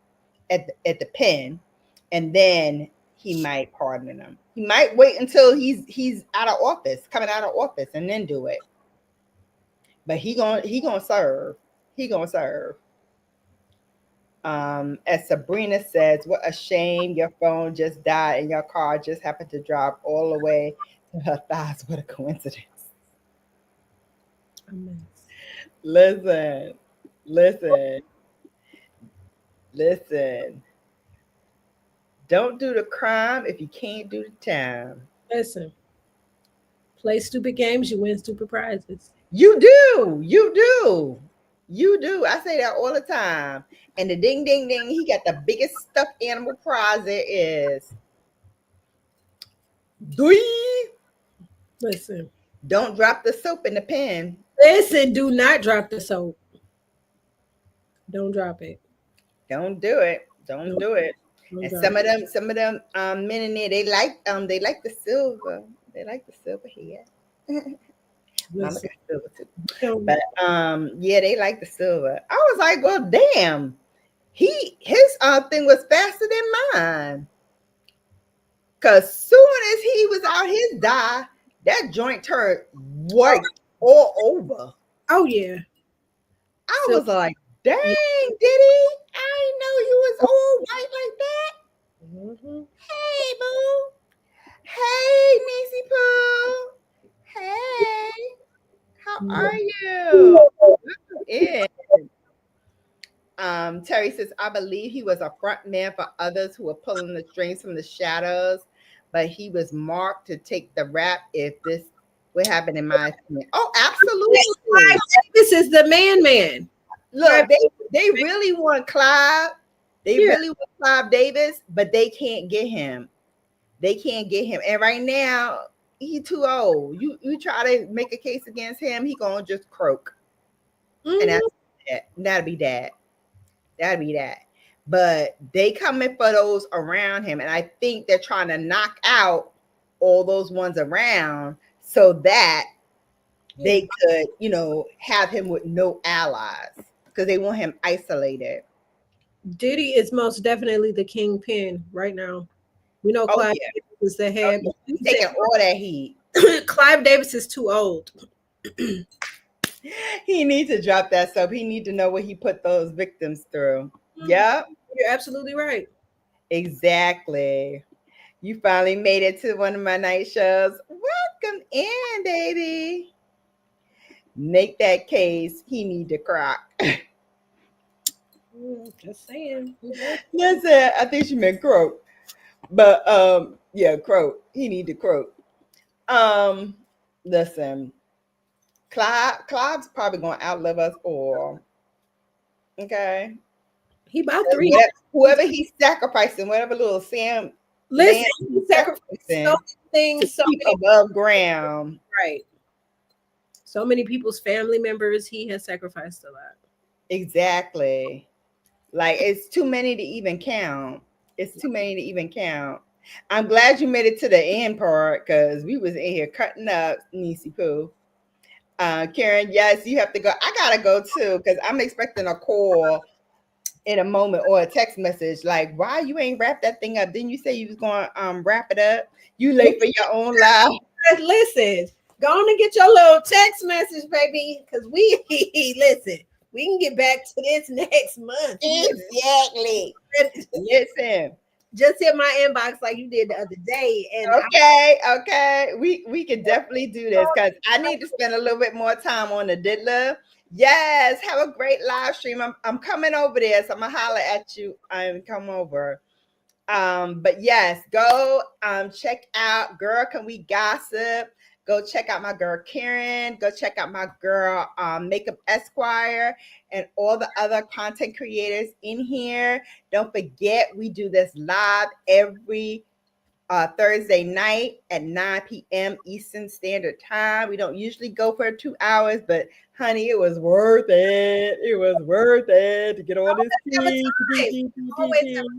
at the pen, and then he might pardon him. He might wait until he's out of office, coming out of office, and then do it. But he gonna serve. He gonna serve. As Sabrina says, what a shame your phone just died and your car just happened to drive all the way to her thighs. What a coincidence. Listen, listen, listen. Don't do the crime if you can't do the time. Listen, play stupid games, you win stupid prizes. You do. You do. You do. I say that all the time. And the ding, ding, ding, he got the biggest stuffed animal prize there is. Doi. Listen, Don't drop the soap in the pen. listen, do not drop the soap. Don't drop it. Don't do it. Don't do it. Don't And drop some of them men in there, they like the silver. They like the silver hair. Mama got silver too. Don't- But yeah, they like the silver. I was like, well, damn. His thing was faster than mine. Cause soon as he was out his dye, that joint turned white all over. Oh yeah. I was like, dang, Diddy, I didn't know you was all white like that. Mhm. Hey, boo. Hey, Niecy Pooh. Hey, how are you? Welcome in. Terry says, I believe he was a front man for others who were pulling the strings from the shadows, but he was marked to take the rap if this would happen in my opinion. Oh, absolutely. This is the man. Look, they really want Clive. They really want Clive Davis, but they can't get him. They can't get him. And right now, he's too old. You try to make a case against him, he gonna just croak. Mhm. And that's that. That'd be that. That'd be that. But they coming for those around him. And I think they're trying to knock out all those ones around so that they could, have him with no allies. Because they want him isolated. Diddy is most definitely the kingpin right now. We know Oh, Clive yeah. Davis is the head. Oh, yeah. He's taking all that heat. Clive Davis is too old. He needs to drop that soap. He needs to know what he put those victims through. Yep. You're absolutely right. Exactly. You finally made it to one of my night shows. Welcome in, baby. Make that case. He need to crock. Just saying. Listen, I think she meant croak. But yeah, croak. He need to croak. Listen. Clive's probably gonna outlive us all. Okay. He about 3. Whoever he's sacrificing, whatever little Sam. Listen, he sacrificed so many things, so keep many above ground. right. So many people's family members, he has sacrificed a lot. Exactly. Like it's too many to even count. It's too many to even count. I'm glad you made it to the end part because we was in here cutting up, Niecy Pooh. Karen, yes, you have to go. I gotta go too because I'm expecting a call in a moment or a text message like, why you ain't wrap that thing up? Didn't you say you was going to wrap it up? You late for your own live. Listen, go on and get your little text message, baby, because we listen. We can get back to this next month. Exactly. Listen. Just hit my inbox like you did the other day. And okay. We can definitely do this because I need to spend a little bit more time on the Diddler. Yes, have a great live stream. I'm coming over there, so I'm gonna holler at you and come over. But yes, go check out Girl Can We Gossip. Go check out my girl Karen. Go check out my girl Makeup Esquire and all the other content creators in here. Don't forget, we do this live every Thursday night at 9 p.m. Eastern Standard Time. We don't usually go for 2 hours, but honey, it was worth it. It was worth it to get all this tea. always have time.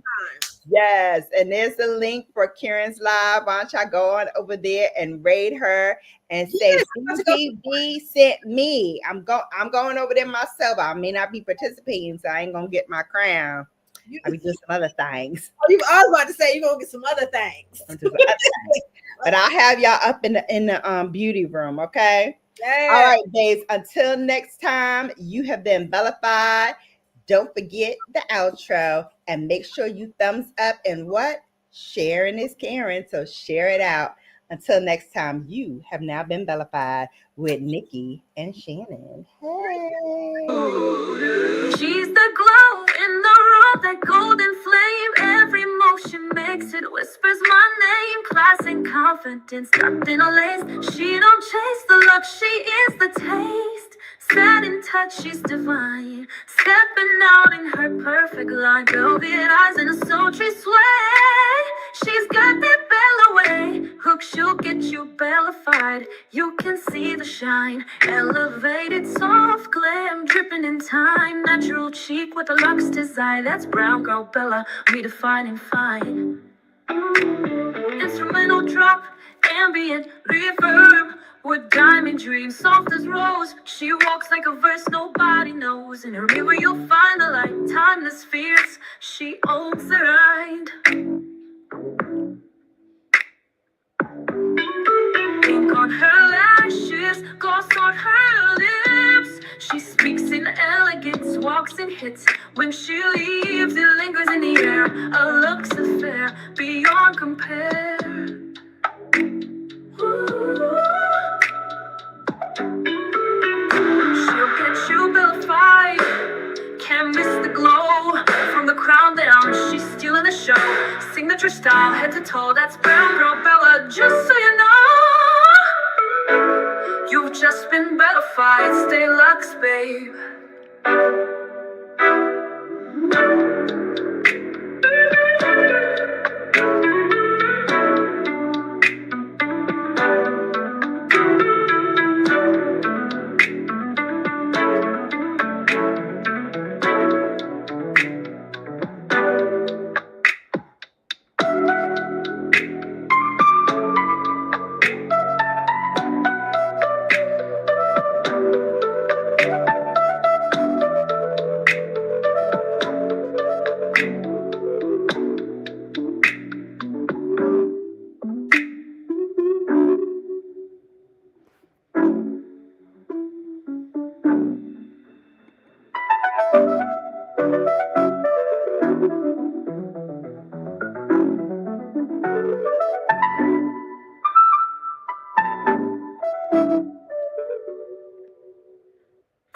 Yes, and there's the link for Karen's live. Why don't y'all go on over there and raid her and say BBB sent me. I'm going over there myself. I may not be participating, so I ain't gonna get my crown. I'll be doing some other things. I was about to say you're gonna get some other things. But I'll have y'all up in the beauty room, okay? Yeah. All right, babes. Until next time, you have been bellified. Don't forget the outro and make sure you thumbs up and what? Sharing is caring, so share it out. Until next time, you have now been bellified with Nikki and Shannon. Hey. She's the glow in the room, that golden flame. Every motion makes it, whispers my name. Class and confidence, nothing to lace. She don't chase the look, she is the taste. Set in touch, she's divine. Stepping out in her perfect line. Velvet eyes and a sultry sway. She's got that Bella way. Hook, she'll get you bellified. You can see the shine. Elevated, soft glam, dripping in time. Natural cheek with a luxe design. That's brown girl Bella, redefining fine. Instrumental drop, ambient reverb. With diamond dreams, soft as rose. She walks like a verse nobody knows. In her mirror you'll find the light. Timeless fierce, she owns the right. Ink on her lashes, gloss on her lips. She speaks in elegance, walks in hits. When she leaves, it lingers in the air. A luxe affair beyond compare. She'll get you vilified. Can't miss the glow. From the crown down, she's stealing the show. Signature style, head to toe. That's brown girl Bella, just so you know. You've just been bellified. Stay luxe, babe.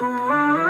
Ooh.